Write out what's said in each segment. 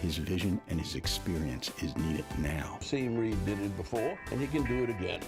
His vision and his experience is needed now. Seam Reed did it before, and he can do it again.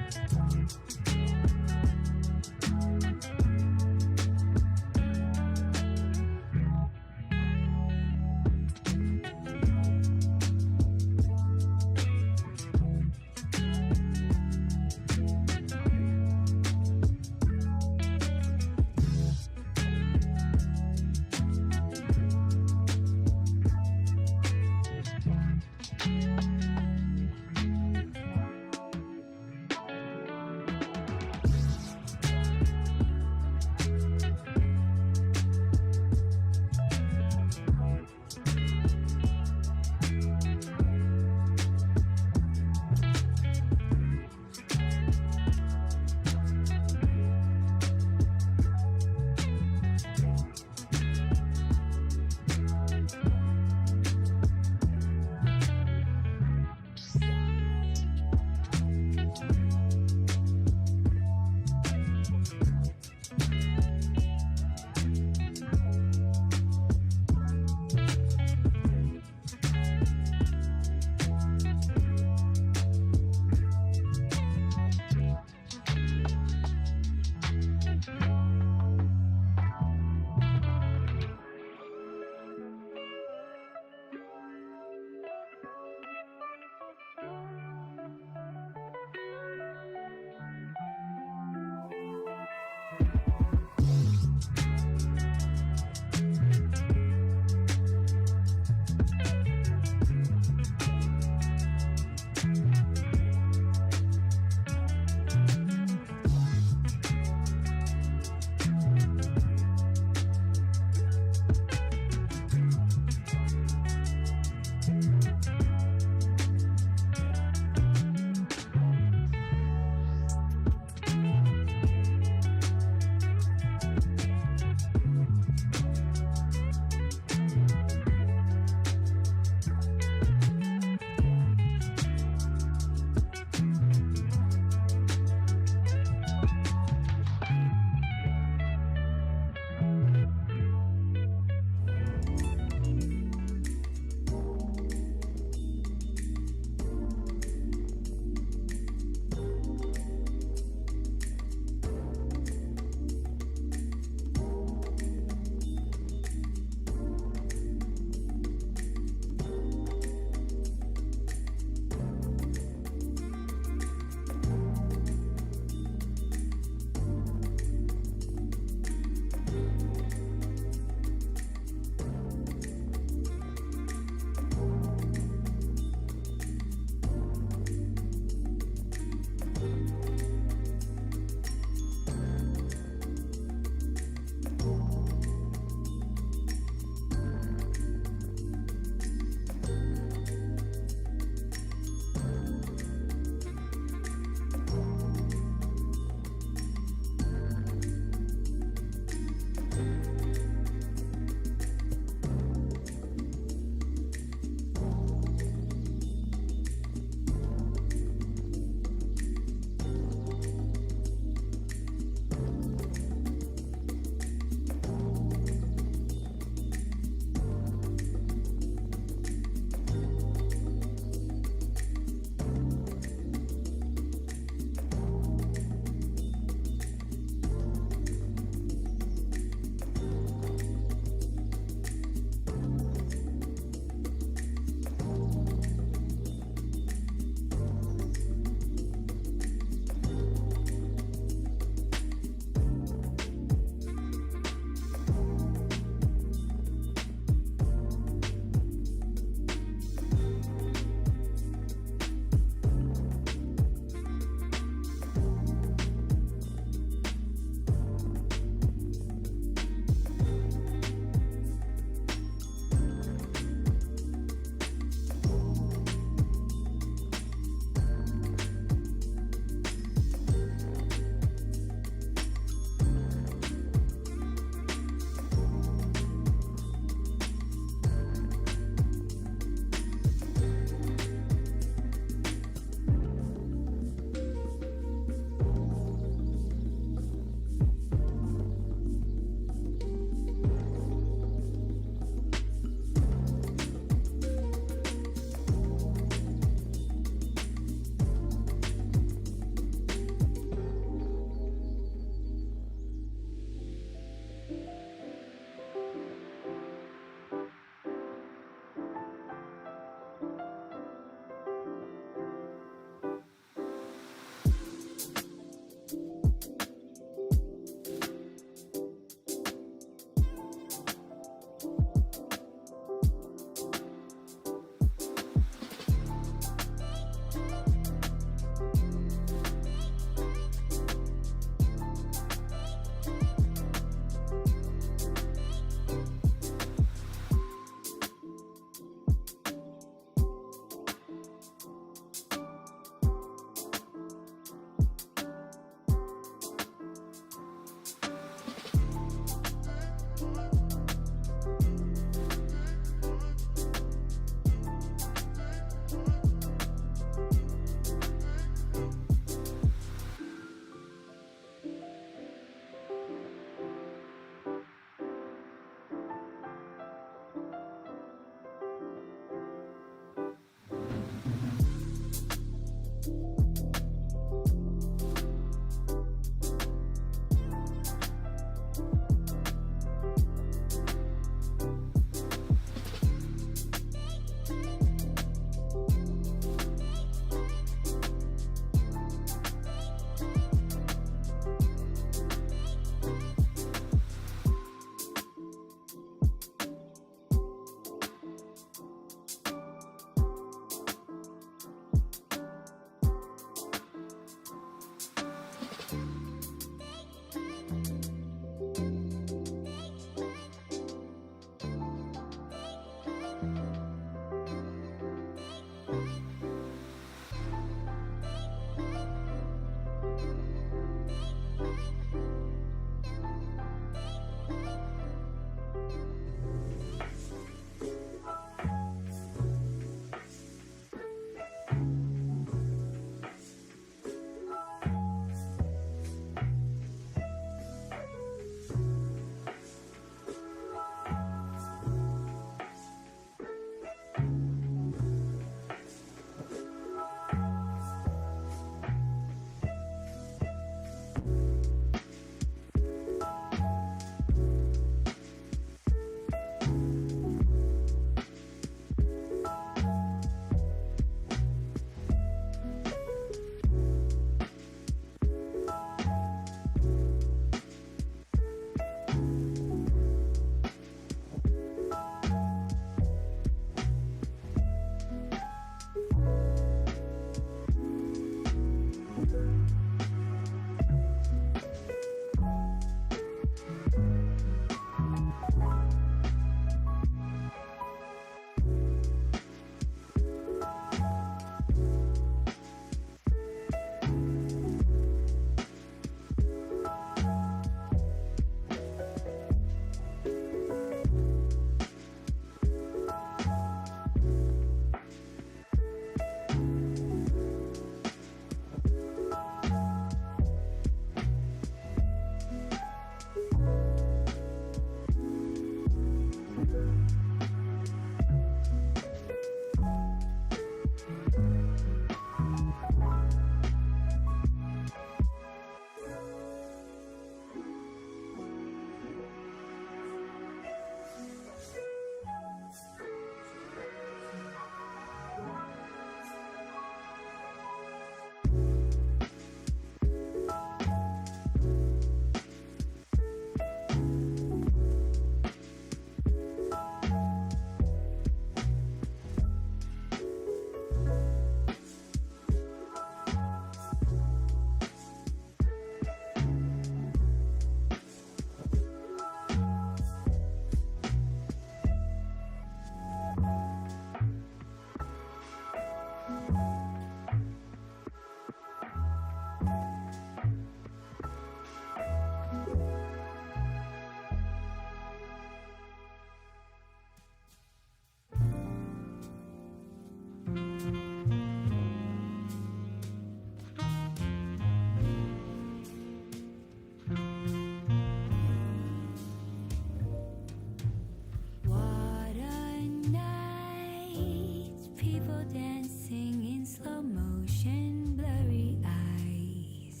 dancing in slow motion, blurry eyes.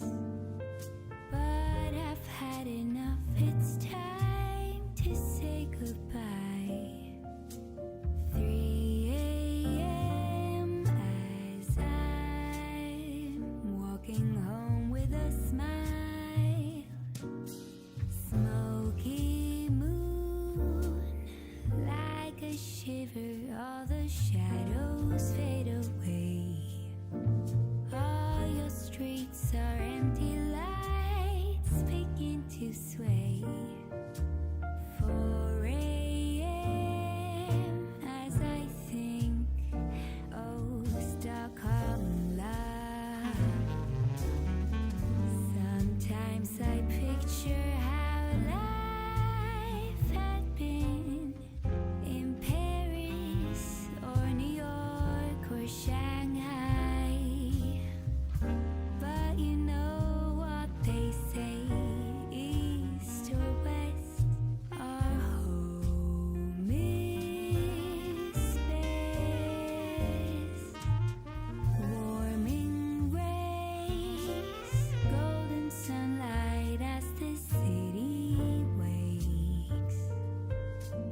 But I've had enough, it's time to say goodbye. 3 a.m. as I'm walking home with a smile. Smoky moon, like a shiver, all the shadows fade away. All your streets are empty, lights begin to sway. 4 a.m. as I think, oh, Stockholm love. Sometimes I picture how life had been in Paris or New York or Shanghai. But you know what they say, east or west, our home is best. Warming rays, golden sunlight as the city wakes.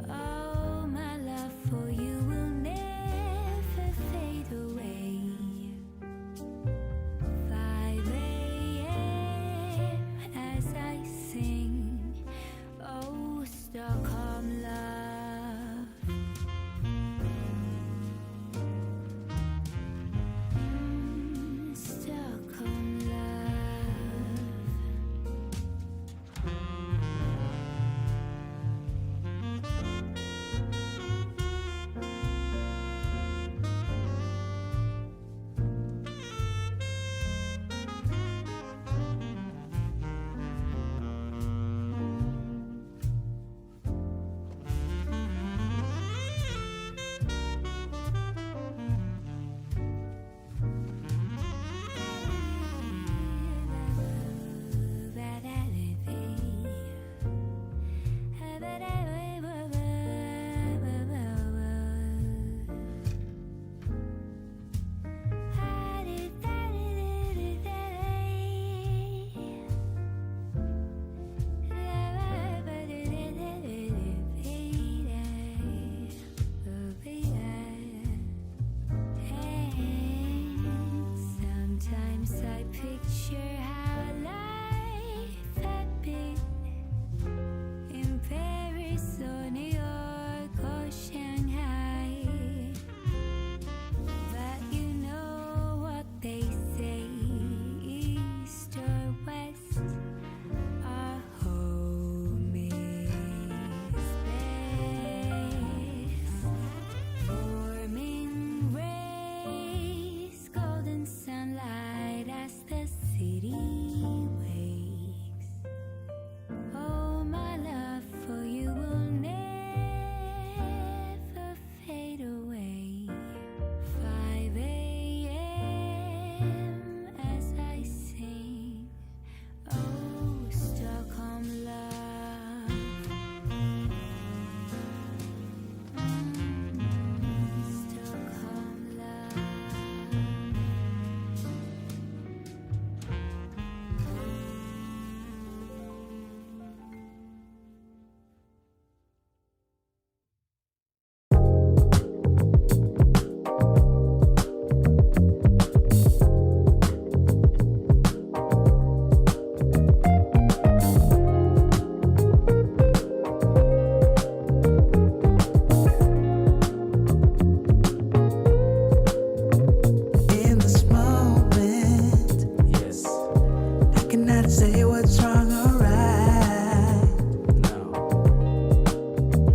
Oh, my love for you will never fade away. 5 a.m. as I sing, oh, Stockholm love. Stockholm love. Sometimes I picture how life had been in Paris or New York or Shanghai. But you know what they say, east or west, our home is best. Warming rays, golden sunlight as the city wakes. Oh, my love for you will never fade away. 5 a.m. as I sing, oh, Stockholm love. Stockholm love. In this moment, Yes. I cannot say what's wrong or right. No.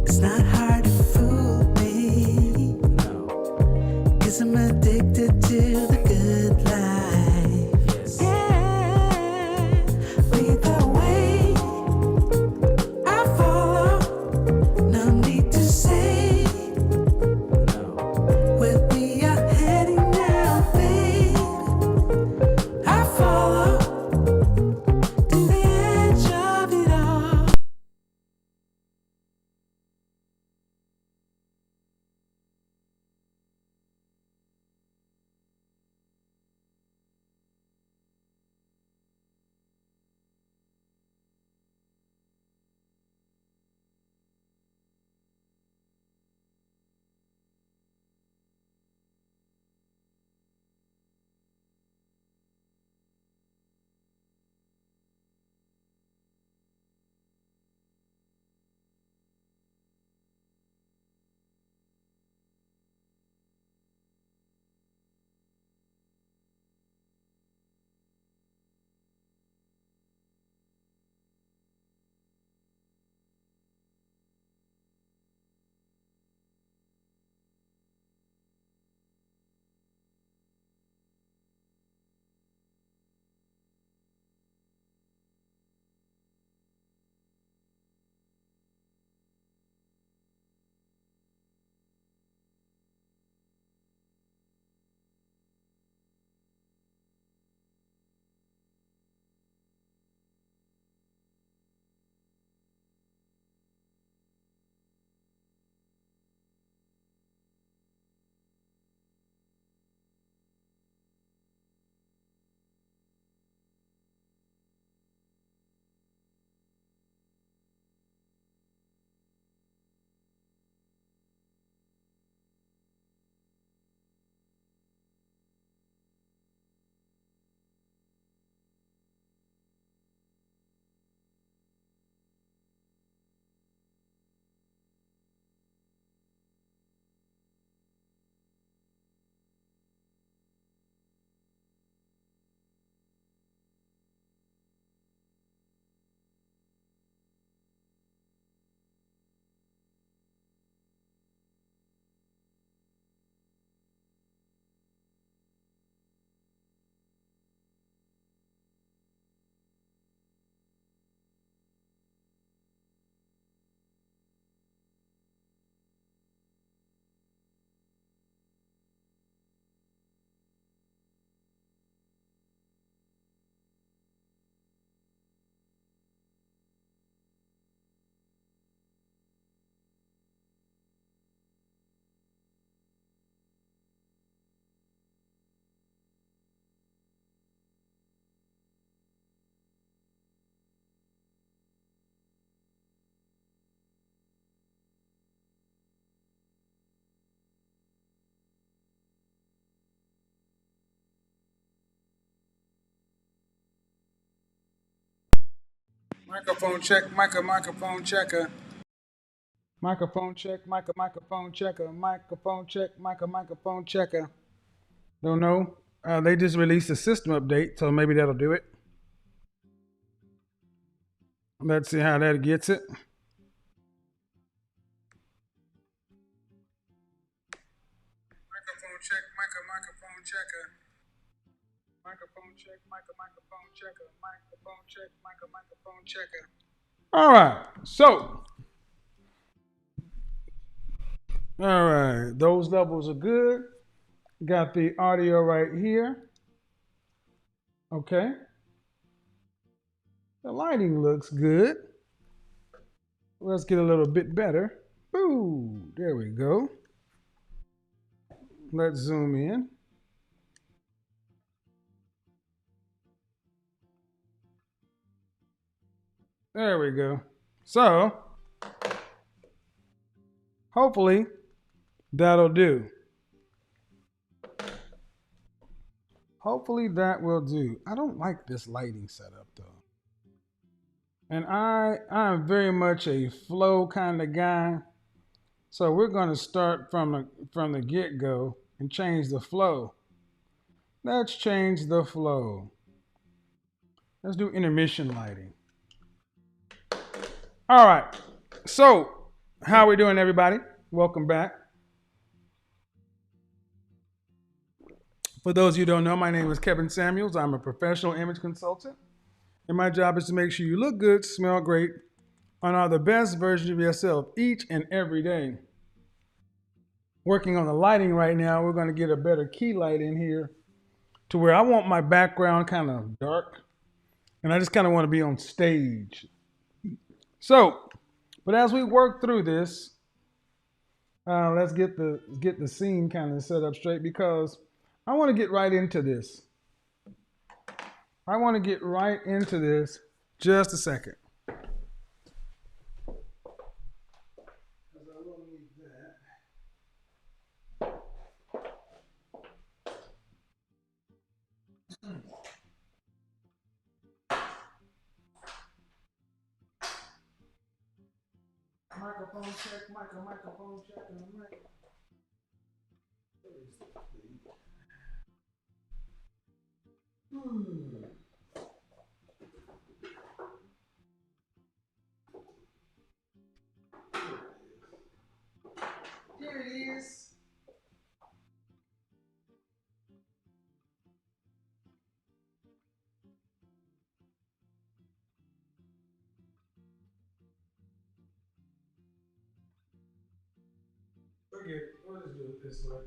It's not hard to fool me, No. 'cause I'm addicted to the good life. Yes. Yeah, lead the way, I follow. No need to say, No. with me you're heading now, babe. I follow to the edge of it all. Microphone check, microphone checker. Microphone check, microphone checker, microphone check, microphone checker. Don't know. They just released a system update, so maybe that'll do it. Let's see how that gets it. Microphone check, microphone checker. Microphone check, microphone checker, microphone check, microphone checker. All right, so all right, those levels are good. Got the audio right here. Okay. The lighting looks good. Let's get a little bit better. Boo! There we go. Let's zoom in. There we go. So, hopefully, that'll do. Hopefully that will do. I don't like this lighting setup though. And I'm very much a flow kind of guy. So we're going to start from the get-go and change the flow. Let's change the flow. Let's do intermission lighting. All right. So, how are we doing, everybody? Welcome back. For those of you who don't know, my name is Kevin Samuels. I'm a professional image consultant. And my job is to make sure you look good, smell great, and are the best version of yourself each and every day. Working on the lighting right now, we're going to get a better key light in here to where I want my background kind of dark. And I just kind of want to be on stage. So, but as we work through this, let's get the scene kind of set up straight because I want to get right into this. I want to get right into this. Just a second. Because I will need that. Microphone check, microphone check, and mic. Here it is. Forget it. We'll just do it this way.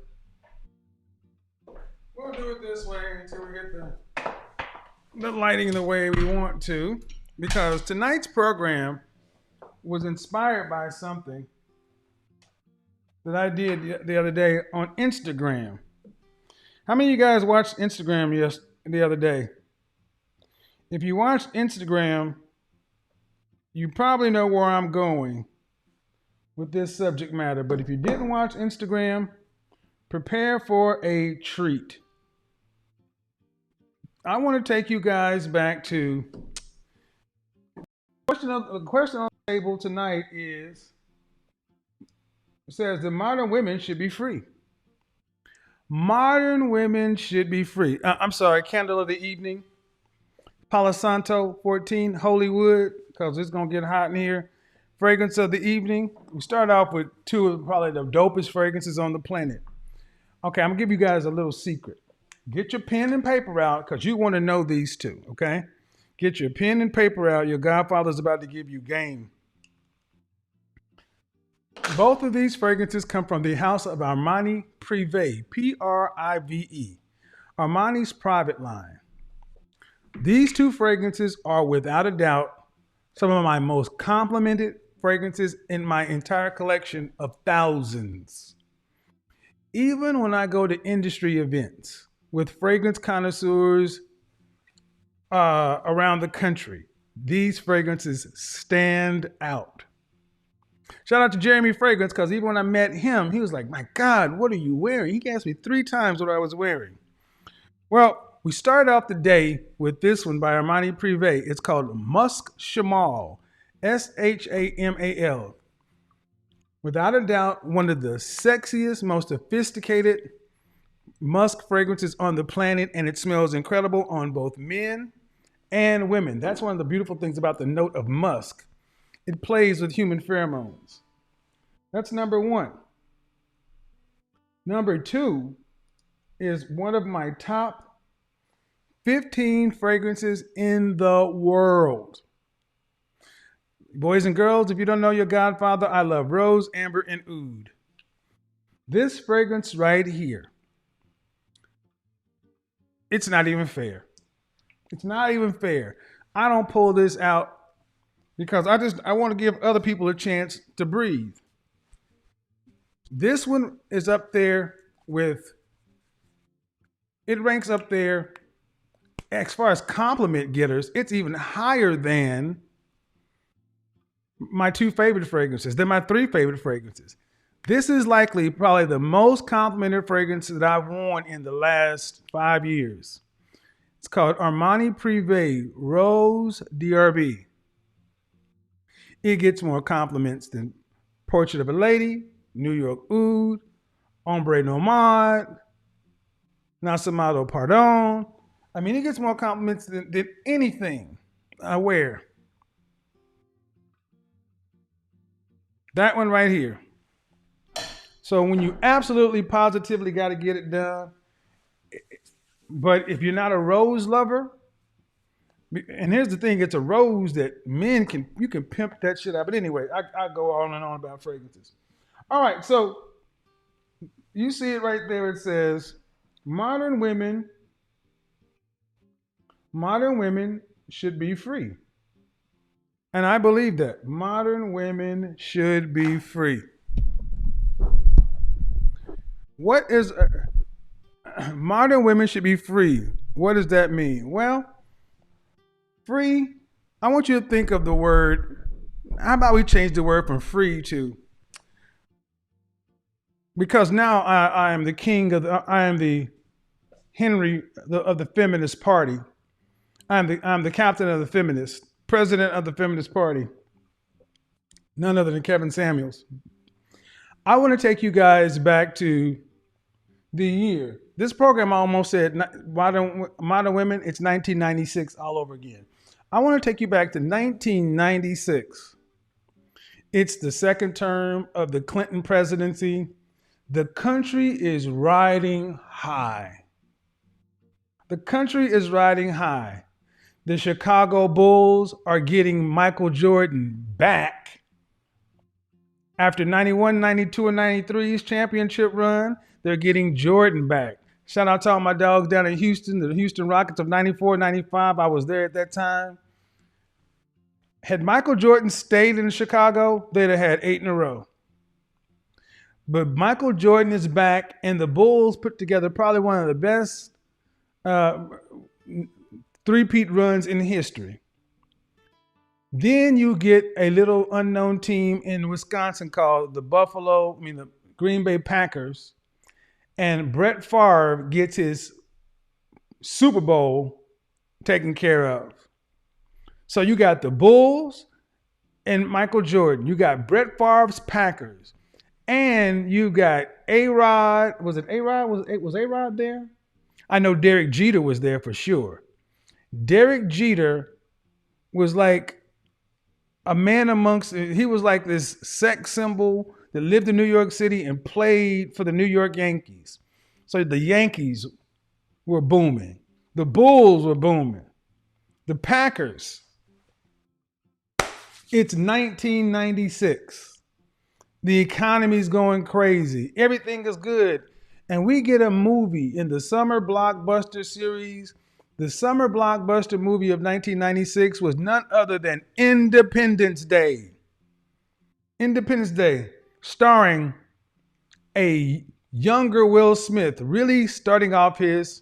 We'll do it this way until we get the lighting the way we want to. Because tonight's program was inspired by something that I did the other day on Instagram. How many of you guys watched Instagram the other day? If you watched Instagram, you probably know where I'm going with this subject matter. But if you didn't watch Instagram, prepare for a treat. I want to take you guys back to the question on the table tonight is, it says that modern women should be free. Modern women should be free. I'm sorry, candle of the evening, Palo Santo 14, Hollywood, because it's going to get hot in here. Fragrance of the evening. We start off with two of probably the dopest fragrances on the planet. Okay, I'm going to give you guys a little secret. Get your pen and paper out because you want to know these two, okay? Get your pen and paper out. Your godfather's about to give you game. Both of these fragrances come from the house of Armani Privé, Prive, Armani's private line. These two fragrances are without a doubt some of my most complimented fragrances in my entire collection of thousands. Even when I go to industry events with fragrance connoisseurs around the country, these fragrances stand out. Shout out to Jeremy Fragrance, because even when I met him, he was like, my God, what are you wearing? He asked me 3 times what I was wearing. Well, we started off the day with this one by Armani Privé. It's called Musk Shamal, Shamal. Without a doubt, one of the sexiest, most sophisticated musk fragrances on the planet, and it smells incredible on both men and women. That's one of the beautiful things about the note of musk. It plays with human pheromones. That's number one. Number two is one of my top 15 fragrances in the world. Boys and girls, if you don't know your godfather, I love rose, amber, and oud. This fragrance right here, it's not even fair. It's not even fair. I don't pull this out because I want to give other people a chance to breathe. This one is up there with, it ranks up there as far as compliment getters. It's even higher than my two favorite fragrances, than my three favorite fragrances. This is likely probably the most complimented fragrance that I've worn in the last 5 years. It's called Armani Privé Rose d'Herbe. It gets more compliments than Portrait of a Lady, New York Oud, Ombre Nomade, Nasamado Pardon. I mean, it gets more compliments than anything I wear. That one right here. So when you absolutely positively got to get it done, but if you're not a rose lover, and here's the thing, it's a rose that you can pimp that shit out. But anyway, I go on and on about fragrances. All right, so you see it right there. It says, modern women should be free. And I believe that. Modern women should be free. What is modern women should be free? What does that mean? Well, free, I want you to think of the word. How about we change the word from free to, because now I am the king of I am the Henry of the feminist party. I'm the captain of the feminists, president of the feminist party. None other than Kevin Samuels. I want to take you guys back to the year. This program almost said modern women. It's 1996 all over again. I want to take you back to 1996. It's the second term of the Clinton presidency. The country is riding high. The country is riding high. The Chicago Bulls are getting Michael Jordan back. After 91, 92, and 93's championship run, they're getting Jordan back. Shout out to all my dogs down in Houston, the Houston Rockets of 94, 95. I was there at that time. Had Michael Jordan stayed in Chicago, they'd have had 8 in a row. But Michael Jordan is back, and the Bulls put together probably one of the best three-peat runs in history. Then you get a little unknown team in Wisconsin called the Green Bay Packers, and Brett Favre gets his Super Bowl taken care of. So you got the Bulls and Michael Jordan. You got Brett Favre's Packers, and you got A-Rod. Was it A-Rod? Was A-Rod there? I know Derek Jeter was there for sure. Derek Jeter was like a man he was like this sex symbol that lived in New York City and played for the New York Yankees. So the Yankees were booming. The Bulls were booming. The Packers. It's 1996. The economy's going crazy. Everything is good. And we get a movie in the summer blockbuster series. The summer blockbuster movie of 1996 was none other than Independence Day. Independence Day, starring a younger Will Smith, really starting off his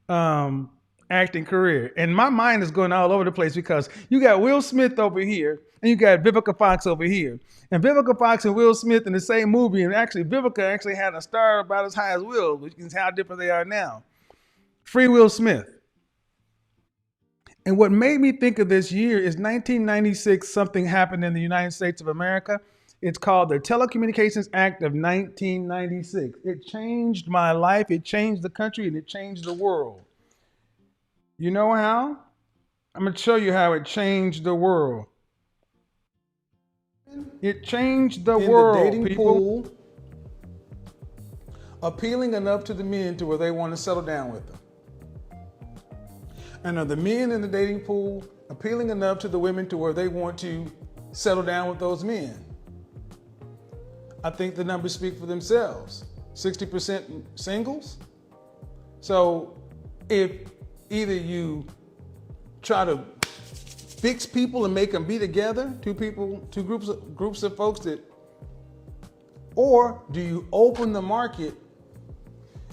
acting career. And my mind is going all over the place because you got Will Smith over here and you got Vivica Fox over here. And Vivica Fox and Will Smith in the same movie. And actually, Vivica actually had a star about as high as Will, which is how different they are now. Free Will Smith. And what made me think of this year is 1996, something happened in the United States of America. It's called the Telecommunications Act of 1996. It changed my life, it changed the country, and it changed the world. You know how? I'm going to show you how it changed the world. It changed the world, the dating people. pool, appealing enough to the men to where they want to settle down with them. And are the men in the dating pool appealing enough to the women to where they want to settle down with those men? I think the numbers speak for themselves. 60% singles. So if either you try to fix people and make them be together, two groups of folks that, or do you open the market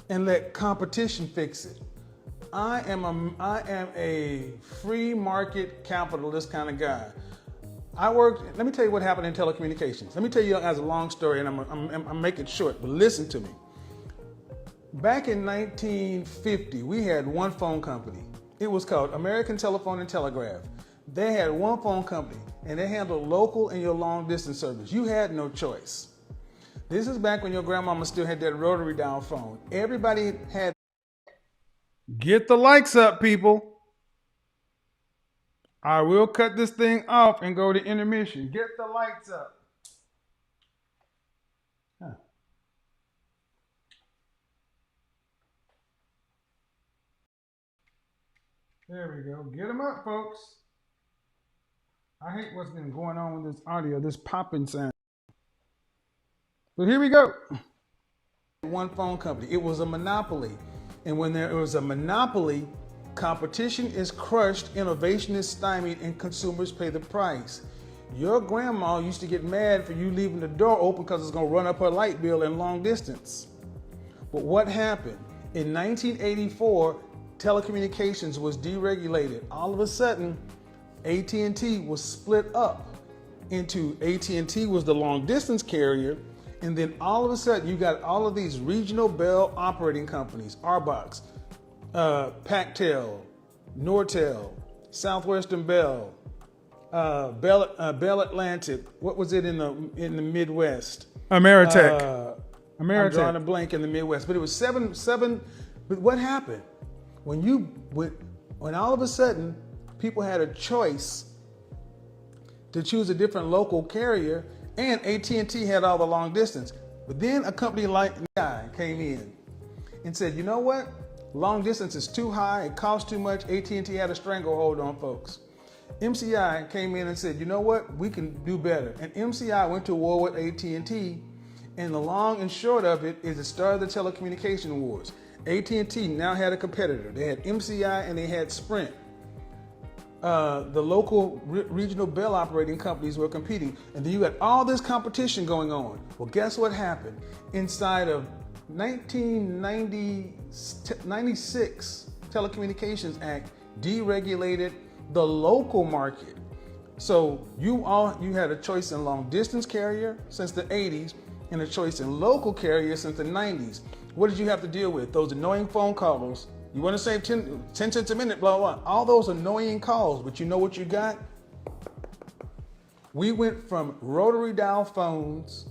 and let competition fix it? I am a free market capitalist kind of guy. Let me tell you what happened in telecommunications. Let me tell you as a long story, and I'm making it short, but listen to me. Back in 1950, we had one phone company. It was called American Telephone and Telegraph. They had one phone company, and they handled local and your long distance service. You had no choice. This is back when your grandmama still had that rotary dial phone. Everybody had. Get the likes up, people. I will cut this thing off and go to intermission. Get the lights up. Huh. There we go. Get them up, folks. I hate what's been going on with this audio, this popping sound. But here we go. One phone company. It was a monopoly. And when there was a monopoly, competition is crushed, innovation is stymied, and consumers pay the price. Your grandma used to get mad for you leaving the door open because it's going to run up her light bill in long distance. But what happened? In 1984, telecommunications was deregulated. All of a sudden, AT&T was split up into AT&T was the long distance carrier. And then all of a sudden, you got all of these regional bell operating companies, Arbox, Pactel, Nortel, Southwestern Bell, Bell Atlantic. What was it in the Midwest? Ameritech. I'm drawing a blank in the Midwest, but it was seven. But what happened when all of a sudden people had a choice to choose a different local carrier? And AT&T had all the long distance. But then a company like MCI came in and said, you know what? Long distance is too high. It costs too much. AT&T had a stranglehold on folks. MCI came in and said, you know what? We can do better. And MCI went to war with AT&T. And the long and short of it is it started the telecommunication wars. AT&T now had a competitor. They had MCI and they had Sprint. The local regional bell operating companies were competing. And then you got all this competition going on. Well, guess what happened? Inside of 1996 Telecommunications Act deregulated the local market. So you had a choice in long distance carrier since the 80s and a choice in local carrier since the 90s. What did you have to deal with? Those annoying phone calls. You want to save 10 cents a minute, blah, blah, blah. All those annoying calls, but you know what you got? We went from rotary dial phones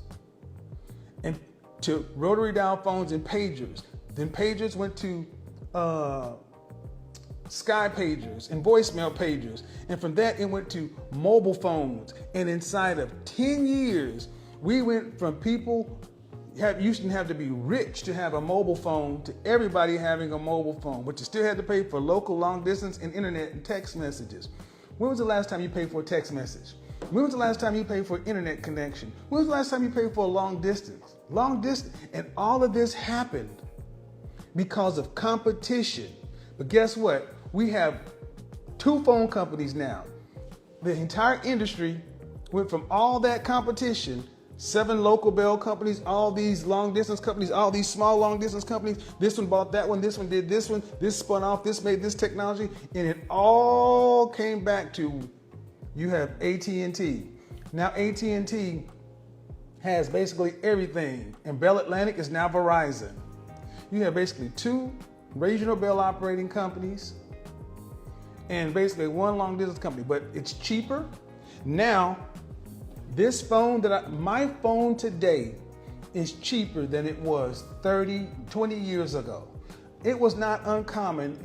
to rotary dial phones and pagers. Then pagers went to sky pagers and voicemail pagers. And from that, it went to mobile phones. And inside of 10 years, we went from people you shouldn't have to be rich to have a mobile phone to everybody having a mobile phone, but you still had to pay for local, long distance, and internet and text messages. When was the last time you paid for a text message? When was the last time you paid for an internet connection? When was the last time you paid for a long distance? Long distance. And all of this happened because of competition. But guess what? We have two phone companies now. The entire industry went from all that competition, 7 local bell companies, all these long distance companies, all these small long distance companies. This one bought that one, this one did this one, this spun off, this made this technology, and it all came back to you have AT&T. Now AT&T has basically everything, and Bell Atlantic is now Verizon. You have basically two regional bell operating companies, and basically one long distance company, but it's cheaper. Now, this phone my phone today is cheaper than it was 20 years ago. It was not uncommon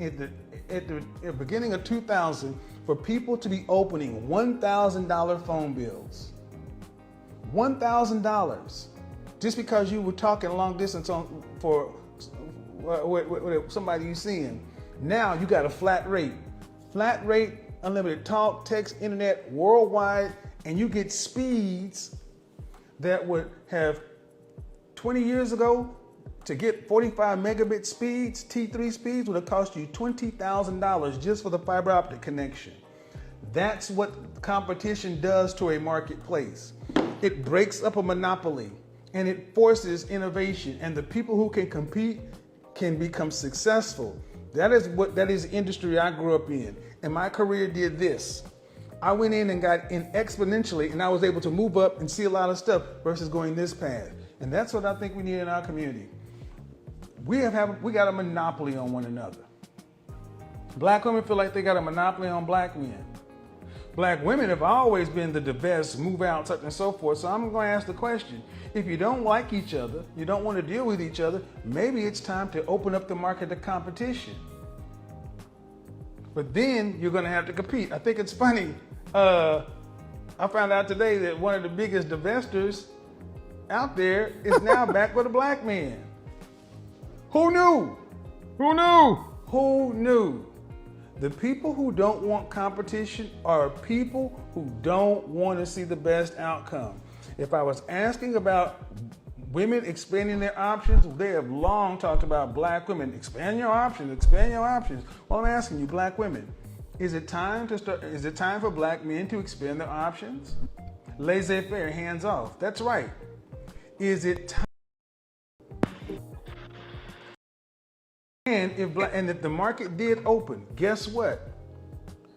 at the beginning of 2000 for people to be opening $1,000 phone bills. $1,000. Just because you were talking long distance for somebody you seeing. Now you got a flat rate. Flat rate, unlimited talk, text, internet, worldwide, and you get speeds that would have 20 years ago to get 45 megabit speeds, T3 speeds, would have cost you $20,000 just for the fiber optic connection. That's what competition does to a marketplace. It breaks up a monopoly and it forces innovation, and the people who can compete can become successful. That is the industry I grew up in, and my career did this. I went in and got in exponentially, and I was able to move up and see a lot of stuff versus going this path. And that's what I think we need in our community. We got a monopoly on one another. Black women feel like they got a monopoly on black men. Black women have always been the best, move out, such and so forth. So I'm going to ask the question, if you don't like each other, you don't want to deal with each other, maybe it's time to open up the market to competition. But then you're going to have to compete. I think it's funny. I found out today that one of the biggest divestors out there is now back with a black man. Who knew? Who knew? Who knew? The people who don't want competition are people who don't want to see the best outcome. If I was asking about women expanding their options, they have long talked about black women. Expand your options, expand your options. Well, I'm asking you, black women, is it time for black men to expand their options? Laissez-faire, hands off. That's right. Is it time? And if the market did open, guess what?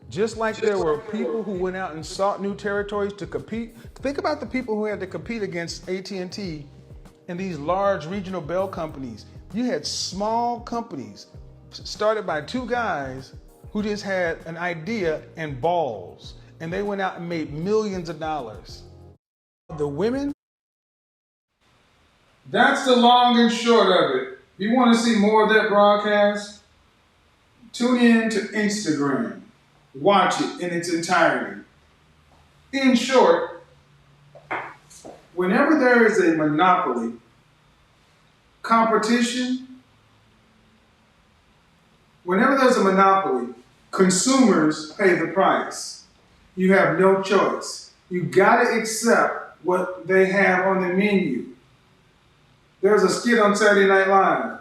Just like there were people who went out and sought new territories to compete. Think about the people who had to compete against AT&T and these large regional bell companies. You had small companies started by two guys who just had an idea and balls, and they went out and made millions of dollars. The women? That's the long and short of it. If you want to see more of that broadcast, tune in to Instagram. Watch it in its entirety. In short, whenever there is a monopoly, competition, whenever there's a monopoly, consumers pay the price. You have no choice. You gotta accept what they have on the menu. There's a skit on Saturday Night Live.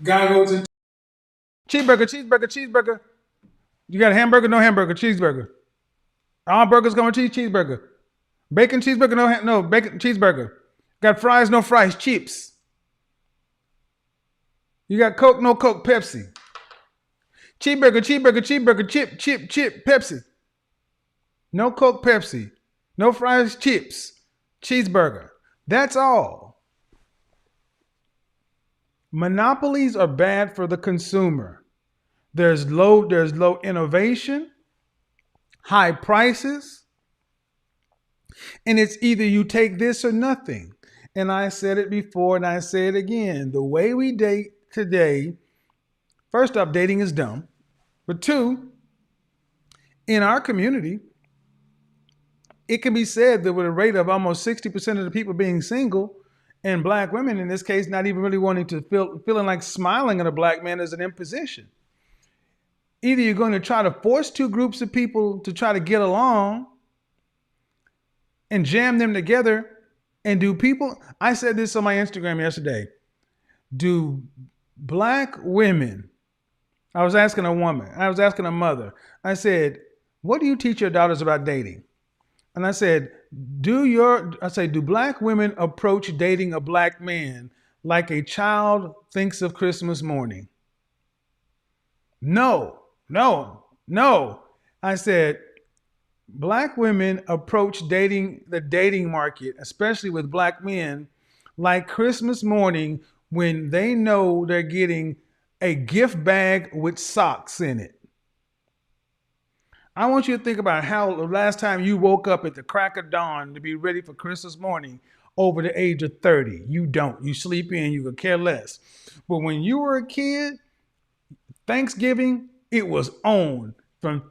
Guy goes in. Cheeseburger, cheeseburger, cheeseburger. You got a hamburger? No hamburger, cheeseburger. All burgers come with cheeseburger. Bacon cheeseburger? No bacon cheeseburger. Got fries? No fries, chips. You got Coke? No Coke, Pepsi. Cheeseburger, cheeseburger, cheeseburger, chip, Pepsi. No Coke, Pepsi. No fries, chips, cheeseburger. That's all. Monopolies are bad for the consumer. There's low innovation, high prices, and it's either you take this or nothing. And I said it before and I say it again. The way we date today, first off, dating is dumb. But two, in our community, it can be said that with a rate of almost 60% of the people being single, and black women in this case not even really wanting to feeling like smiling at a black man is an imposition. Either you're going to try to force two groups of people to try to get along and jam them together, and do people, I said this on my Instagram yesterday, do black women, I was asking a mother, I said, what do you teach your daughters about dating? And I said, do black women approach dating a black man like a child thinks of Christmas morning? No. I said, black women approach the dating market, especially with black men, like Christmas morning when they know they're getting a gift bag with socks in it. I want you to think about how the last time you woke up at the crack of dawn to be ready for Christmas morning over the age of 30. You don't. You sleep in, you could care less. But when you were a kid, Thanksgiving, it was on from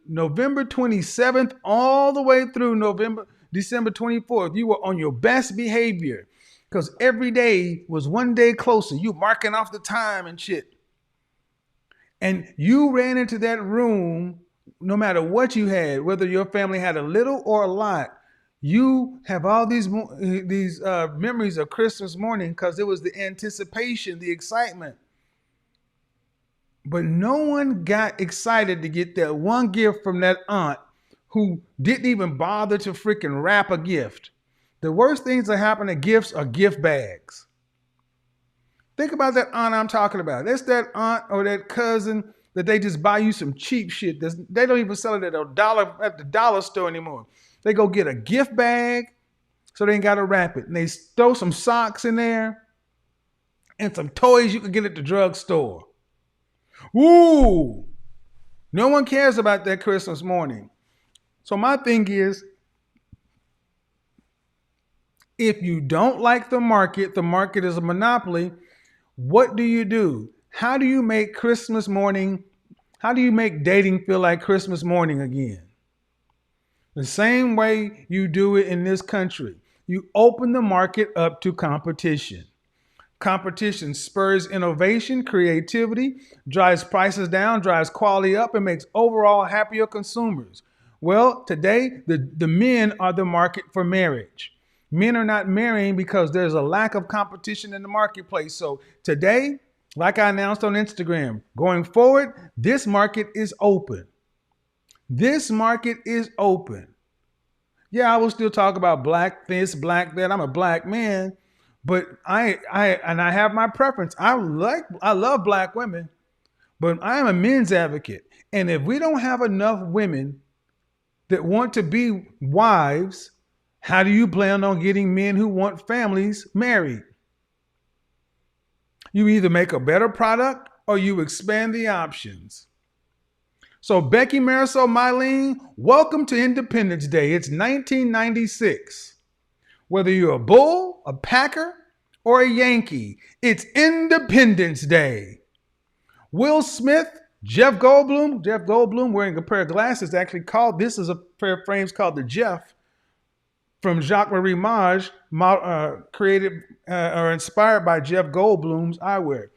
November 27th all the way through December 24th. You were on your best behavior because every day was one day closer. You marking off the time and shit. And you ran into that room, no matter what you had, whether your family had a little or a lot. You have all these memories of Christmas morning because it was the anticipation, the excitement. But no one got excited to get that one gift from that aunt who didn't even bother to freaking wrap a gift. The worst things that happen to gifts are gift bags. Think about that aunt I'm talking about. That's that aunt or that cousin that they just buy you some cheap shit. They don't even sell it at the dollar store anymore. They go get a gift bag so they ain't got to wrap it. And they throw some socks in there and some toys you can get at the drugstore. Woo! No one cares about that Christmas morning. So my thing is, if you don't like the market is a monopoly. What do you do? How do you make dating feel like Christmas morning again? The same way you do it in this country. You open the market up to competition. Competition spurs innovation, creativity, drives prices down, drives quality up, and makes overall happier consumers. Well, today, the men are the market for marriage. Men are not marrying because there's a lack of competition in the marketplace. So today, like I announced on Instagram, going forward, this market is open. This market is open. Yeah, I will still talk about black this, black that. I'm a black man, but I have my preference. I love black women, but I am a men's advocate. And if we don't have enough women that want to be wives, how do you plan on getting men who want families married? You either make a better product or you expand the options. So Becky Marisol Mylene, welcome to Independence Day. It's 1996. Whether you're a Bull, a Packer, or a Yankee, it's Independence Day. Will Smith, Jeff Goldblum wearing a pair of glasses this is a pair of frames called the Jeff from Jacques-Marie Mage, created or inspired by Jeff Goldblum's eyewear.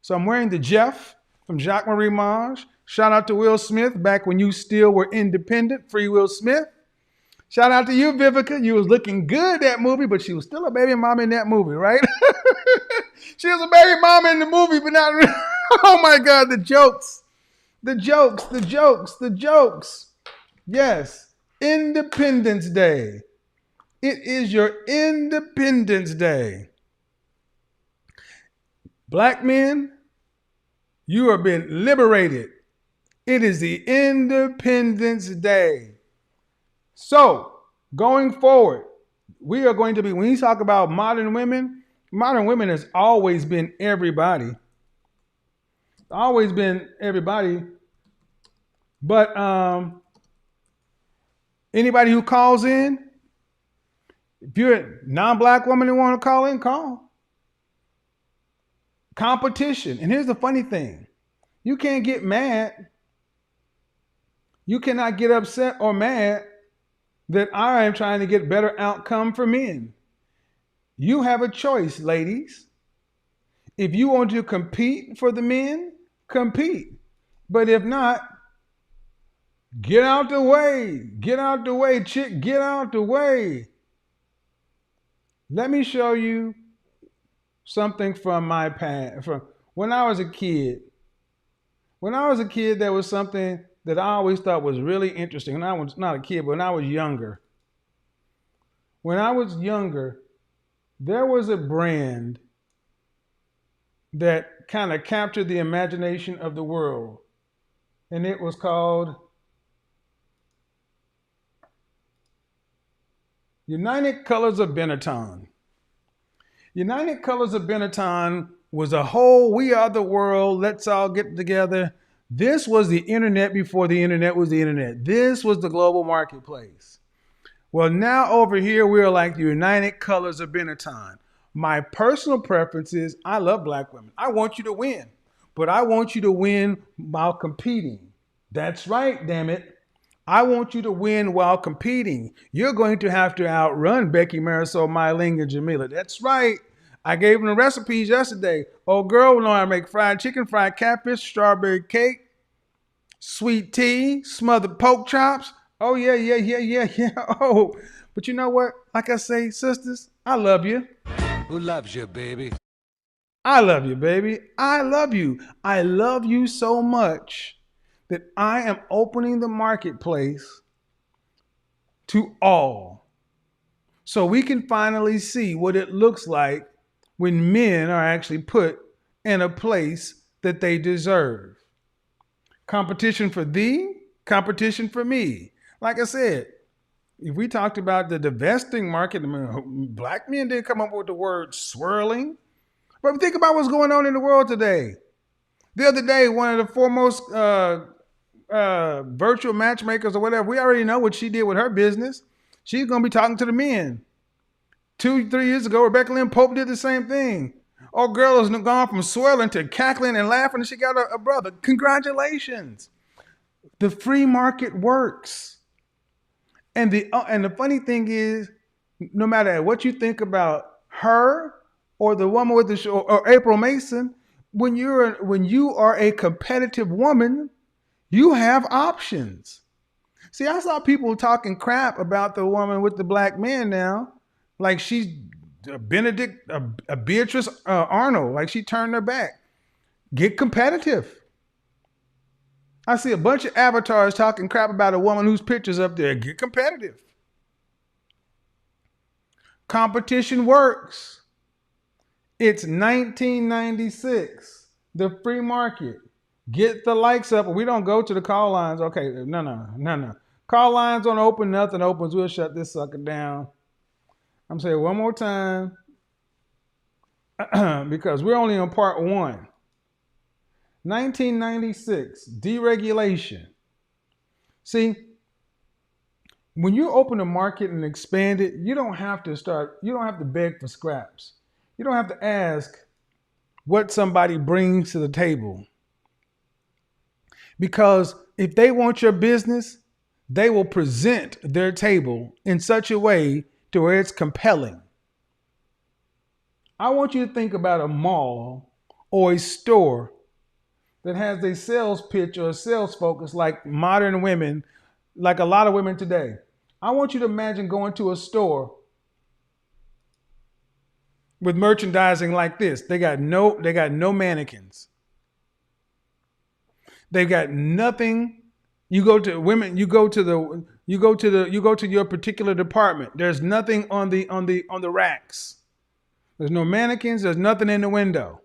So I'm wearing the Jeff from Jacques-Marie Mage. Shout out to Will Smith back when you still were independent, free Will Smith. Shout out to you, Vivica. You was looking good that movie, but she was still a baby mama in that movie, right? She was a baby mama in the movie, but not really. Oh my God, the jokes. Yes, Independence Day. It is your Independence Day. Black men, you are being liberated. It is the Independence Day. So, going forward, we are going to be, when you talk about modern women has always been everybody. Always been everybody. But anybody who calls in, if you're a non-black woman and want to call in, call. Competition. And here's the funny thing. You can't get mad. You cannot get upset or mad that I am trying to get better outcome for men. You have a choice, ladies. If you want to compete for the men, compete. But if not, get out the way. Get out the way, chick. Get out the way. Let me show you something from my past. From when I was a kid. When I was a kid, there was something that I always thought was really interesting. When I was not a kid, but when I was younger. When I was younger, there was a brand that kind of captured the imagination of the world. And it was called United Colors of Benetton. United Colors of Benetton was a whole, we are the world, let's all get together. This was the internet before the internet was the internet. This was the global marketplace. Well, now over here, we're like the United Colors of Benetton. My personal preference is I love black women. I want you to win, but I want you to win while competing. That's right, damn it. I want you to win while competing. You're going to have to outrun Becky, Marisol, Mylene, and Jamila. That's right. I gave them the recipes yesterday. Old girl will know how to make fried chicken, fried catfish, strawberry cake, sweet tea, smothered pork chops. Oh, yeah. Oh, but you know what? Like I say, sisters, I love you. Who loves you, baby? I love you, baby. I love you. I love you so much that I am opening the marketplace to all. So we can finally see what it looks like when men are actually put in a place that they deserve. Competition for thee, competition for me. Like I said, if we talked about the divesting market, black men didn't come up with the word swirling. But think about what's going on in the world today. The other day, one of the foremost virtual matchmakers or whatever, we already know what she did with her business. She's going to be talking to the men. 2-3 years ago, Rebecca Lynn Pope did the same thing. Old girl has gone from swirling to cackling and laughing, and she got a brother. Congratulations. The free market works. And the funny thing is, no matter what you think about her or the woman with the show or April Mason, when you are a competitive woman, you have options. See, I saw people talking crap about the woman with the black man now, like she's a Beatrice Arnold, like she turned her back. Get competitive. I see a bunch of avatars talking crap about a woman whose picture's up there. Get competitive. Competition works. It's 1996. The free market. Get the likes up. We don't go to the call lines. Okay, no. Call lines don't open. Nothing opens. We'll shut this sucker down. I'm saying one more time because we're only on part one. 1996, deregulation. See, when you open a market and expand it, you don't have to beg for scraps. You don't have to ask what somebody brings to the table. Because if they want your business, they will present their table in such a way to where it's compelling. I want you to think about a mall or a store that has a sales pitch or a sales focus like modern women, like a lot of women today. I want you to imagine going to a store with merchandising like this. They got no mannequins. They've got nothing. You go to women, you go to your particular department. There's nothing on the racks. There's no mannequins, there's nothing in the window.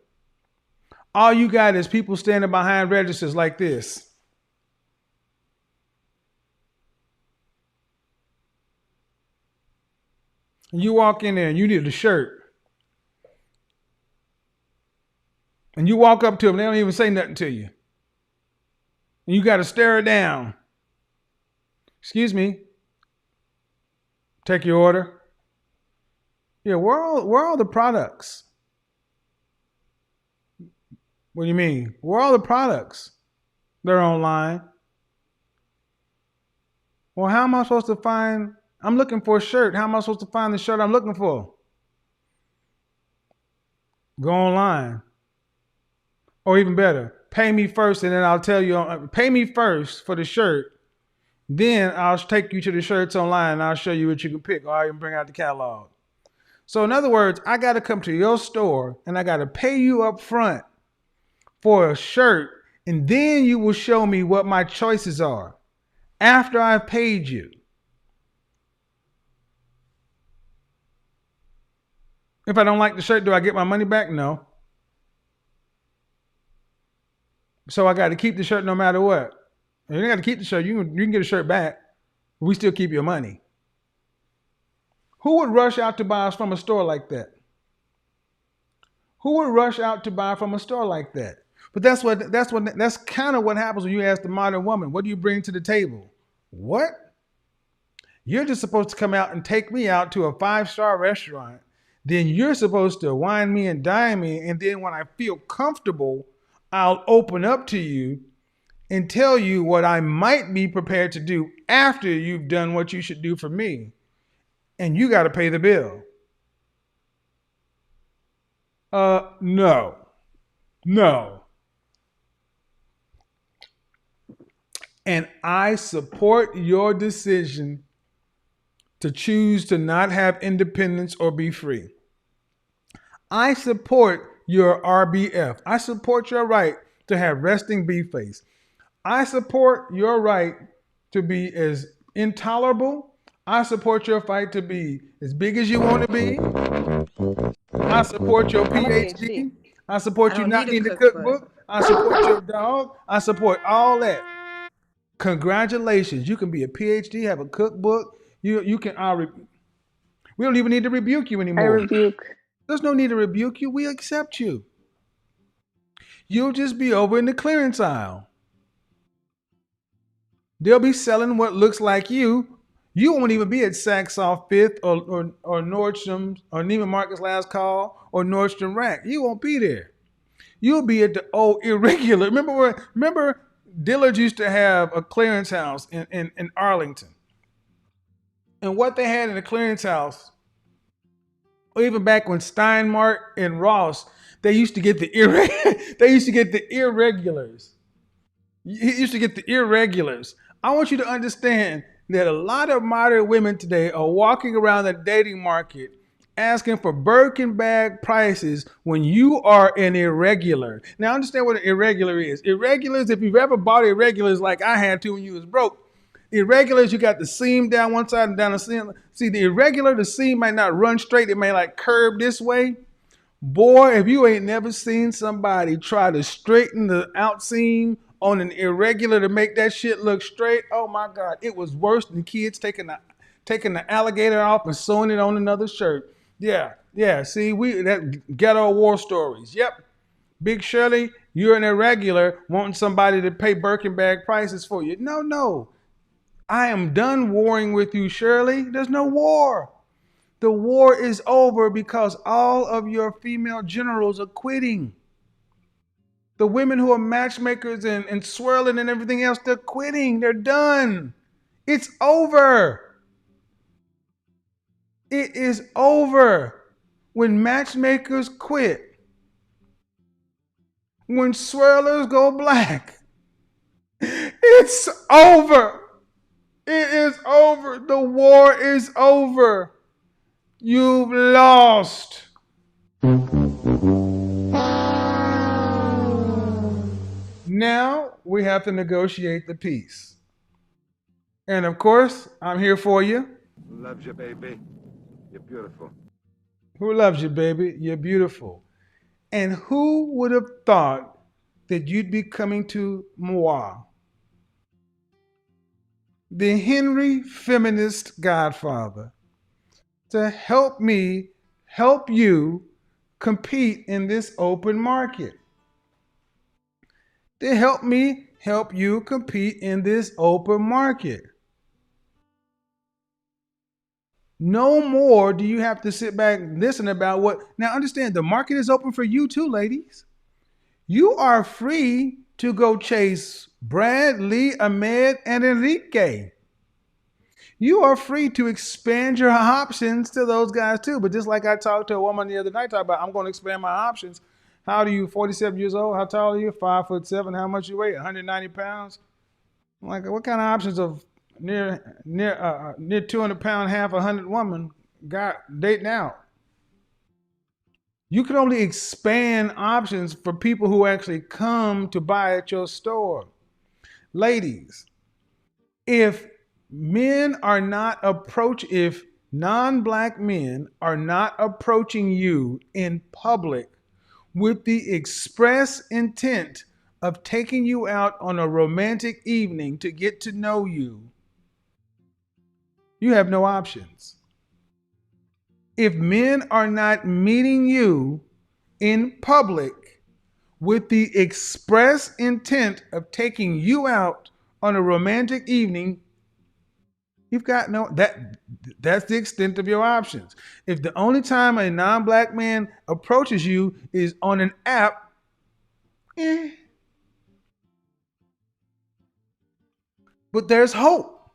All you got is people standing behind registers like this. And you walk in there and you need a shirt. And you walk up to them, they don't even say nothing to you. And you got to stare it down. Excuse me. Take your order. Yeah, where are all the products? What do you mean? Where are all the products? They're online. Well, how am I supposed to find? I'm looking for a shirt. How am I supposed to find the shirt I'm looking for? Go online. Or even better, pay me first and then I'll tell you. Pay me first for the shirt. Then I'll take you to the shirts online and I'll show you what you can pick. Or I can bring out the catalog. So in other words, I got to come to your store and I got to pay you up front for a shirt, and then you will show me what my choices are after I've paid you. If I don't like the shirt, do I get my money back? No. So I got to keep the shirt no matter what. If you got to keep the shirt, you can get a shirt back. We still keep your money. Who would rush out to buy us from a store like that? Who would rush out to buy from a store like that? But that's kind of what happens when you ask the modern woman, what do you bring to the table? What? You're just supposed to come out and take me out to a 5-star restaurant. Then you're supposed to wine me and dine me. And then when I feel comfortable, I'll open up to you and tell you what I might be prepared to do after you've done what you should do for me. And you got to pay the bill. No. No. And I support your decision to choose to not have independence or be free. I support your RBF. I support your right to have resting beef face. I support your right to be as intolerable. I support your fight to be as big as you want to be. I support your I'm a PhD. I I support you don't not need a needing a cookbook. cookbook. I support your dog. I support all that. Congratulations. You can be a PhD, have a cookbook. You can we don't even need to rebuke you I anymore. rebuke. There's no need to rebuke you. We accept you. You'll just be over in the clearance aisle. They'll be selling what looks like you. You won't even be at Saks Off Fifth or Nordstrom's or Neiman Marcus Last Call or Nordstrom Rack. You won't be there. You'll be at the old irregular. Remember Dillard's used to have a clearance house in Arlington. And what they had in the clearance house, or even back when Steinmart and Ross, they used to get the they used to get the irregulars. He used to get the irregulars. I want you to understand that a lot of modern women today are walking around the dating market asking for Birkin bag prices when you are an irregular. Now understand what an irregular is. Irregulars, if you've ever bought irregulars like I had to when you was broke, irregulars, you got the seam down one side and down the seam. See, the irregular, the seam might not run straight. It may like curve this way. Boy, if you ain't never seen somebody try to straighten the out seam on an irregular to make that shit look straight, oh my God, it was worse than kids taking the alligator off and sewing it on another shirt. Yeah. See, that ghetto war stories. Yep. Big Shirley, you're an irregular wanting somebody to pay Birkin bag prices for you. No. I am done warring with you, Shirley. There's no war. The war is over because all of your female generals are quitting. The women who are matchmakers and swirling and everything else, they're quitting. They're done. It's over. It is over. When matchmakers quit, when swirlers go black, it's over. It is over. The war is over. You've lost. Now we have to negotiate the peace. And of course, I'm here for you. Loves you, baby. You're beautiful. Who loves you, baby? You're beautiful. And who would have thought that you'd be coming to moi, the Henry feminist godfather, to help me help you compete in this open market? To help me help you compete in this open market. No more do you have to sit back and listen about what. Now understand, the market is open for you too, ladies. You are free to go chase Brad, Lee, Ahmed, and Enrique. You are free to expand your options to those guys too. But just like I talked to a woman the other night, talking about I'm going to expand my options. How old are you? 47 years old? How tall are you? 5'7". How much you weigh? 190 pounds? I'm like, what kind of options of near 200 pound, half 100 woman got dating out? You can only expand options for people who actually come to buy at your store. Ladies, if non-black men are not approaching you in public with the express intent of taking you out on a romantic evening to get to know you, you have no options. If men are not meeting you in public with the express intent of taking you out on a romantic evening, you've got no that's the extent of your options. If the only time a non-black man approaches you is on an app, eh. But there's hope.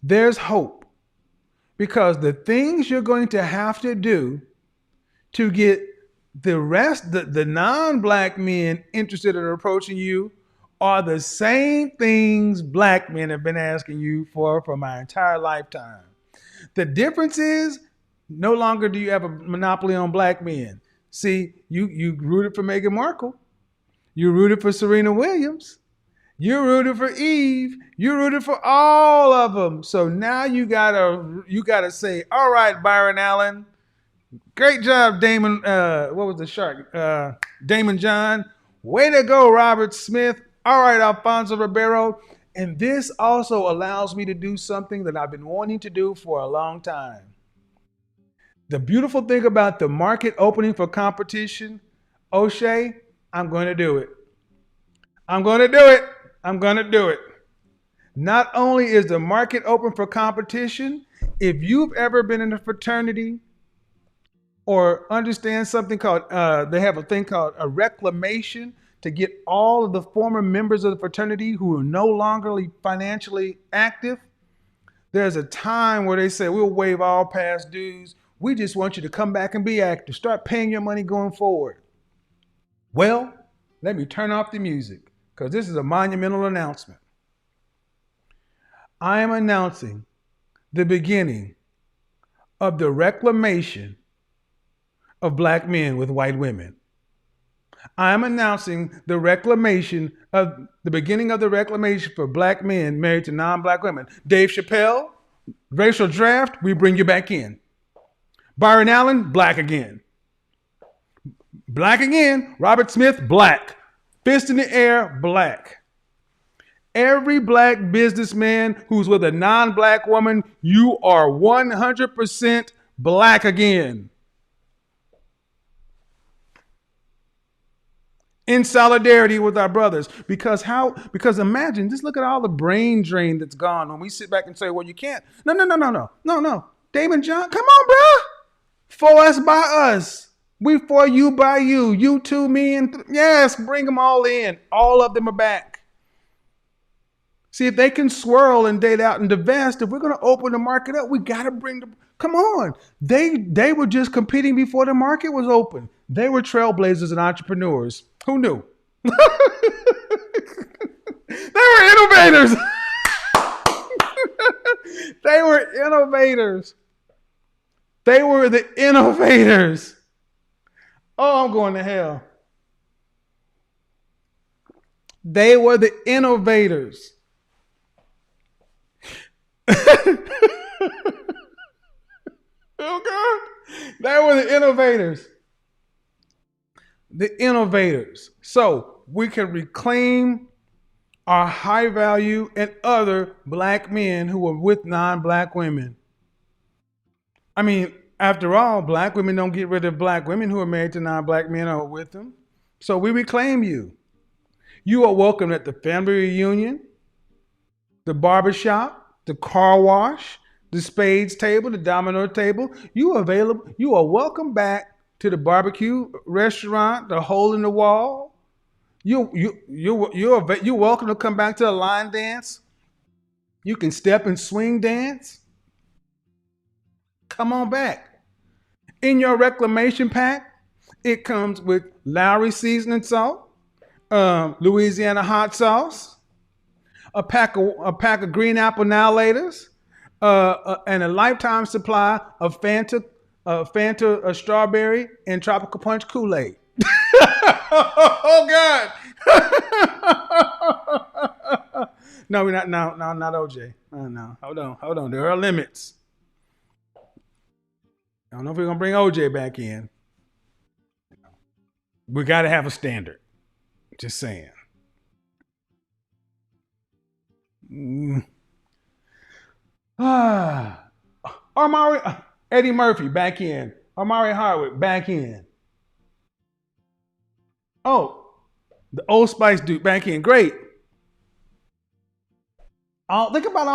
There's hope. Because the things you're going to have to do to get the non-black men interested in approaching you are the same things black men have been asking you for my entire lifetime. The difference is no longer do you have a monopoly on black men. See, you rooted for Meghan Markle. You rooted for Serena Williams. You rooted for Eve. You rooted for all of them. So now you gotta say, all right, Byron Allen, great job, Damon. What was the shark? Damon John. Way to go, Robert Smith. All right, Alfonso Ribeiro. And this also allows me to do something that I've been wanting to do for a long time. The beautiful thing about the market opening for competition, O'Shea, I'm going to do it. I'm going to do it. I'm going to do it. Not only is the market open for competition, if you've ever been in a fraternity or understand something called, they have a thing called a reclamation to get all of the former members of the fraternity who are no longer financially active. There's a time where they say, we'll waive all past dues. We just want you to come back and be active. Start paying your money going forward. Well, let me turn off the music because this is a monumental announcement. I am announcing the beginning of the reclamation of black men with white women. I am announcing the beginning of the reclamation for black men married to non-black women. Dave Chappelle, racial draft, we bring you back in. Byron Allen, black again. Black again. Robert Smith, black. Fist in the air, black. Every black businessman who's with a non-black woman, you are 100% black again. In solidarity with our brothers. Because imagine, just look at all the brain drain that's gone when we sit back and say, well, you can't. No. Damon John, come on, bro. For us, by us. We for you, by you. You, two, me, and yes, bring them all in. All of them are back. See, if they can swirl and date out and divest, if we're going to open the market up, we got to bring them. Come on. They were just competing before the market was open. They were trailblazers and entrepreneurs. Who knew? They were innovators. They were innovators. They were the innovators. Oh, I'm going to hell. They were the innovators. Oh, God. They were the innovators. The innovators. So we can reclaim our high value and other black men who are with non-black women. I mean, after all, black women don't get rid of black women who are married to non-black men or with them. So we reclaim you. You are welcome at the family reunion, the barbershop, the car wash, the spades table, the domino table. You are welcome back to the barbecue restaurant, the hole in the wall. You're welcome to come back to the line dance. You can step and swing dance. Come on back. In your reclamation pack, it comes with Lowry seasoning salt, Louisiana hot sauce, a pack of green apple now laters, and a lifetime supply of Fanta, strawberry, and tropical punch Kool-Aid. Oh God! No, we're not. No, not OJ. No, hold on. There are limits. I don't know if we're gonna bring OJ back in. We got to have a standard. Just saying. Eddie Murphy back in. Amari Hardwick back in. Oh, the Old Spice dude back in. Great. Think about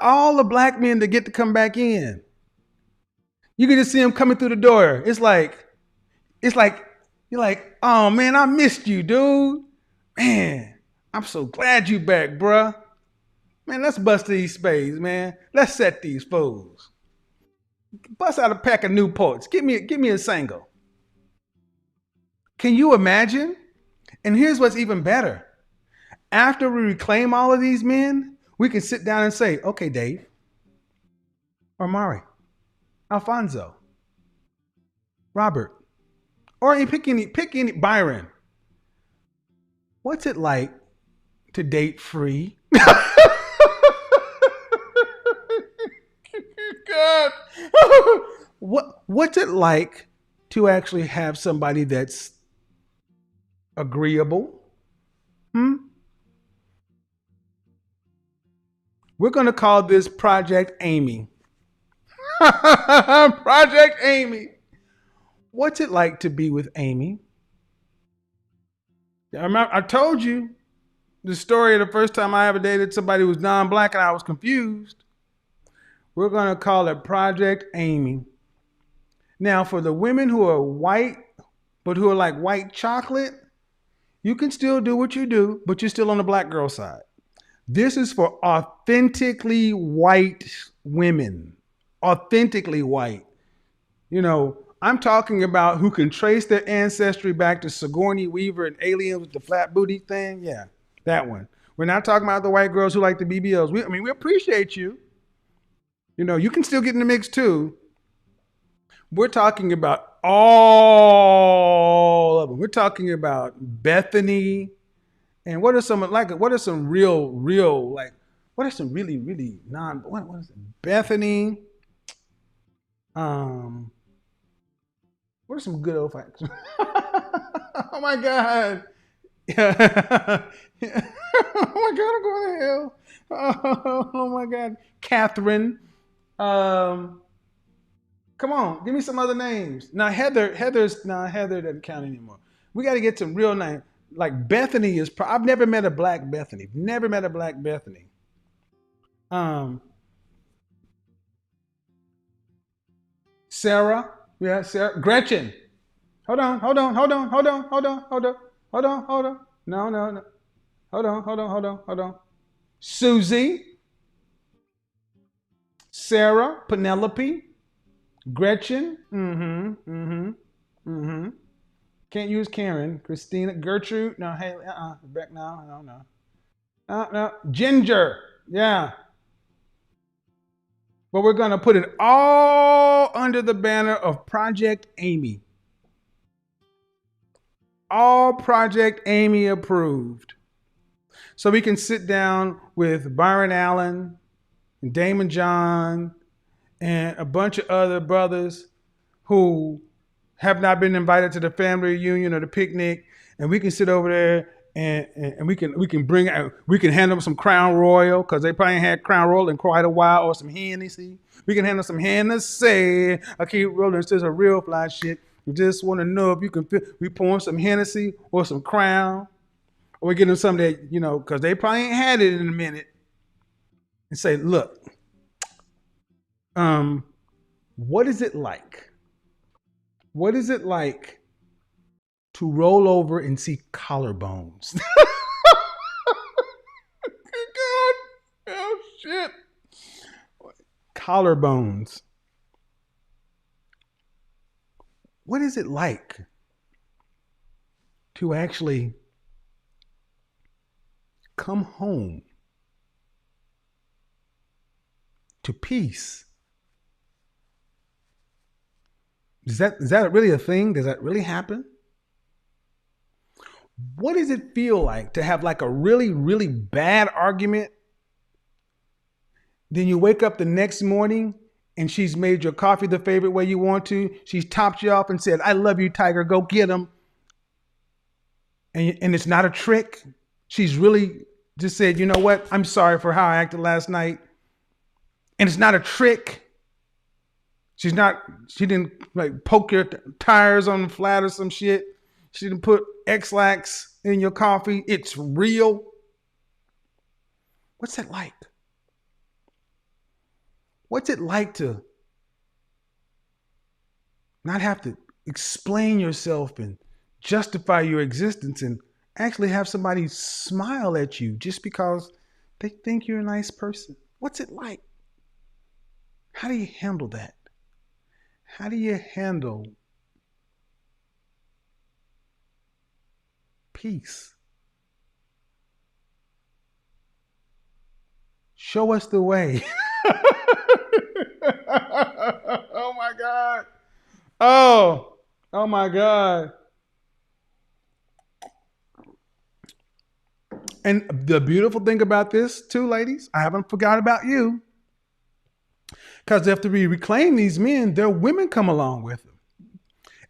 all the black men that get to come back in. You can just see them coming through the door. It's like you're like, oh man, I missed you, dude. Man, I'm so glad you back, bruh. Man, let's bust these spades, man. Let's set these fools. Bust out a pack of Newports. Give me a single. Can you imagine? And here's what's even better. After we reclaim all of these men, we can sit down and say, okay, Dave, or Mari, Alfonso, Robert, or pick any Byron. What's it like to date free? God. What's it like to actually have somebody that's agreeable? We're going to call this Project Amy. Project Amy. What's it like to be with Amy? I told you the story of the first time I ever dated somebody who was non-black and I was confused. We're going to call it Project Amy. Now, for the women who are white, but who are like white chocolate, you can still do what you do, but you're still on the black girl side. This is for authentically white women. Authentically white. You know, I'm talking about who can trace their ancestry back to Sigourney Weaver and Aliens with the flat booty thing. Yeah, that one. We're not talking about the white girls who like the BBLs. We appreciate you. You know, you can still get in the mix too. We're talking about all of them. We're talking about Bethany. And what are some really what is it? Bethany. What are some good old facts? Oh my God. Yeah. Oh my God, I'm going to hell. Oh my God. Catherine. Come on, give me some other names. Now Heather doesn't count anymore. We got to get some real names. Like Bethany I've never met a black Bethany. Never met a black Bethany. Sarah. Yeah, Sarah. Gretchen. Hold on. No. Hold on. Susie. Sarah. Penelope. Gretchen. Can't use Karen. Christina. Gertrude. No, hey, Rebecca, no. No. Ginger. Yeah. But we're going to put it all under the banner of Project Amy. All Project Amy approved. So we can sit down with Byron Allen and Damon John and a bunch of other brothers who have not been invited to the family reunion or the picnic, and we can sit over there and we can hand them some Crown Royal because they probably ain't had Crown Royal in quite a while, or some Hennessy. We can hand them some Hennessy. I keep rolling. It's just a real fly shit. We just want to know if you can fit. We pour some Hennessy or some Crown, or we get them something that, you know, because they probably ain't had it in a minute, and say, look, what is it like? What is it like to roll over and see collarbones? God, oh shit. Collarbones. What is it like to actually come home to peace? Is that really a thing? Does that really happen? What does it feel like to have like a really, really bad argument? Then you wake up the next morning and she's made your coffee the favorite way you want to. She's topped you off and said, I love you, Tiger, go get him. And it's not a trick. She's really just said, you know what? I'm sorry for how I acted last night. And it's not a trick. She didn't like poke your tires on the flat or some shit. She didn't put X-Lax in your coffee. It's real. What's that like? What's it like to not have to explain yourself and justify your existence and actually have somebody smile at you just because they think you're a nice person? What's it like? How do you handle that? How do you handle peace? Show us the way. Oh my God. Oh my God. And the beautiful thing about this, too, ladies, I haven't forgot about you. Because after we reclaim these men, their women come along with them.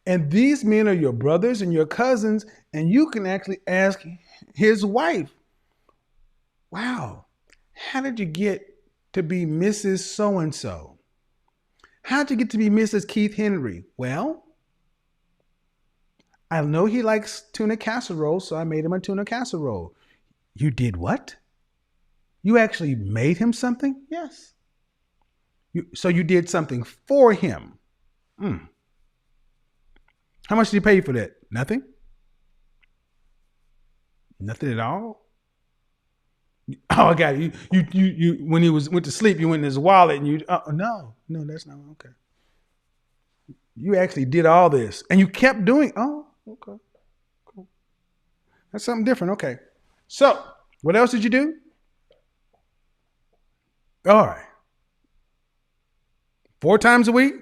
And these men are your brothers and your cousins, and you can actually ask his wife, wow, how did you get to be Mrs. So-and-so? How'd you get to be Mrs. Keith Henry? Well, I know he likes tuna casserole, so I made him a tuna casserole. You did what? You actually made him something? Yes. So you did something for him. How much did you pay for that? Nothing? Nothing at all? Oh, I got it. You when he went to sleep, you went in his wallet and you, no, that's not okay. You actually did all this and you kept doing, okay, cool. That's something different. Okay. So what else did you do? All right. 4 times a week?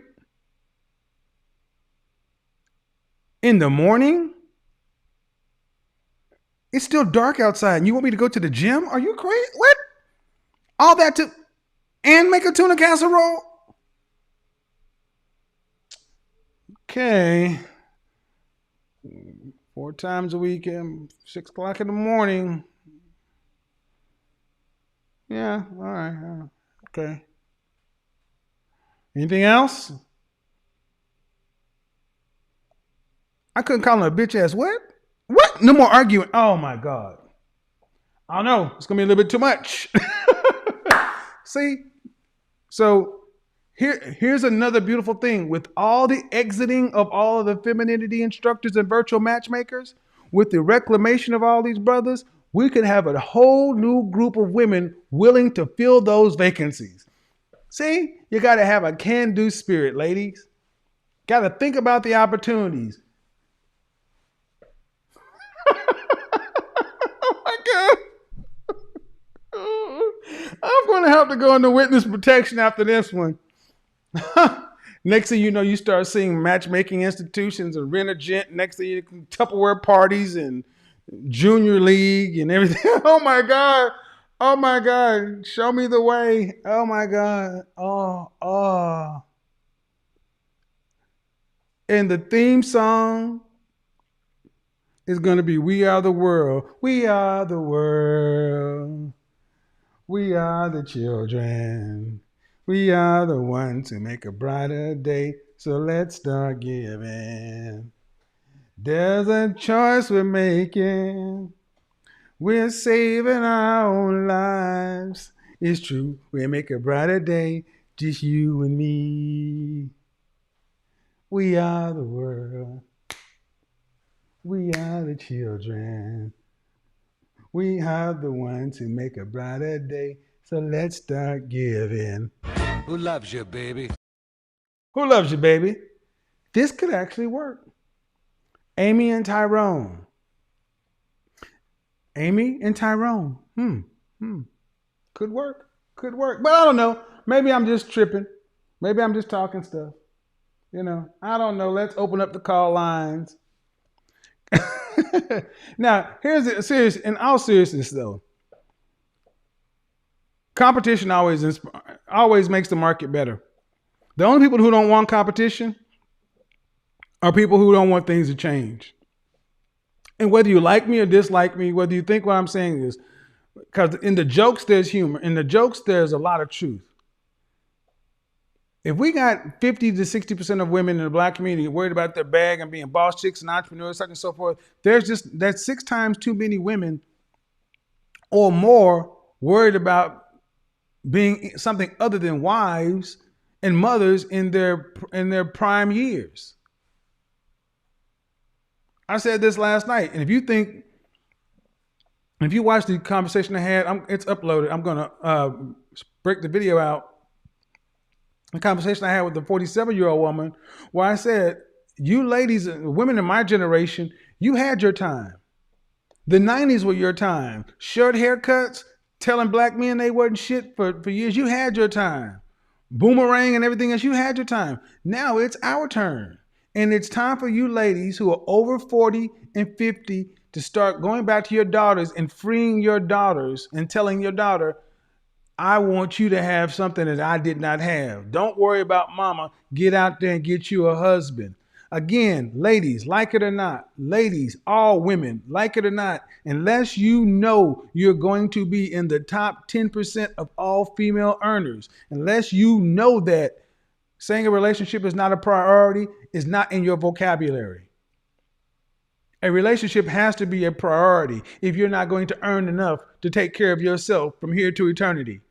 In the morning? It's still dark outside and you want me to go to the gym? Are you crazy? What? All that to, and make a tuna casserole? Okay. 4 times a week and 6 o'clock in the morning. Yeah, all right. Okay. Anything else? I couldn't call him a bitch ass what? What? No more arguing. Oh my God. I don't know. It's going to be a little bit too much. See? So here's another beautiful thing. With all the exiting of all of the femininity instructors and virtual matchmakers, with the reclamation of all these brothers, we could have a whole new group of women willing to fill those vacancies. See? You got to have a can-do spirit, ladies. Got to think about the opportunities. Oh my God. I'm going to have to go into witness protection after this one. Next thing you know, you start seeing matchmaking institutions and Rent-A-Gent. Next thing you Tupperware parties and Junior League and everything. Oh my God. Oh my God. Show me the way. Oh my God. Oh. And the theme song is going to be We Are the World. We are the world. We are the children. We are the ones who make a brighter day. So let's start giving. There's a choice we're making. We're saving our own lives. It's true. We'll make a brighter day. Just you and me. We are the world. We are the children. We are the ones who make a brighter day. So let's start giving. Who loves you, baby? Who loves you, baby? This could actually work. Amy and Tyrone. Amy and Tyrone. Could work. Could work. But I don't know. Maybe I'm just tripping. Maybe I'm just talking stuff. I don't know. Let's open up the call lines. Now, here's the serious. In all seriousness, though, competition always makes the market better. The only people who don't want competition are people who don't want things to change. And whether you like me or dislike me, whether you think what I'm saying is, because in the jokes there's humor, in the jokes there's a lot of truth. If we got 50 to 60% of women in the black community worried about their bag and being boss chicks and entrepreneurs, such and so forth, that's 6 times too many women or more worried about being something other than wives and mothers in their prime years. I said this last night, and if you watch the conversation I had, it's uploaded. I'm gonna break the video out. The conversation I had with the 47-year-old woman, where I said, "You ladies, women in my generation, you had your time. The 90s were your time. Short haircuts, telling black men they wasn't shit for years. You had your time. Boomerang and everything else, you had your time. Now it's our turn. And it's time for you ladies who are over 40 and 50 to start going back to your daughters and freeing your daughters and telling your daughter, I want you to have something that I did not have. Don't worry about mama. Get out there and get you a husband." Again, ladies, like it or not, ladies, all women, like it or not, unless you know you're going to be in the top 10% of all female earners, unless you know that saying a relationship is not a priority, is not in your vocabulary. A relationship has to be a priority if you're not going to earn enough to take care of yourself from here to eternity.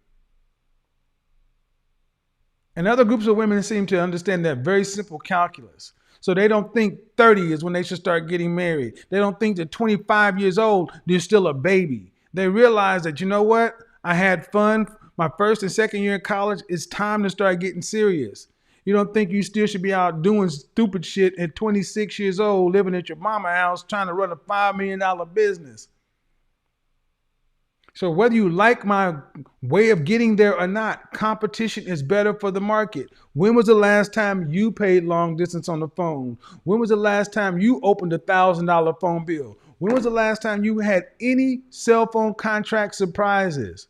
And other groups of women seem to understand that very simple calculus. So they don't think 30 is when they should start getting married. They don't think that 25 years old, they're still a baby. They realize that, you know what? I had fun my first and second year in college. It's time to start getting serious. You don't think you still should be out doing stupid shit at 26 years old, living at your mama's house, trying to run a $5 million business. So whether you like my way of getting there or not, competition is better for the market. When was the last time you paid long distance on the phone? When was the last time you opened a $1,000 phone bill? When was the last time you had any cell phone contract surprises?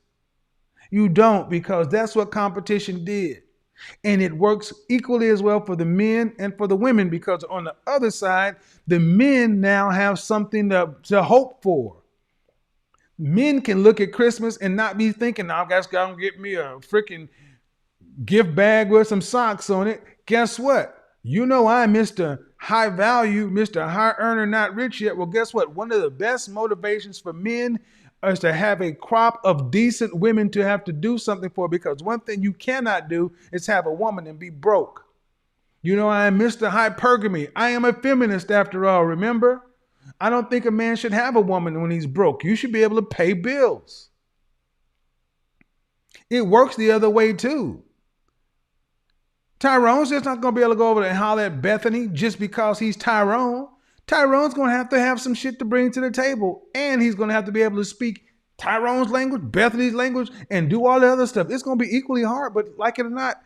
You don't, because that's what competition did. And it works equally as well for the men and for the women, because on the other side, the men now have something to hope for. Men can look at Christmas and not be thinking, I guess God gonna get me a freaking gift bag with some socks on it. Guess what? You know I'm Mr. High Value, Mr. High Earner, not rich yet. Well, guess what? One of the best motivations for men is to have a crop of decent women to have to do something for, because one thing you cannot do is have a woman and be broke. You know I am Mr. Hypergamy. I am a feminist after all, remember? I don't think a man should have a woman when he's broke. You should be able to pay bills. It works the other way too. Tyrone's just not going to be able to go over there and holler at Bethany just because he's Tyrone. Tyrone's going to have some shit to bring to the table. And he's going to have to be able to speak Tyrone's language, Bethany's language, and do all the other stuff. It's going to be equally hard, but like it or not,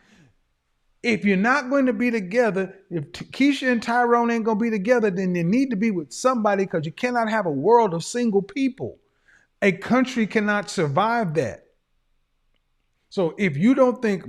if you're not going to be together, if Keisha and Tyrone ain't going to be together, then you need to be with somebody, because you cannot have a world of single people. A country cannot survive that. So if you don't think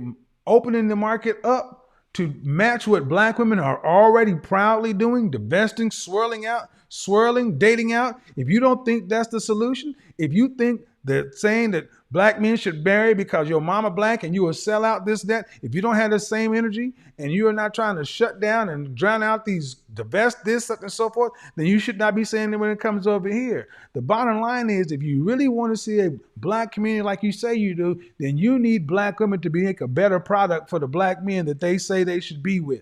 opening the market up to match what black women are already proudly doing, divesting, swirling, dating out, if you don't think that's the solution, if you think that saying that black men should marry because your mama black and you will sell out this, that, if you don't have the same energy and you are not trying to shut down and drown out these divest this, such and so forth, then you should not be saying that when it comes over here. The bottom line is, if you really want to see a black community like you say you do, then you need black women to make a better product for the black men that they say they should be with.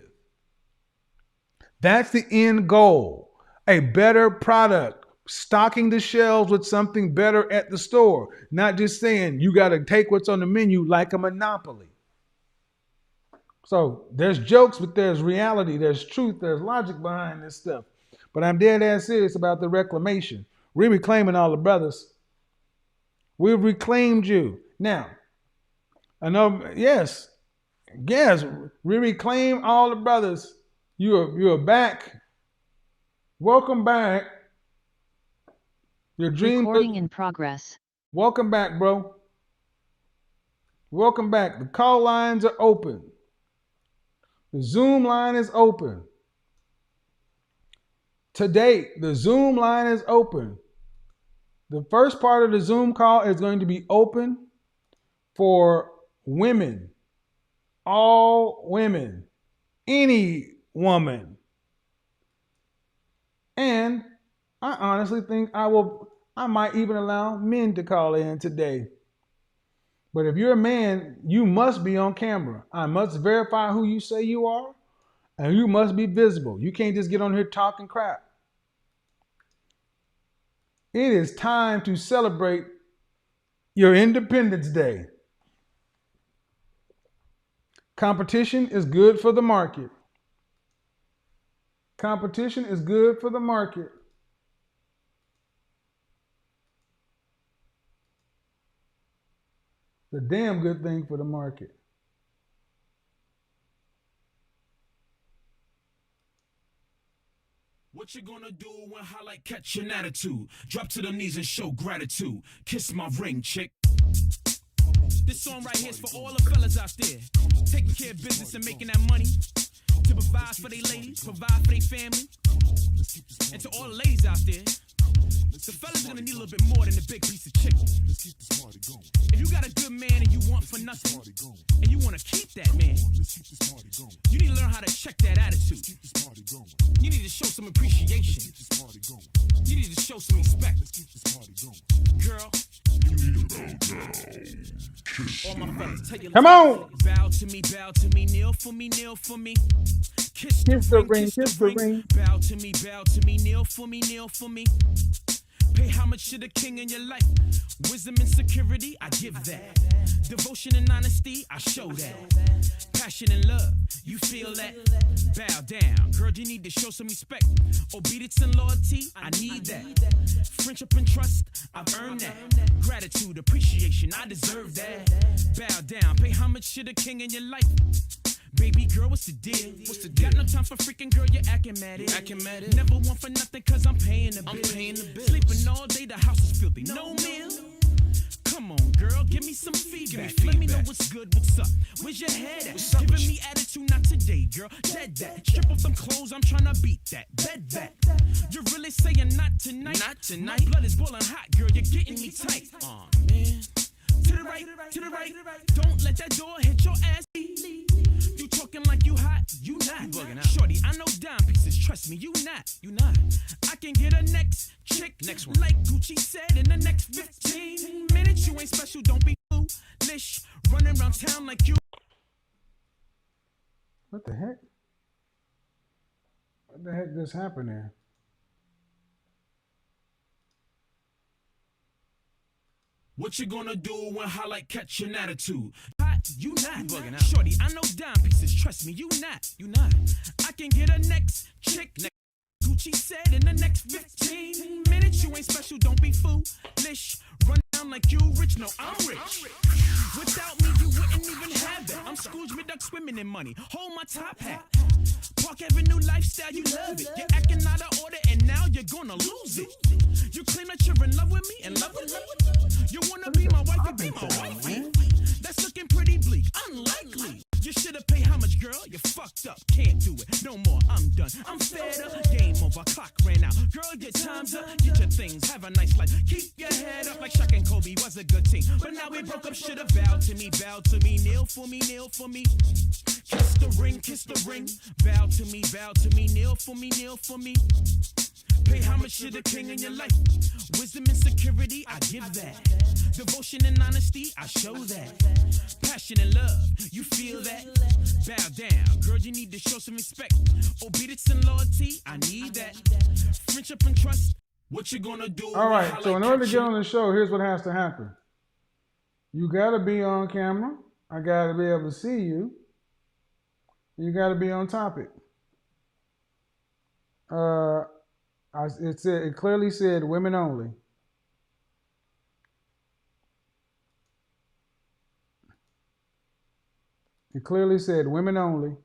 That's the end goal. A better product. Stocking the shelves with something better at the store, not just saying you got to take what's on the menu like a monopoly. So there's jokes, but there's reality, there's truth, there's logic behind this stuff. But I'm dead ass serious about the reclamation. We're reclaiming all the brothers. We've reclaimed you. Now, I know, yes, we reclaim all the brothers. You're back. Welcome back. Your dream. Recording in progress. Welcome back, bro. Welcome back. The call lines are open. The Zoom line is open. Today, the Zoom line is open. The first part of the Zoom call is going to be open for women. all women, any woman. And I honestly think I might even allow men to call in today. But if you're a man, you must be on camera. I must verify who you say you are, and you must be visible. You can't just get on here talking crap. It is time to celebrate your Independence Day. Competition is good for the market. Competition is good for the market. It's a damn good thing for the market. What you gonna do when highlight catch an attitude? Drop to the knees and show gratitude. Kiss my ring, chick. This song right here is for all the fellas out there taking care of business and making that money to provide for their ladies, provide for their family, and to all the ladies out there. The fellas are gonna need a little bit more than a big piece of chicken. If you got a good man and you want for nothing, and you wanna keep that man, you need to learn how to check that attitude. You need to show some appreciation. You need to show some respect. Girl, all my fellas, tell you, come on. Bow to me, kneel for me, kneel for me. Kiss the ring, kiss the ring. Bow to me, kneel for me, kneel for me. Pay homage to the king in your life. Wisdom and security, I give that. Devotion and honesty, I show that. Passion and love, you feel that? Bow down, girl, you need to show some respect. Obedience and loyalty, I need that. Friendship and trust, I've earned that. Gratitude, appreciation, I deserve that. Bow down, pay homage to the king in your life. Baby girl, what's the deal? Got no time for freaking girl, you're acting mad. Never want for nothing cause I'm paying the bill. Sleeping all day, the house is filthy. No meal. Come on, girl, give me some feedback. Let me know what's good, what's up. Where's your head at? Giving me attitude, not today, girl. Dead that. Strip off them clothes, I'm tryna beat that. Bed that. You're really saying not tonight? Not tonight. My blood is boiling hot, girl. You're getting me tight. Aw, man. To the right, to the right. Don't let that door hit your ass. You talking like you hot, you not. Shorty, I know dime pieces, trust me, you not. I can get a next chick, next one. Like Gucci said, in the next 15 minutes. You ain't special, don't be foolish. Running around town like you. What the heck? What the heck just happened there? What you gonna do when highlight catch an attitude? You not. Shorty, I know dime pieces, trust me, you not. I can get a next chick. Gucci said in the next 15 minutes. You ain't special, don't be foolish. Run down like you rich, no, I'm rich. Without me, you wouldn't even have that. I'm Scrooge McDuck swimming in money. Hold my top hat. Park Avenue lifestyle, you love it. You're acting out of order and now you're gonna lose it. You claim that you're in love with me, in love with me. You wanna be my wife, you be my wifey. That's looking pretty bleak, unlikely. You should've paid homage, girl, you fucked up. Can't do it, no more, I'm done. I'm fed up, game over, clock ran out. Girl, your time's up, get your things, have a nice life. Keep your head up like Shaq and Kobe was a good team. But now we broke up, should've bowed to me, kneel for me, kneel for me. Kiss the ring, bow to me, kneel for me, kneel for me. Pay homage to the king in your life. Wisdom and security, I give that. Devotion and honesty, I show that. Passion and love, you feel that? Bow down, girl, you need to show some respect. Obedience and loyalty, I need that. Friendship and trust, what you gonna do? All right, so in order to get on the show, here's what has to happen. You gotta be on camera. I gotta be able to see you. You gotta be on topic. It clearly said women only. It clearly said women only.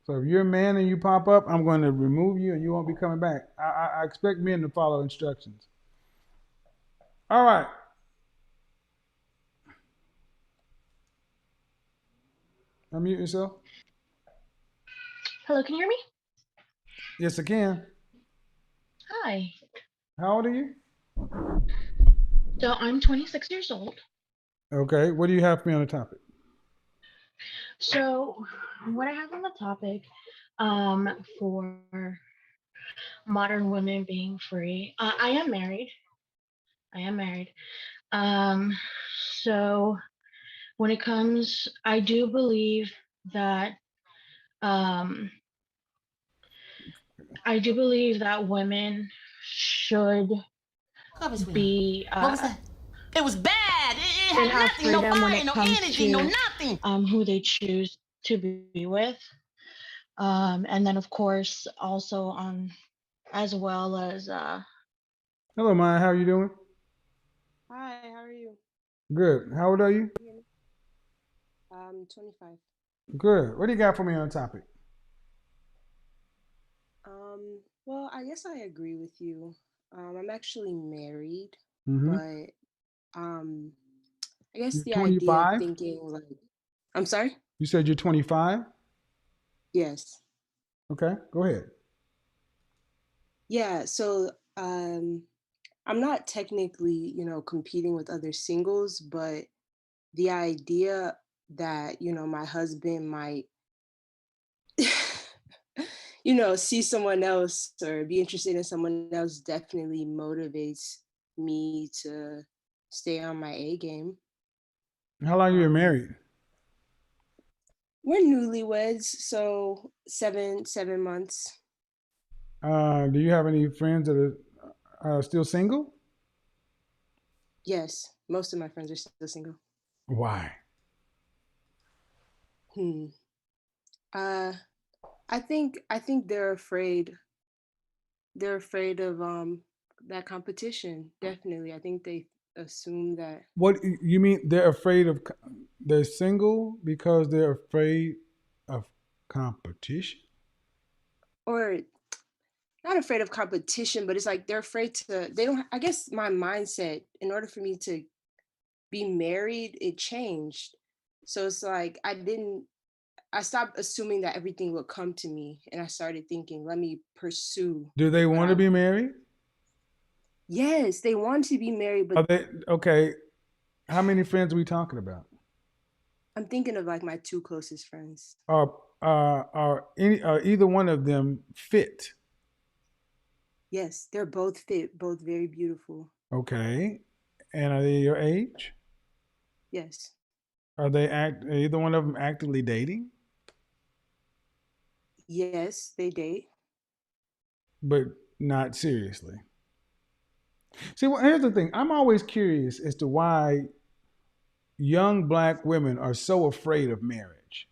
So if you're a man and you pop up, I'm going to remove you and you won't be coming back. I expect men to follow instructions. All right. Unmute yourself. Hello, can you hear me? Yes, I can. Hi. How old are you? So I'm 26 years old. Okay. What do you have for me on the topic? So, what I have on the topic, for modern women being free, I am married. I am married. Um, so when it comes, I do believe that, um, women should What was sweetheart? be What was that? It was bad. It should had have nothing, no freedom when fire, it no comes energy, no to nothing. who they choose to be with. And then of course also as well as Hello, Maya. How are you doing? Hi, how are you? Good. How old are you? Can you hear me? I'm 25. Good. What do you got for me on the topic? Well, I guess I agree with you. I'm actually married, Mm-hmm. but um, I guess You're the idea of 25? thinking like, I'm sorry? You said you're 25? Yes. Okay, go ahead. Yeah, so I'm not technically, competing with other singles, but the idea that, my husband might see someone else or be interested in someone else definitely motivates me to stay on my A game. How long you been Um, married? we're newlyweds, so 7 months. Do you have any friends that are still single? Yes, most of my friends are still single. Why? Hmm. Uh, I think they're afraid. They're afraid of that competition. Definitely, I think they assume that, What you mean? They're afraid of? They're single because they're afraid of competition. or not afraid of competition, but it's like they're afraid to. They don't. I guess my mindset, in order for me to be married, it changed. So it's like I stopped assuming that everything would come to me and I started thinking, let me pursue Do they what want I to be want. married? Yes, they want to be married, but Are they okay? How many friends are we talking about? I'm thinking of like my two closest friends. Are either one of them fit? Yes, they're both fit, both very beautiful. Okay, and are they your age? Yes. Are either one of them actively dating? Yes, they date. But not seriously. See, well, here's the thing. I'm always curious as to why young black women are so afraid of marriage.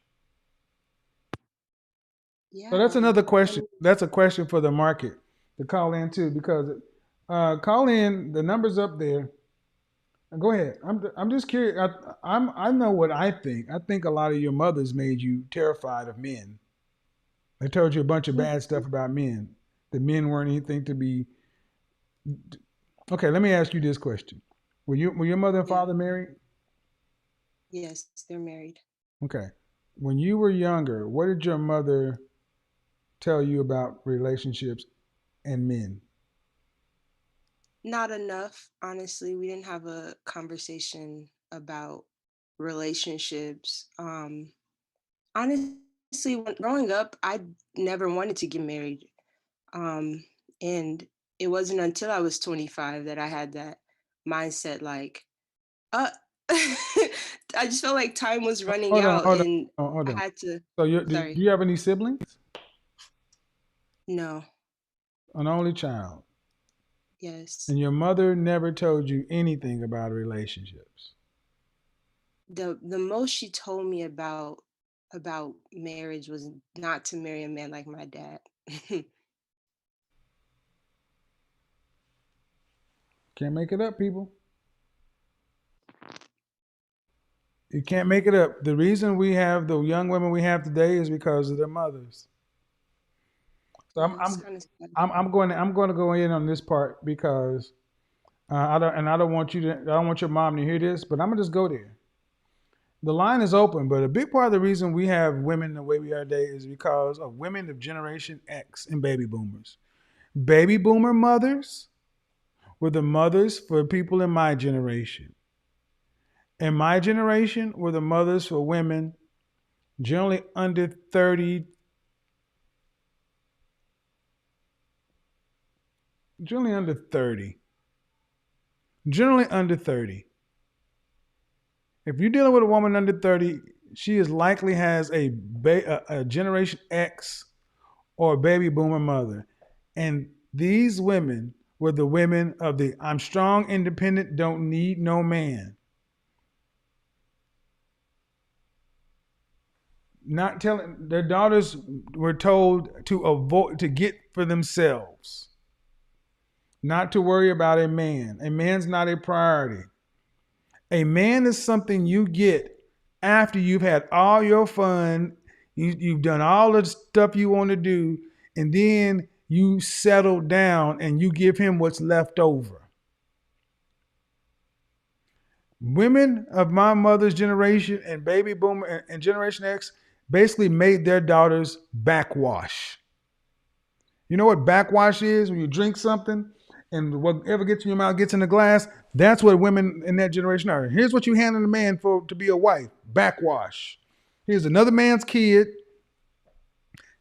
So that's Yeah. another I question. mean, That's a question for the market to call in too, because call in. The numbers up there. Go ahead. I'm just curious. I know what I think. I think a lot of your mothers made you terrified of men. They told you a bunch of bad stuff about men. The men weren't anything to be. Okay, let me ask you this question: Were your mother and yeah. father married? Yes, they're married. Okay. When you were younger, what did your mother tell you about relationships and men? Not enough, honestly. We didn't have a conversation about relationships. Honestly, when growing up, I never wanted to get married. Um, and it wasn't until I was 25 that I had that mindset like, uh I just felt like time was running Hold on, out hold and on, hold I on. had to. So, do Sorry. you have any siblings? No. An only child. Yes. And your mother never told you anything about relationships. The most she told me about marriage was not to marry a man like my dad. Can't make it up, people. You can't make it up. The reason we have the young women we have today is because of their mothers. So Yeah, it's kind of sad. I'm going to go in on this part because I don't want I don't want your mom to hear this, but I'm gonna just go there. The line is open, but a big part of the reason we have women the way we are today is because of women of Generation X and baby boomers. Baby boomer mothers were the mothers for people in my generation. And my generation were the mothers for women generally under 30, generally under 30, generally under 30. If you're dealing with a woman under 30, she is likely has a Generation X or a baby boomer mother. And these women were the women of the I'm strong, independent, don't need no man. Not telling their daughters were told to avoid to get for themselves, not to worry about a man. A man's not a priority. A man is something you get after you've had all your fun, you've done all the stuff you want to do, and then you settle down and you give him what's left over. Women of my mother's generation and baby boomer and Generation X basically made their daughters backwash. You know what backwash is? When you drink something and whatever gets in your mouth gets in the glass, that's what women in that generation are. Here's what you handle a man for to be a wife, backwash. Here's another man's kid,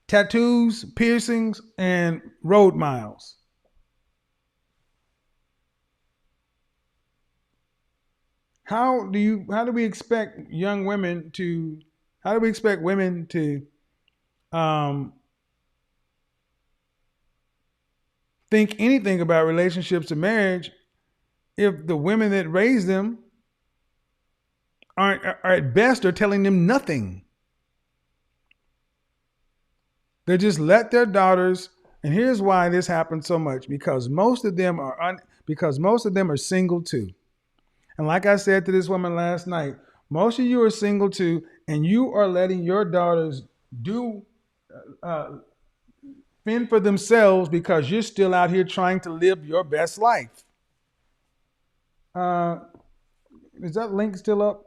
tattoos, piercings, and road miles. How do we expect women to um, think anything about relationships and marriage if the women that raise them are at best are telling them nothing? They just let their daughters, and here's why this happens so much, because most of them are single too. And like I said to this woman last night, most of you are single too, and you are letting your daughters fend for themselves because you're still out here trying to live your best life. Is that link still up?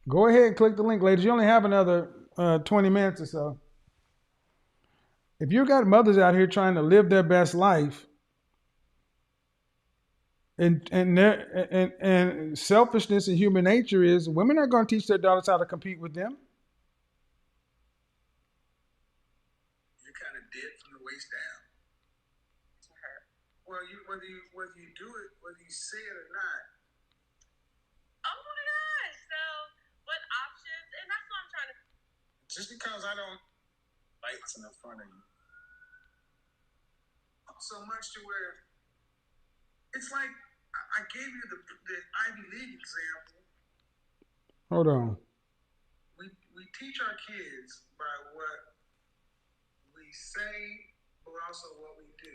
Go ahead and click the link, ladies. You only have another 20 minutes or so. If you got mothers out here trying to live their best life, and selfishness and human nature is women are going to teach their daughters how to compete with them. You're kind of dead from the waist down. To her. Well, whether you do it, whether you say it or not. Oh my gosh! So, what options? And that's what I'm trying to. Just because I don't lights in the front of you, so much to where it's like I gave you the Ivy League example. Hold on. We teach our kids by what we say, but also what we do.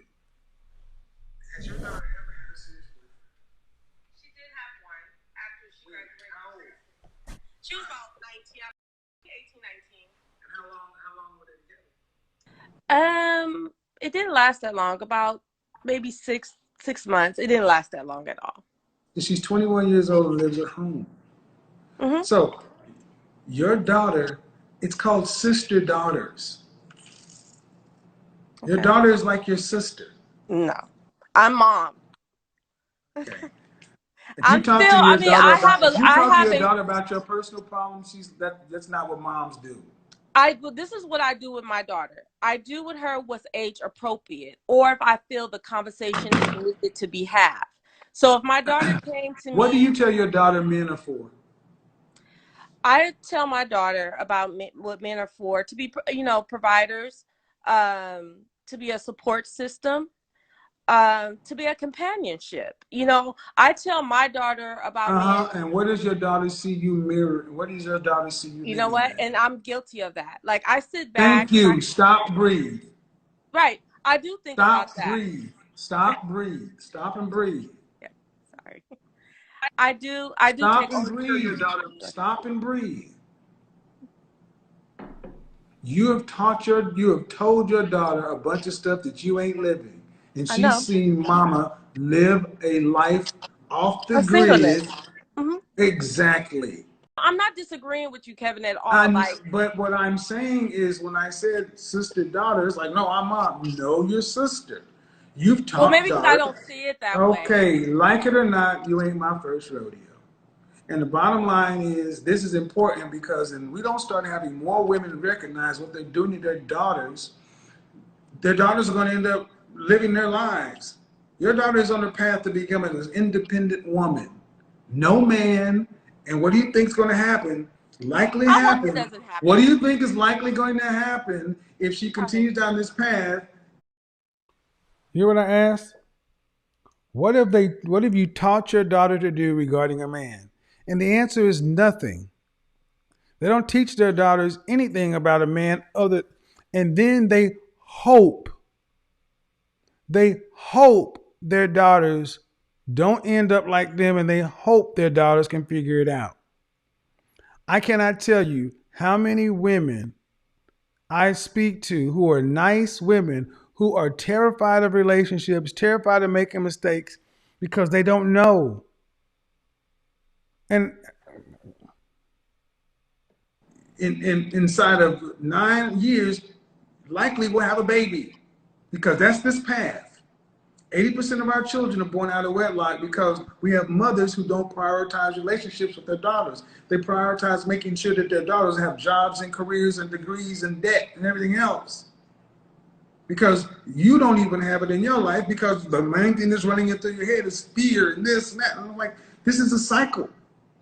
Has your daughter ever had a serious boyfriend? She did have one after she graduated. How old? She was about 19, 18, 19. And how long were they together? It didn't last that long. About maybe six months. It didn't last that long at all. She's 21 years old and lives at home. Mm-hmm. So your daughter, it's called sister daughters. Okay. Your daughter is like your sister. No, I'm mom. Okay. If you talk to your daughter about your personal problems, that's not what moms do. This is what I do with my daughter. I do with her what's age appropriate, or if I feel the conversation is needed to be had. So if my daughter came to me, what do you tell your daughter men are for? I tell my daughter about what men are for: to be, providers, to be a support system, to be a companionship. I tell my daughter about men. And what does your daughter see you mirror? What does your daughter see you? You know what? And I'm guilty of that. Like, I sit back. Thank you. Stop, breathe. Right. I do think about that. Breathe. Stop, breathe. Stop and breathe. Yeah. Sorry. I do. Stop and breathe. Stop and breathe. You have told your daughter a bunch of stuff that you ain't living. And she's seen mama live a life off the grid. Mm-hmm. Exactly. I'm not disagreeing with you, Kevin, at all. But what I'm saying is, when I said sister daughter, it's like, no, I'm mom. No, your sister. You've taught. Well, maybe because I don't see it that way. Okay, like it or not, you ain't my first rodeo. And the bottom line is this is important because if we don't start having more women recognize what they're doing to their daughters are going to end up living their lives. Your daughter is on the path to becoming an independent woman. No man. And what do you think is going to happen? Likely I hope it happen. doesn't happen. What do you think is likely going to happen if she continues down this path? You hear what I asked? What have you taught your daughter to do regarding a man? And the answer is nothing. They don't teach their daughters anything about a man other, and then they hope their daughters don't end up like them, and they hope their daughters can figure it out. I cannot tell you how many women I speak to who are nice women who are terrified of relationships, terrified of making mistakes because they don't know. And inside of 9 years, likely we'll have a baby because that's this path. 80% of our children are born out of wedlock because we have mothers who don't prioritize relationships with their daughters. They prioritize making sure that their daughters have jobs and careers and degrees and debt and everything else. Because you don't even have it in your life because the main thing that's running through your head is fear and this and that. And I'm like, this is a cycle.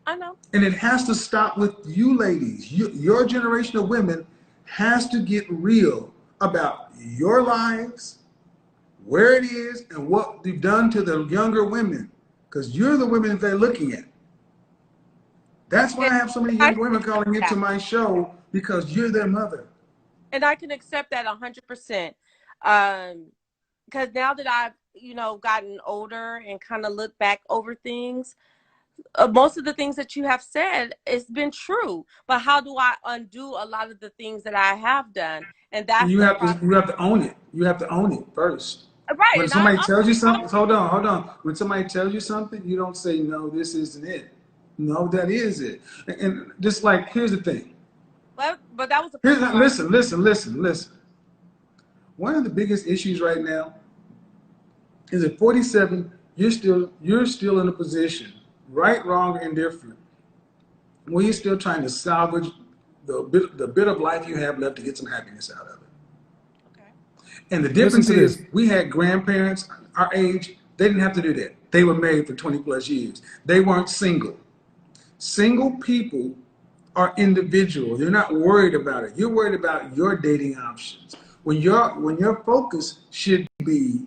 I know. And it has to stop with you ladies. Your generation of women has to get real about your lives, where it is, and what you've done to the younger women. Because you're the women that they're looking at. That's why I have so many young women calling into my show, because you're their mother. And I can accept that 100%. Because now that I've, gotten older and kind of look back over things, most of the things that you have said, it's been true. But how do I undo a lot of the things that I have done? And that's you have to own it. You have to own it first. Right. When somebody tells you something, hold on. When somebody tells you something, you don't say, no, this isn't it. No, that is it. And just like, here's the thing. But that was a listen. One of the biggest issues right now is at 47, you're still in a position, right, wrong, or indifferent, where you're still trying to salvage the bit of life you have left to get some happiness out of it. And the difference is we had grandparents our age, they didn't have to do that. They were married for 20 plus years. They weren't single. Single people are individual. You're not worried about it. You're worried about your dating options. When your focus should be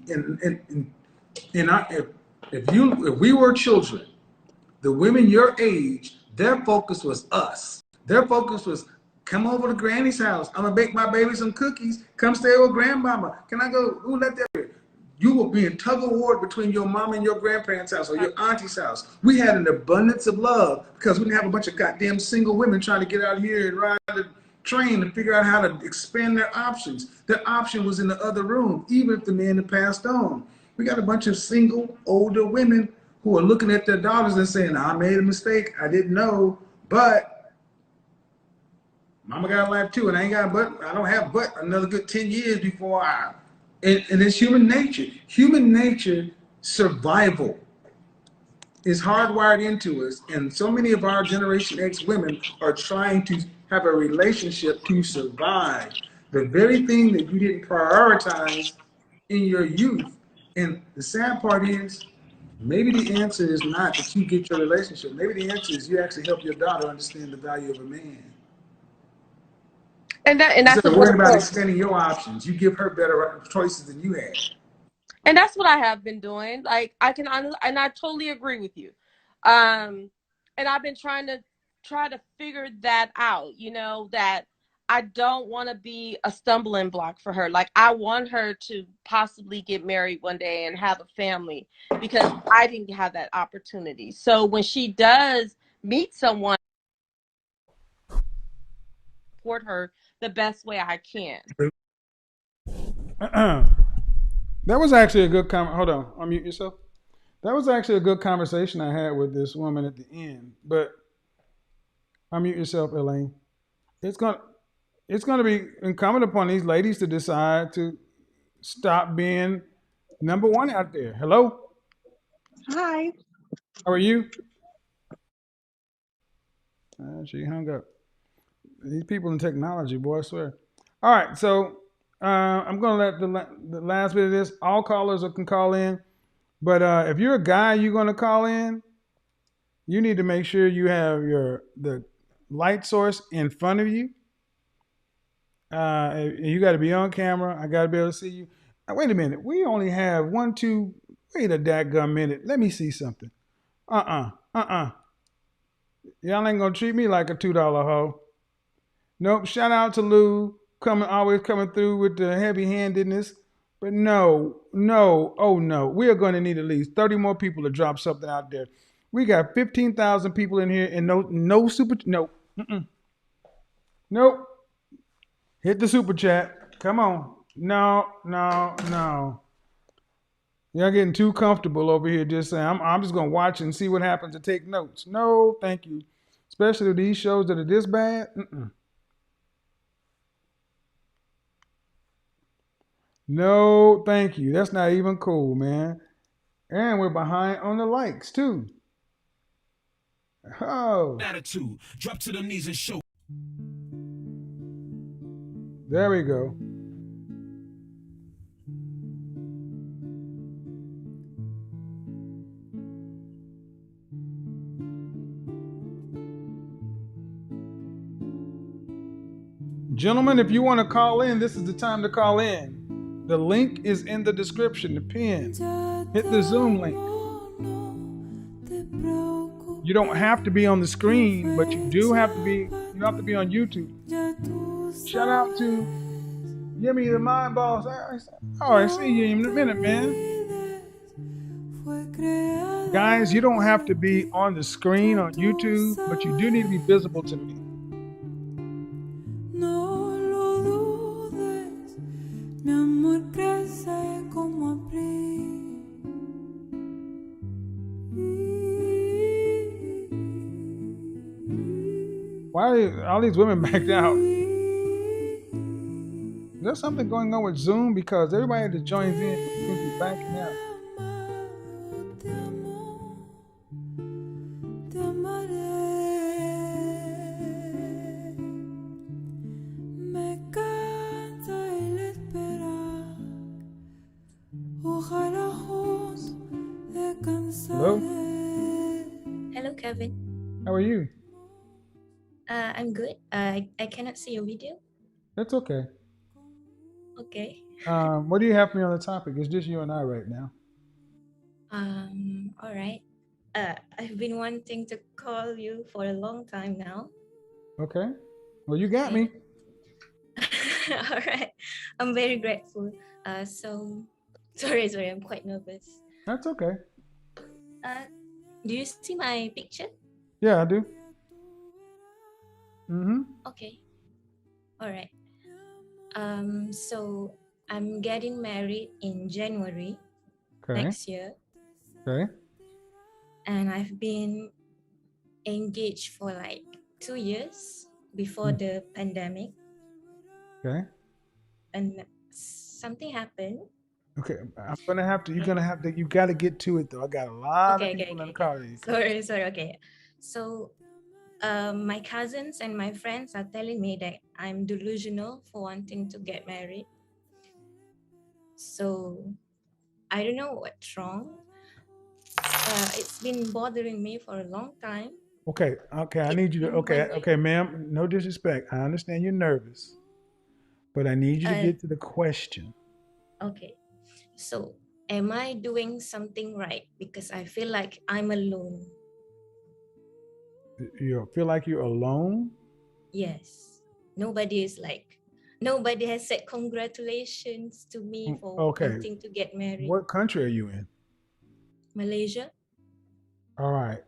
if we were children, the women your age, their focus was us. Their focus was, come over to Granny's house. I'm gonna bake my baby some cookies. Come stay with grandmama. Can I go? Who let that be? You will be in tug of war between your mom and your grandparents' house or your auntie's house. We had an abundance of love because we didn't have a bunch of goddamn single women trying to get out here and ride the train and figure out how to expand their options. Their option was in the other room, even if the man had passed on. We got a bunch of single, older women who are looking at their daughters and saying, I made a mistake. I didn't know, but mama got a life too, and I don't have but another good 10 years before and it's human nature. Human nature, survival is hardwired into us, and so many of our Generation X women are trying to have a relationship to survive. The very thing that you didn't prioritize in your youth. And the sad part is, maybe the answer is not that you get your relationship. Maybe the answer is you actually help your daughter understand the value of a man. And that's instead of worrying about expanding your options, you give her better choices than you had. And that's what I have been doing. Like I totally agree with you. And I've been trying to figure that out, that I don't want to be a stumbling block for her. Like I want her to possibly get married one day and have a family because I didn't have that opportunity. So when she does meet someone, support her the best way I can. That was actually a good hold on, unmute yourself. That was actually a good conversation I had with this woman at the end. But unmute yourself, Elaine. It's gonna be incumbent upon these ladies to decide to stop being number one out there. Hello. Hi. How are you? She hung up. These people in technology, boy, I swear. All right, so I'm gonna let the last bit of this. All callers can call in, but if you're a guy, you're gonna call in. You need to make sure you have the light source in front of you. You got to be on camera. I got to be able to see you. Wait a minute. We only have one, two. Wait a dadgum minute. Let me see something. Y'all ain't gonna treat me like a $2 hoe. Nope. Shout out to Lou always coming through with the heavy handedness. But no, no, oh no. We are going to need at least 30 more people to drop something out there. We got 15,000 people in here and no super. No. Nope. Hit the super chat. Come on. No, no, no. Y'all getting too comfortable over here just saying, I'm just going to watch and see what happens and take notes. No, thank you. Especially these shows that are this bad. No, thank you. That's not even cool, man. And we're behind on the likes, too. Oh. Attitude. Drop to the knees and show. There we go. Gentlemen, if you want to call in, this is the time to call in. The link is in the description, the pin. Hit the Zoom link. You don't have to be on the screen, but you have to be on YouTube. Shout out to Yimmy the Mind Boss. Oh, I see you in a minute, man. Guys, you don't have to be on the screen on YouTube, but you do need to be visible to me. Why are all these women backed out? Is there something going on with Zoom? Because everybody that joins in seems to be backing out. Hello? Hello, Kevin. How are you? I'm good. I cannot see your video. That's okay. Okay. What do you have for me on the topic? It's just you and I right now. All right. I've been wanting to call you for a long time now. Okay. Well, you got me. All right. I'm very grateful. Sorry, I'm quite nervous. That's okay. Do you see my picture? Yeah, I do. Okay. All right. So I'm getting married in January next year. Okay. And I've been engaged for like 2 years before the pandemic. Okay. And something happened. Okay. You got to get to it though. I got a lot of people in the car. Sorry. Okay. So my cousins and my friends are telling me that I'm delusional for wanting to get married. So I don't know what's wrong. It's been bothering me for a long time. Okay. I need you to. Okay, ma'am. No disrespect. I understand you're nervous, but I need you to get to the question. Okay. So, am I doing something right? Because I feel like I'm alone. You feel like you're alone? Yes. Nobody has said congratulations to me for wanting to get married. What country are you in? Malaysia. All right.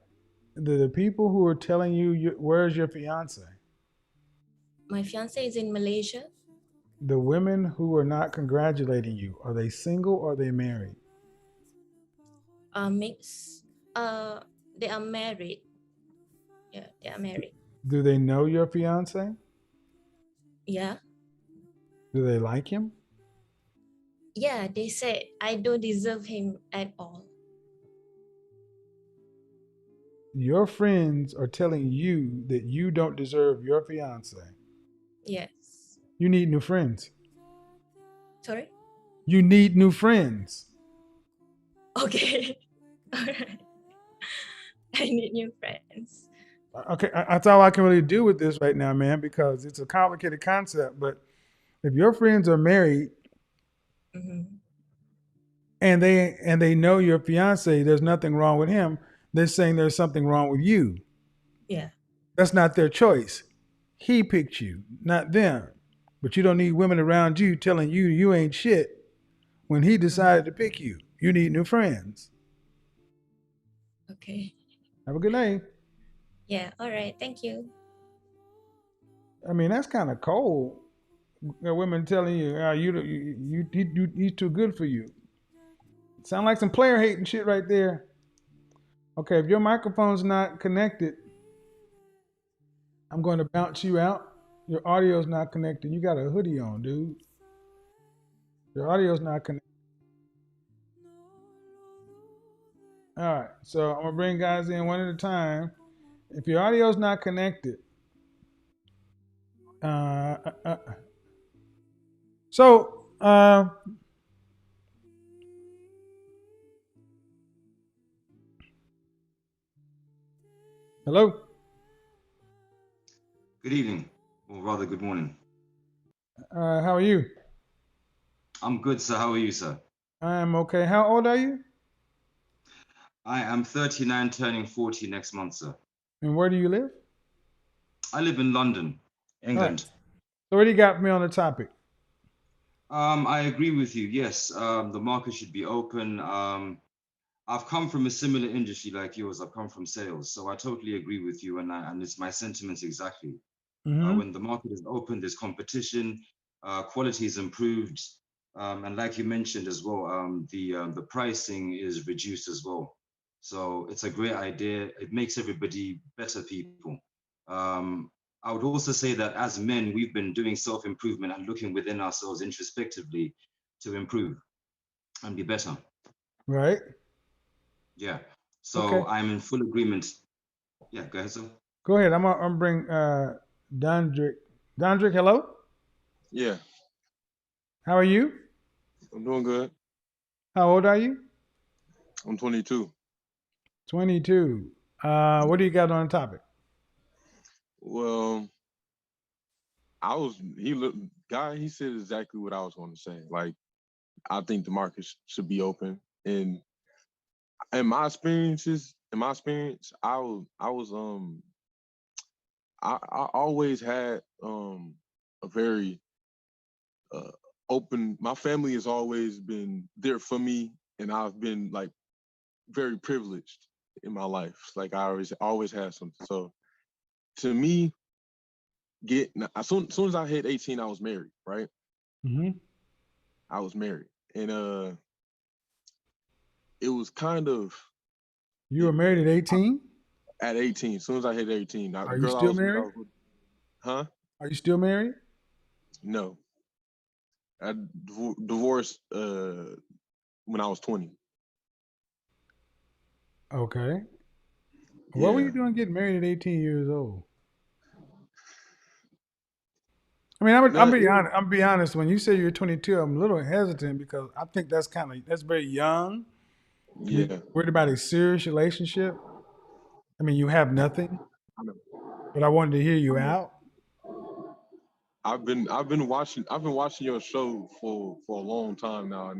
The people who are telling you, where's your fiance? My fiance is in Malaysia. The women who are not congratulating you, are they single or are they married? Mixed. They are married. Yeah, they are married. Do they know your fiance? Yeah. Do they like him? Yeah, they said I don't deserve him at all. Your friends are telling you that you don't deserve your fiance. Yes. You need new friends. Sorry? You need new friends. Okay. All right. I need new friends. Okay, that's all I can really do with this right now, man, because it's a complicated concept. But if your friends are married Mm-hmm. and they know your fiance, there's nothing wrong with him. They're saying there's something wrong with you. Yeah. That's not their choice. He picked you, not them. But you don't need women around you telling you you ain't shit when he Mm-hmm. decided to pick you. You need new friends. Okay. Have a good night. Yeah. All right. Thank you. I mean, that's kind of cold. Women telling you, he's too good for you. Sound like some player hating shit right there. Okay, if your microphone's not connected, I'm going to bounce you out. Your audio's not connected. You got a hoodie on, dude. Your audio's not connected. All right, so I'm gonna bring guys in one at a time. If your audio's not connected, uh, uh, uh, so hello. Good evening, or rather, good morning. How are you? I'm good, sir. How are you, sir? I am okay. How old are you? I am 39, turning 40 next month, sir. And where do you live? I live in London, All right. England. So what do you got for me on the topic? I agree with you. Yes, the market should be open. I've come from a similar industry like yours. I've come from sales, so I totally agree with you, and it's my sentiments exactly. Mm-hmm. When the market is open, there's competition, quality is improved, and like you mentioned as well, the pricing is reduced as well. So it's a great idea. It makes everybody better people. Um, I would also say that as men, we've been doing self improvement and looking within ourselves introspectively to improve and be better. Right. Yeah. Okay. So I'm in full agreement. Yeah, go ahead, sir. Go ahead. I'm gonna bring Dondrick. Dondrick, hello. Yeah, How are you? I'm doing good. How old are you? I'm 22. 22. What do you got on the topic? Well, I was he look guy. He said exactly what I was going to say. Like, I think the market should be open. And in my experience, I always had a very uh open. My family has always been there for me, and I've been like very privileged in my life. Like I always had something. So to me, soon as I hit 18, I was married, right? Mm-hmm. I was married. And it was kind of You it, were married at 18. at 18, as soon as I hit 18, the Are you girl still I married? was with, huh? Are you still married? No. I divorced when I was 20. Okay. What were Yeah. you doing getting married at 18 years old? I mean, I'm No, be honest. I'm be honest. When you say you're 22, I'm a little hesitant because I think that's very young to be yeah. worried about a serious relationship. I mean, you have nothing, I know. but I wanted to hear I you know. out. I've been watching your show for a long time now,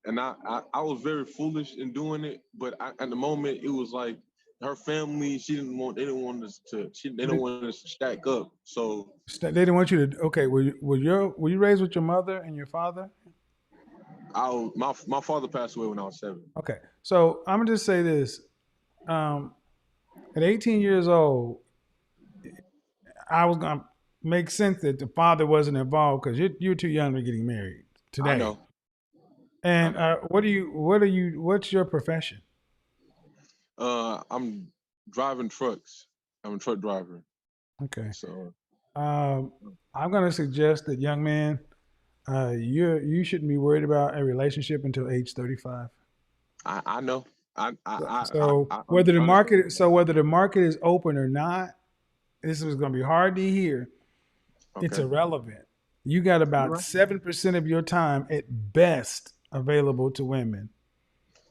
and I was very foolish in doing it, but at the moment it was like her family, they didn't want us to they don't want us to stack up. So They didn't want you to. Okay, were you raised with your mother and your father? my father passed away when I was 7. Okay, so I'm gonna just say this. Um, at 18 years old, I was gonna make sense that the father wasn't involved because you're too young to be getting married I today. know, I And know. what's your profession? I'm driving trucks. I'm a truck driver. Okay. So Um, I'm gonna suggest that young man, you shouldn't be worried about a relationship until age 35. I know. So I whether the understand. market is open or not, this is going to be hard to hear. It's Okay, irrelevant. You got you're about right. 7% of your time at best available to women.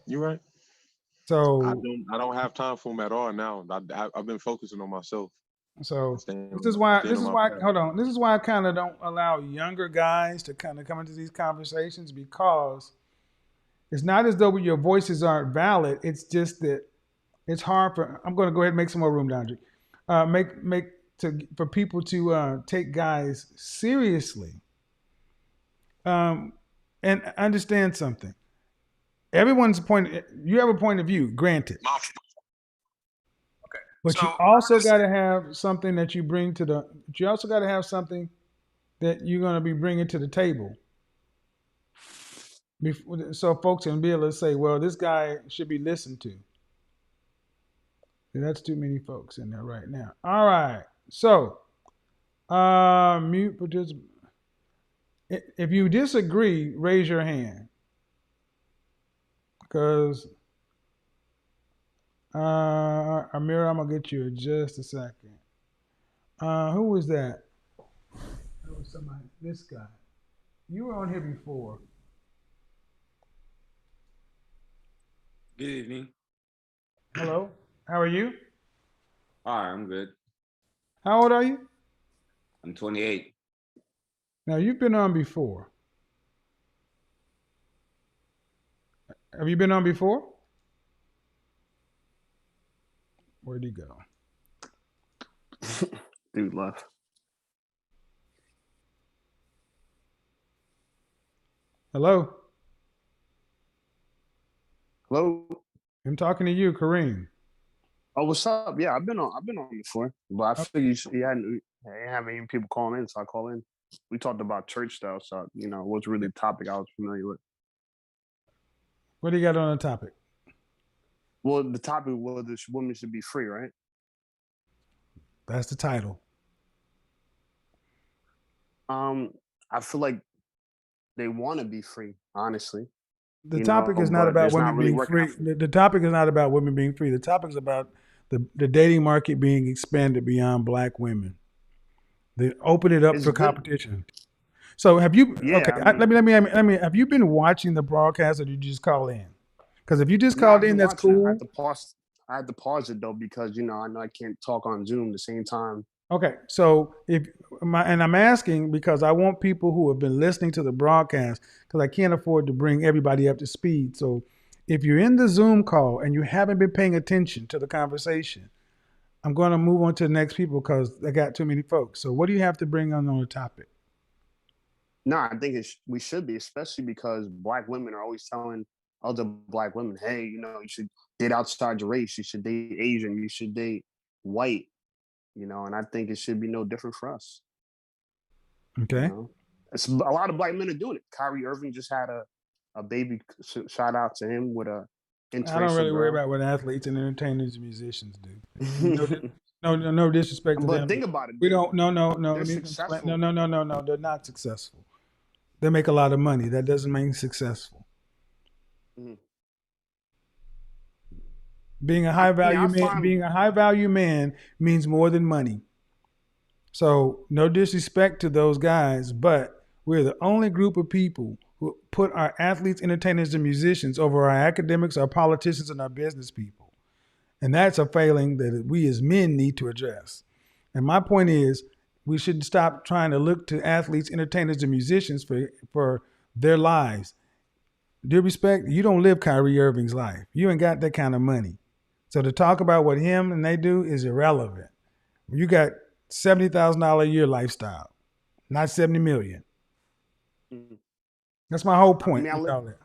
You're right. So I don't have time for them at all now. I've been focusing on myself and so this staying on is my why path. hold on. This is why I kind of don't allow younger guys to kind of come into these conversations, because it's not as though your voices aren't valid. It's just that it's hard for. I'm going to go ahead and make some more room, Dondry. Make for people to take guys seriously, and understand something. Everyone's point. You have a point of view, granted, but you So also got to have something that you bring to the. But you also got to have something that you're going to be bringing to the table. So folks can be able to say, "Well, this guy should be listened to." That's too many folks in there right now. All right, so mute participant. If you disagree, raise your hand, because Amira, I'm gonna get you in just a second. Who was that? That was somebody. This guy. You were on here before. Good evening. Hello. How are you? Hi, I'm good. How old are you? I'm 28. Now you've been on before. Have you been on before? Where'd he go? Dude left. Hello. Hello. I'm talking to you, Kareem. Oh, what's up? Yeah, I've been on before, but I figured you hadn't have any people calling in, so I call in. We talked about church stuff, so what's really the topic I was familiar with. What do you got on the topic? Well, the topic was this women should be free, right? That's the title. I feel like they want to be free, honestly. The topic is not But about there's not women really being working free. out for The topic is not about women being free. The topic is about the dating market being expanded beyond black women. They open it up it's for good. competition. So have you? Okay, Yeah, I mean, let me. Have you been watching the broadcast, or did you just call in? Because if you just no, called I've in, been that's watching it. cool. I had to pause it though because I know I can't talk on Zoom the same time. Okay, so I'm asking because I want people who have been listening to the broadcast, because I can't afford to bring everybody up to speed. So if you're in the Zoom call and you haven't been paying attention to the conversation, I'm going to move on to the next people because I got too many folks. So what do you have to bring on the topic? No, I think we should be, especially because black women are always telling other black women, hey, you should date outside your race. You should date Asian. You should date white. And I think it should be no different for us. You Okay. know, it's a lot of black men are doing it. Kyrie Irving just had a baby. Shout out to him with a I don't interracial really worry girl. about what athletes and entertainers and musicians do. No disrespect to But them. think about it. We don't. No. They're Let me explain. No. successful. No. They're not successful. They make a lot of money. That doesn't mean successful. Mhm. Being a I find high value man means more than money. So no disrespect to those guys, but we're the only group of people who put our athletes, entertainers, and musicians over our academics, our politicians, and our business people. And that's a failing that we as men need to address. And my point is, we should stop trying to look to athletes, entertainers, and musicians for their lives. Due respect, you don't live Kyrie Irving's life. You ain't got that kind of money. So to talk about what him and they do is irrelevant. You got $70,000 a year lifestyle, not 70 million. Mhm. That's my whole I point mean, with all that.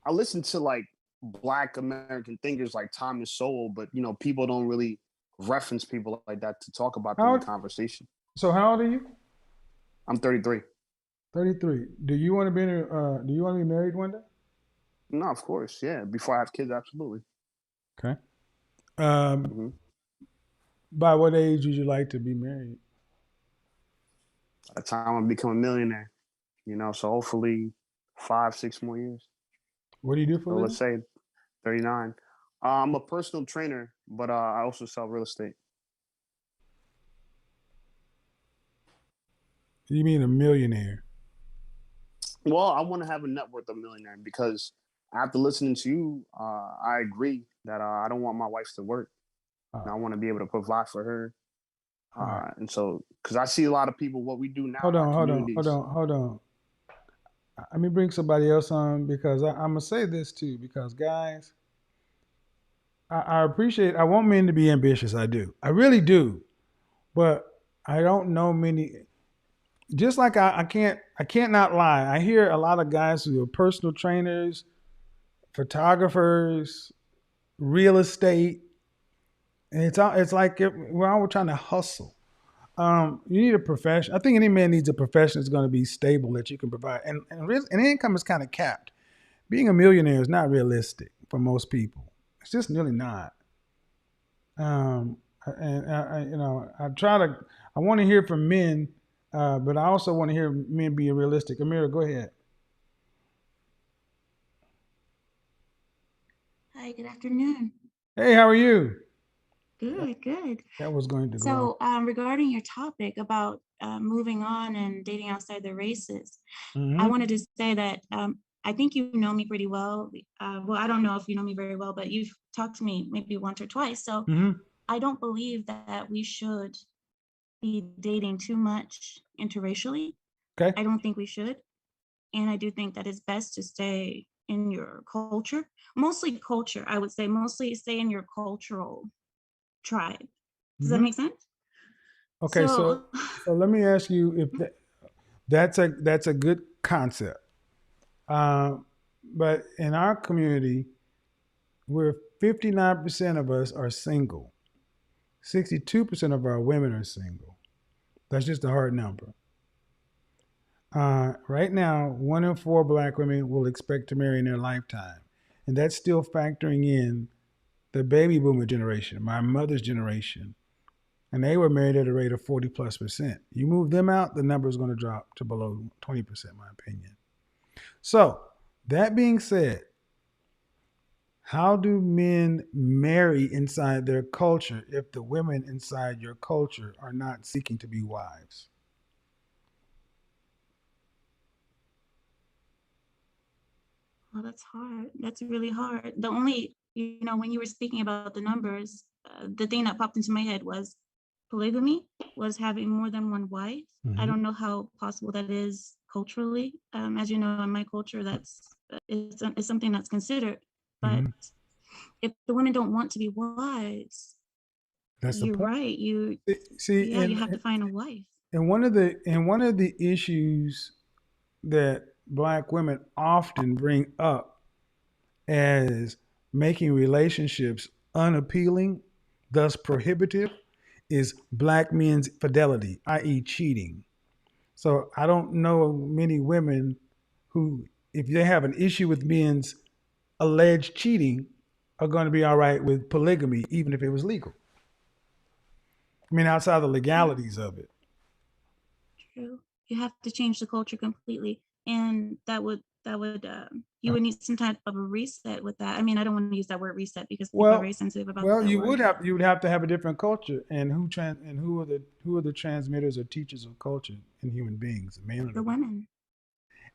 I listen to like black American thinkers like Thomas Sowell, but people don't really reference people like that to talk about them How in old, conversation. so how old are you? I'm 33. 33. Do you want to be married one day? No, of course, yeah. Before I have kids, absolutely. Okay. Um, hmm by what age would you like to be married? By the time I become a millionaire, so hopefully 5, 6 more years. What do you do for a So let's living? say 39. I'm a personal trainer, but I also sell real estate. You mean a millionaire? Well, I want to have a net worth of a millionaire because after listening to you, I agree that I don't want my wife to work. And I want to be able to provide for her. All right. And so, because I see a lot of people, what we do now Hold in our on, hold on, hold communities. on, hold on. Let me bring somebody else on because I'm gonna say this too. Because guys, I appreciate. I want men to be ambitious. I do. I really do. But I don't know many. Just like I can't not lie. I hear a lot of guys who are personal trainers, photographers, real estate, and it's like we're all trying to hustle. You need a profession. I think any man needs a profession that's going to be stable that you can provide, and income is kind of capped. Being a millionaire is not realistic for most people. It's just really not. And you know, I want to hear from men, but I also want to hear men be realistic. Amira, go ahead. Hi, good afternoon. Hey, how are you? Good, good. That was going to go on. So, regarding your topic about moving on and dating outside the races, I Mm-hmm. wanted to say that I think you know me pretty well. Well, I don't know if you know me very well, but you've talked to me maybe once or twice. So, Mm-hmm. I don't believe that we should be dating too much interracially. Okay. I don't think we should. And I do think that it's best to stay in your culture, mostly culture, I would say, mostly stay in your cultural tribe. Does that Mm-hmm. make sense? Okay, So, so let me ask you if that's a good concept. But in our community, we're 59% of us are single. 62% of our women are single. That's just a hard number. Right now, 1 in 4 black women will expect to marry in their lifetime. And that's still factoring in the baby boomer generation, my mother's generation. And they were married at a rate of 40+%. You move them out, the number is going to drop to below 20%, in my opinion. So, that being said, how do men marry inside their culture if the women inside your culture are not seeking to be wives? well, that's hard. That's really hard. The only, when you were speaking about the numbers, the thing that popped into my head was polygamy, was having more than one wife. I Mm-hmm. don't know how possible that is culturally. As you know, in my culture, it's something that's considered. But Mm-hmm. if the women don't want to be wives, That's the you're point. right. See, Yeah, you have to find a wife. and one of the issues that black women often bring up as making relationships unappealing, thus prohibitive, is black men's fidelity, i.e., cheating. So I don't know many women who, if they have an issue with men's alleged cheating, are going to be all right with polygamy, even if it was legal. I mean, outside the legalities of it. True. You have to change the culture completely, and you would need some type of a reset with that. I mean, I don't want to use that word reset because people are very Well, sensitive about well, that word. you would have to have a different culture, and who are the transmitters or teachers of culture in human beings, the men or the The women? women,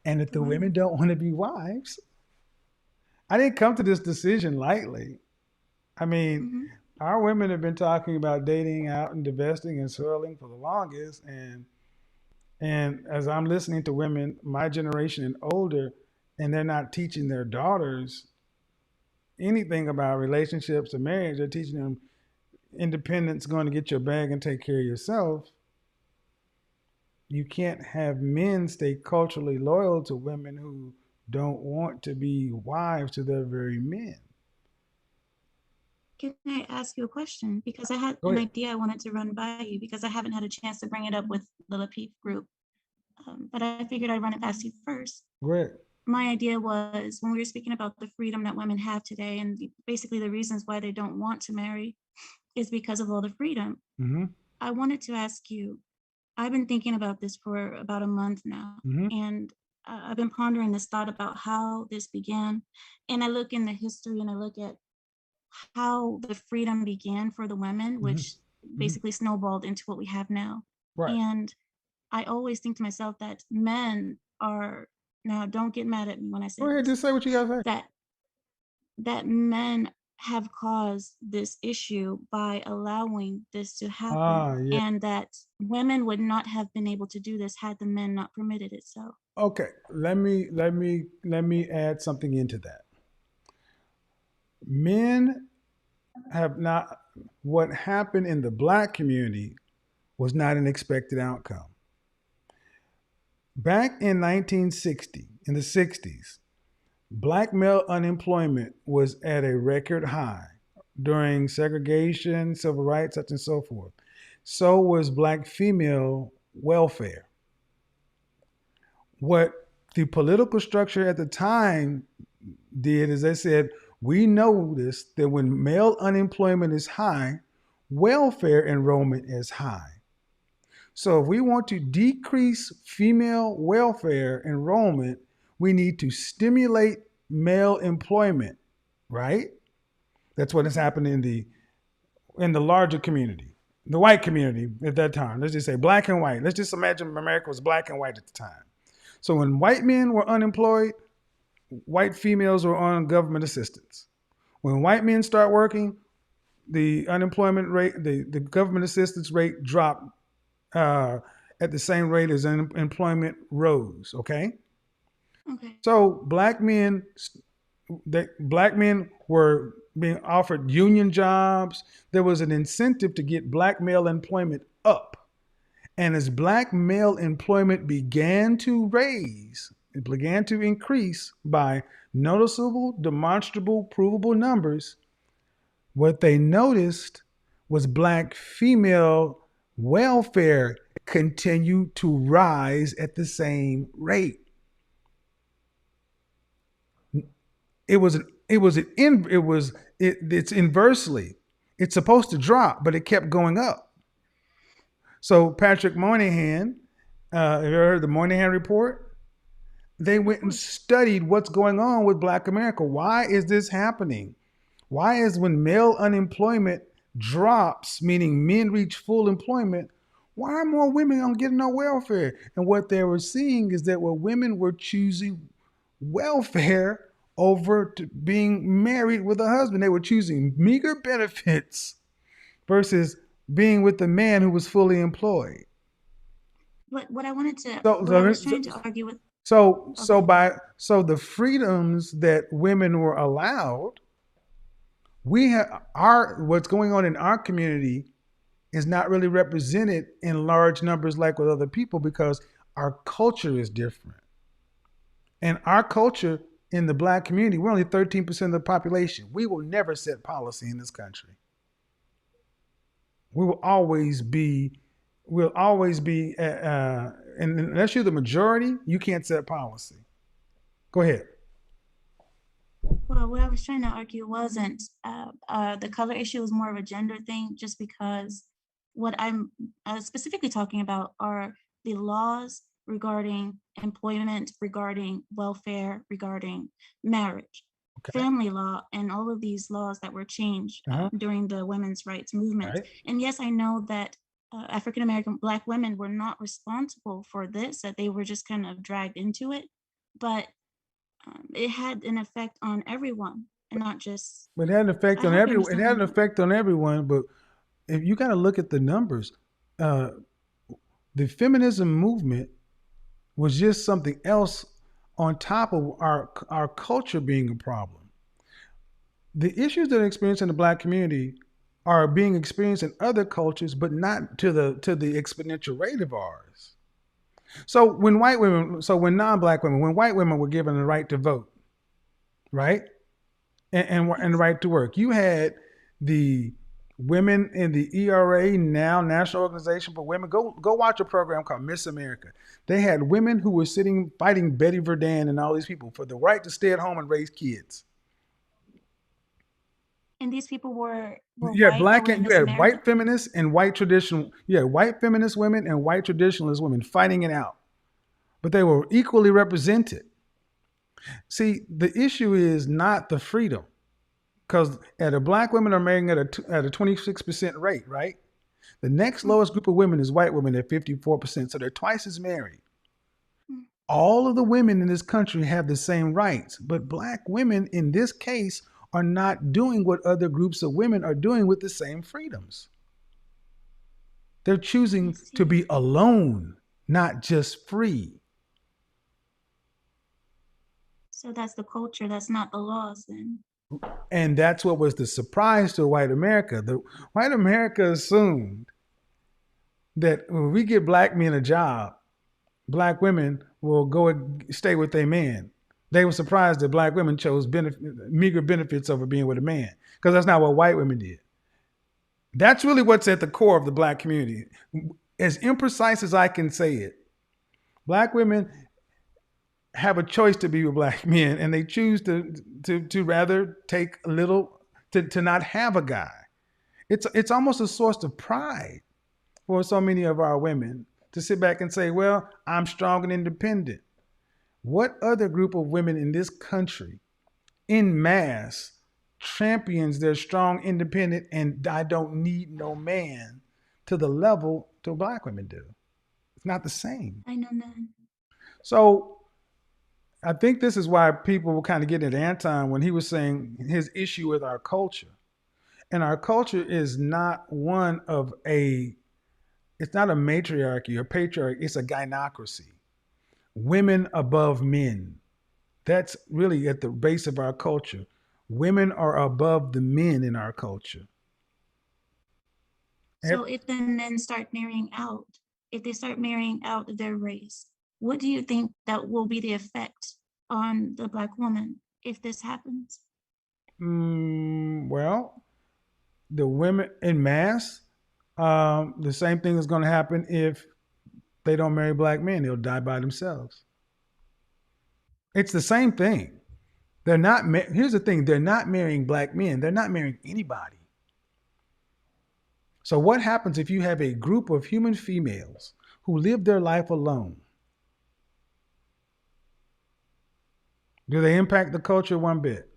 And if the the women women. don't want to be wives, I didn't come to this decision lightly. I mean, Hmm. our women have been talking about dating out and divesting and swirling for the longest, and as I'm listening to women, my generation and older, and they're not teaching their daughters anything about relationships or marriage. They're teaching them independence, going to get your bag and take care of yourself. You can't have men stay culturally loyal to women who don't want to be wives to their very men. Can I ask you a question? Because I had Go an ahead. idea I wanted to run by you because I haven't had a chance to bring it up with the Lapeep group, but I figured I'd run it past you first. Go ahead. My idea was when we were speaking about the freedom that women have today and basically the reasons why they don't want to marry is because of all the freedom. Mm-hmm. I wanted to ask you, I've been thinking about this for about a month now, Mm-hmm. and I've been pondering this thought about how this began, and I look in the history and I look at how the freedom began for the women, which basically snowballed into what we have now. Right. And I always think to myself that men are, now don't get mad at me when I say Go ahead, this, just say what you gotta say. that men have caused this issue by allowing this to happen, Yeah. and that women would not have been able to do this had the men not permitted it so. Okay. Let me add something into that. Men have not. What happened in the black community was not an expected outcome. Back in 1960, in the 60s, black male unemployment was at a record high during segregation, civil rights, such and so forth. So was black female welfare. What the political structure at the time did is they said, we noticed that when male unemployment is high, welfare enrollment is high. So if we want to decrease female welfare enrollment, we need to stimulate male employment, right? That's what has happened in the larger community, the white community at that time. Let's just say black and white. Let's just imagine America was black and white at the time. So when white men were unemployed, white females were on government assistance. When white men start working, the unemployment rate, the government assistance rate dropped at the same rate as employment rose. Okay. Okay. So black men were being offered union jobs. There was an incentive to get black male employment up. And as black male employment began to raise, it began to increase by noticeable, demonstrable, provable numbers, what they noticed was black female welfare continued to rise at the same rate. It's inversely. It's supposed to drop, but it kept going up. So Patrick Moynihan, have you ever heard the Moynihan report? They went and studied what's going on with Black America. Why is this happening? Why is when male unemployment drops, meaning men reach full employment, why are more women on getting no welfare? And what they were seeing is that women were choosing welfare over to being married with a husband. They were choosing meager benefits versus being with the man who was fully employed. But what I wanted to, what I was trying to argue with. So the freedoms that women were allowed, what's going on in our community is not really represented in large numbers like with other people because our culture is different. And our culture in the black community, we're only 13% of the population. We will never set policy in this country. We'll always be, and unless you're the majority, you can't set policy. Go ahead. Well, what I was trying to argue wasn't the color issue was more of a gender thing, just because what I'm specifically talking about are the laws regarding employment, regarding welfare, regarding marriage, family law, and all of these laws that were changed during the women's rights movement. Right. And yes, I know that African-American Black women were not responsible for this, that they were just kind of dragged into it, but it had an effect on everyone and not just. But it had an effect on everyone. It had an effect on everyone, but if you got to look at the numbers, the feminism movement was just something else on top of our culture being a problem. The issues that are experienced in the black community are being experienced in other cultures, but not to the exponential rate of ours. So when non-black women, when white women were given the right to vote, right, and right to work, you had the women in the ERA, now National Organization for Women. Go watch a program called Miss America. They had women who were fighting Betty Verdin and all these people for the right to stay at home and raise kids. And these people were you had white feminists and white traditional. You had white feminist women and white traditionalist women fighting it out. but they were equally represented. See, the issue is not the freedom, because black women are marrying at a 26% rate, right? The next lowest group of women is white women at 54%, so they're twice as married. All of the women in this country have the same rights, but black women in this case are not doing what other groups of women are doing with the same freedoms. They're choosing to be alone, not just free. So that's the culture, that's not the laws then. And that's what was the surprise to white America. The white America assumed that when we give black men a job, black women will go and stay with their man. They were surprised that black women chose meager benefits over being with a man, because that's not what white women did. That's really what's at the core of the black community. As imprecise as I can say it, black women have a choice to be with black men, and they choose to rather take a little, to not have a guy. It's almost a source of pride for so many of our women to sit back and say, well, I'm strong and independent. What other group of women in this country, in mass, champions their strong, independent, and I don't need no man to the level to black women do? It's not the same. I know none. So I think this is why people were kind of getting at Anton when he was saying his issue with our culture. And our culture is not one of it's not a matriarchy or patriarchy, it's a gynocracy. Women above men. That's really at the base of our culture. Women are above the men in our culture. So if the men start marrying out, if they start marrying out their race, what do you think that will be the effect on the black woman if this happens? Well, the women in mass, the same thing is going to happen if they don't marry black men. They'll die by themselves. It's the same thing. They're not. Here's the thing: they're not marrying black men. They're not marrying anybody. So what happens if you have a group of human females who live their life alone? Do they impact the culture one bit?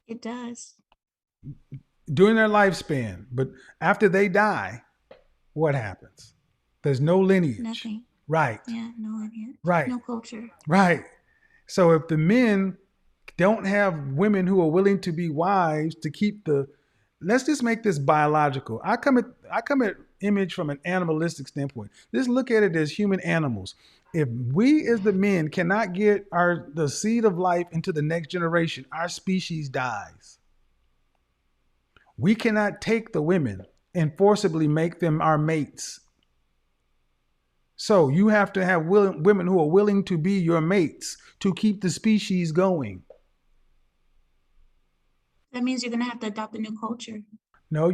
It does. During their lifespan, but after they die, what happens? There's no lineage. Nothing. Right. Yeah, no lineage. Right. No culture. Right. So if the men don't have women who are willing to be wives to keep let's just make this biological. I come at image from an animalistic standpoint. Let's look at it as human animals. If we as the men cannot get the seed of life into the next generation, our species dies. We cannot take the women and forcibly make them our mates. So you have to have women who are willing to be your mates to keep the species going. That means you're going to have to adopt a new culture. No,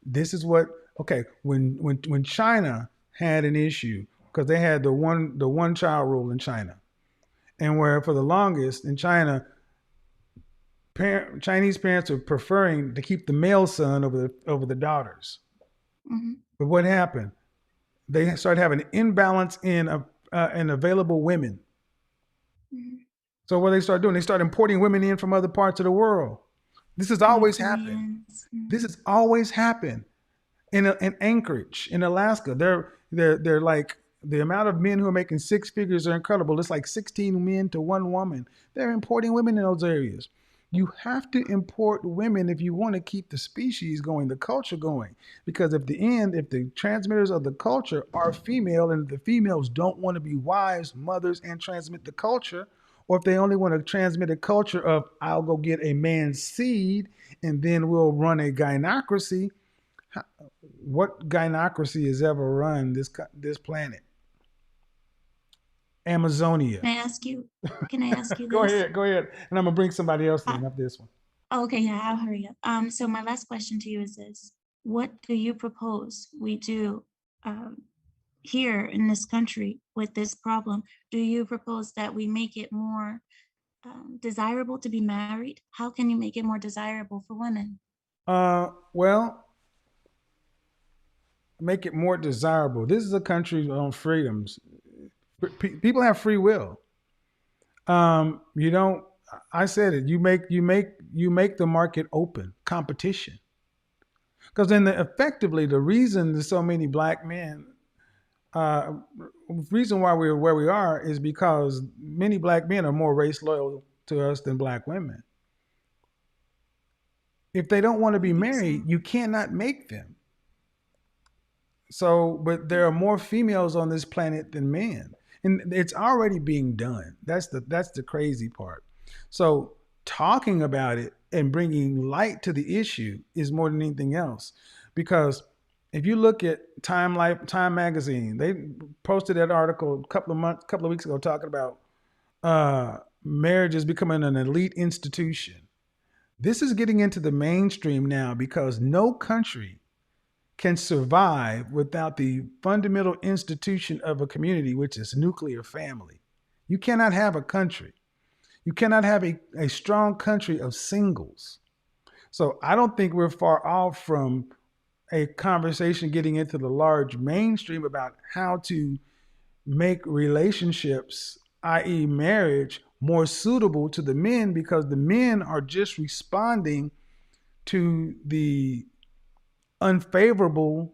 this is what, okay, when China had an issue, because they had the one child rule in China, and where for the longest in China, Chinese parents are preferring to keep the male son over the daughters. Mm-hmm. But what happened? They started having an imbalance in available women. Mm-hmm. So what they started doing, they started importing women in from other parts of the world. This has always happened. Mm-hmm. This has always happened in Anchorage, in Alaska. They're like, the amount of men who are making six figures are incredible. It's like 16 men to one woman. They're importing women in those areas. You have to import women if you want to keep the species going, the culture going. Because if the transmitters of the culture are female and the females don't want to be wives, mothers, and transmit the culture, or if they only want to transmit a culture of, I'll go get a man's seed and then we'll run a gynocracy. What gynocracy has ever run this planet? Amazonia. Can I ask you this? Go ahead. And I'm going to bring somebody else in after this one. Okay, yeah, I'll hurry up. So my last question to you is this. What do you propose we do here in this country with this problem? Do you propose that we make it more desirable to be married? How can you make it more desirable for women? Well, make it more desirable. This is a country on freedoms. People have free will. You don't. I said it. You make the market open competition. Because then, effectively, the reason there's so many black men, uh, reason why we're where we are is because many black men are more race loyal to us than black women. If they don't want to be married, you cannot make them. So, but there are more females on this planet than men, and it's already being done. That's the crazy part. So, talking about it and bringing light to the issue is more than anything else, because if you look at Time magazine, they posted that article couple of weeks ago, talking about marriage is becoming an elite institution. This is getting into the mainstream now because no country can survive without the fundamental institution of a community, which is nuclear family. You cannot have a country. You cannot have a strong country of singles. So I don't think we're far off from a conversation getting into the large mainstream about how to make relationships, i.e., marriage, more suitable to the men, because the men are just responding to the unfavorable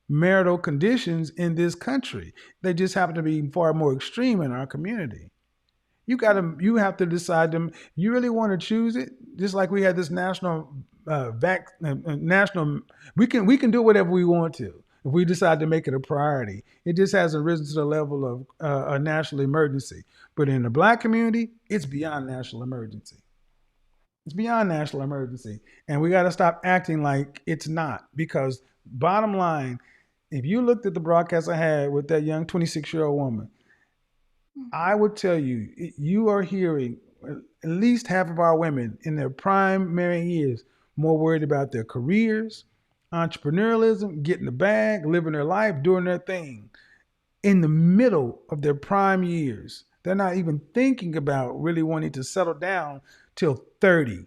marital conditions in this country. They just happen to be far more extreme in our community. You have to decide them. You really want to choose it, just like we had this national. We can do whatever we want to if we decide to make it a priority. It just hasn't risen to the level of a national emergency. But in the black community, it's beyond national emergency. It's beyond national emergency. And we got to stop acting like it's not. Because bottom line, if you looked at the broadcast I had with that young 26-year-old woman, I would tell you, you are hearing at least half of our women in their prime marrying years more worried about their careers, entrepreneurialism, getting the bag, living their life, doing their thing in the middle of their prime years. They're not even thinking about really wanting to settle down till 30.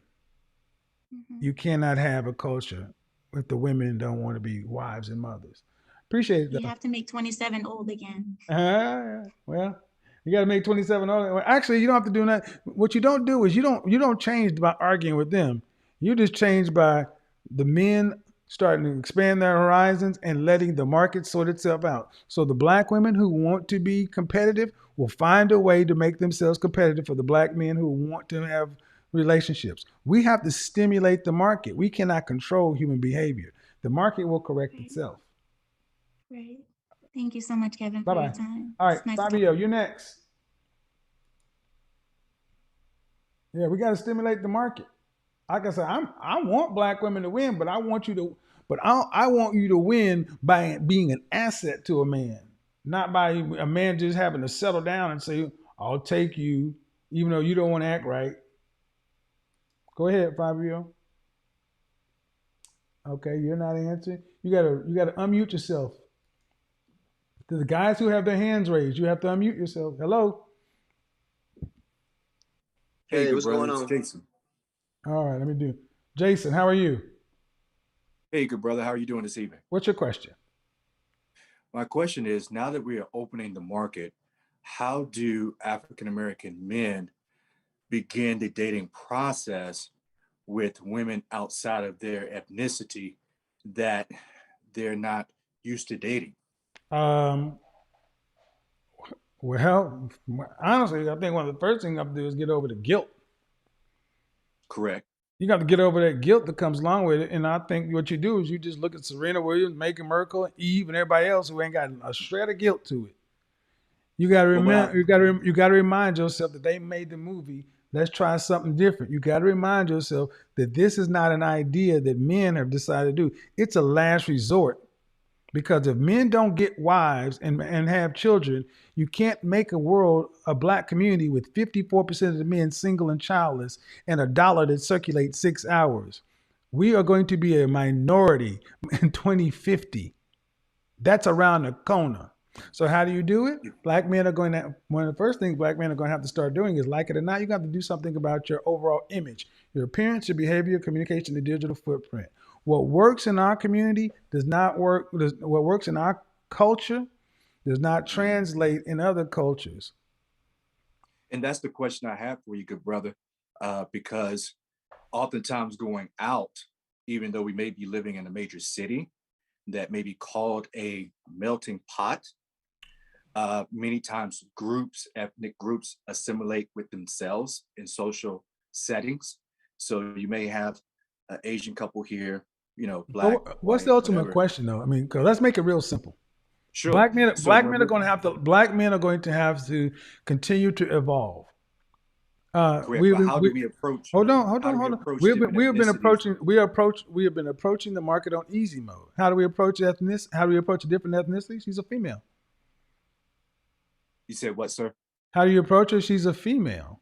You cannot have a culture if the women don't want to be wives and mothers. Appreciate it You though. have to make 27 old again. Well, you got to make 27. Well, actually, you don't have to do that. What you don't do is you don't change by arguing with them. You just change by the men starting to expand their horizons and letting the market sort itself out. So the black women who want to be competitive will find a way to make themselves competitive for the black men who want to have relationships. We have to stimulate the market. We cannot control human behavior. The market will correct itself. Right. Thank you so much, Kevin, for Bye-bye. your time. All right, It's nice to Fabio, talk. you're next. Yeah, we got to stimulate the market. Like I said, I want black women to win, but I want you to win by being an asset to a man, not by a man just having to settle down and say, "I'll take you," even though you don't want to act right. Go ahead, Fabio. Okay, you're not answering. You gotta unmute yourself. To the guys who have their hands raised, you have to unmute yourself. Hello. Hey, what's going on? Jason. All right, let me do. Jason, how are you? Hey, good brother. How are you doing this evening? What's your question? My question is, now that we are opening the market, how do African American men begin the dating process with women outside of their ethnicity that they're not used to dating? Well, honestly, I think one of the first things I have to do is get over the guilt. Correct. You got to get over that guilt that comes along with it. And I think what you do is you just look at Serena Williams, Meghan Markle, Eve, and everybody else who ain't got a shred of guilt to it. You got to remember, you got to remind yourself that they made the movie. Let's try something different. You got to remind yourself that this is not an idea that men have decided to do. It's a last resort. Because if men don't get wives and have children, you can't make a black community with 54% of the men single and childless and a dollar that circulates 6 hours. We are going to be a minority in 2050. That's around the corner. So how do you do it? Black men are going to, one of the first things black men are going to have to start doing is, like it or not, you got to do something about your overall image, your appearance, your behavior, your communication, the digital footprint. What works in our community does not work. What works in our culture does not translate in other cultures. And that's the question I have for you, good brother, because oftentimes going out, even though we may be living in a major city that may be called a melting pot, many times ethnic groups assimilate with themselves in social settings. So you may have an Asian couple here, black, What's white, the ultimate whatever. question, though? I mean, 'cause let's make it real simple. Sure. So Black when men are going to have to. Black men are going to have to continue to evolve. correct, but how do we approach? Hold on, How do we hold on. approach different We have been ethnicities? we have been approaching the market on easy mode. How do we approach How do we approach different ethnicities? She's a female. You said what, sir? How do you approach her? She's a female.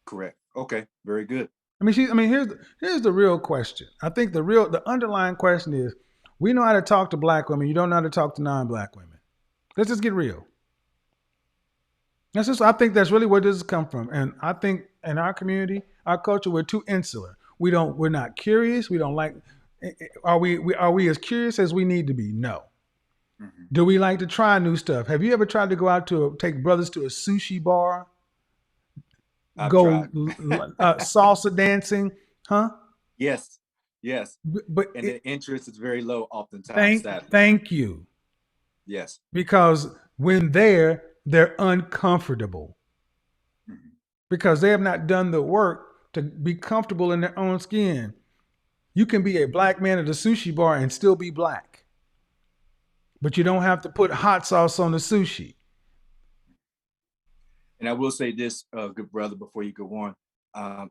Correct. Okay, very good. I mean, here's the real question. I think the underlying question is, we know how to talk to black women. You don't know how to talk to non-black women. Let's just get real. I think that's really where this has come from. And I think in our community, our culture, we're too insular. We're not curious. We don't like. Are we as curious as we need to be? No. Mm-hmm. Do we like to try new stuff? Have you ever tried to go out take brothers to a sushi bar? I've Go tried. salsa dancing, huh? Yes, yes. But and the interest is very low oftentimes, sadly. Thank you. Yes. Because when they're uncomfortable. Mm-hmm. Because they have not done the work to be comfortable in their own skin. You can be a black man at a sushi bar and still be black. But you don't have to put hot sauce on the sushi. And I will say this, good brother, before you go on.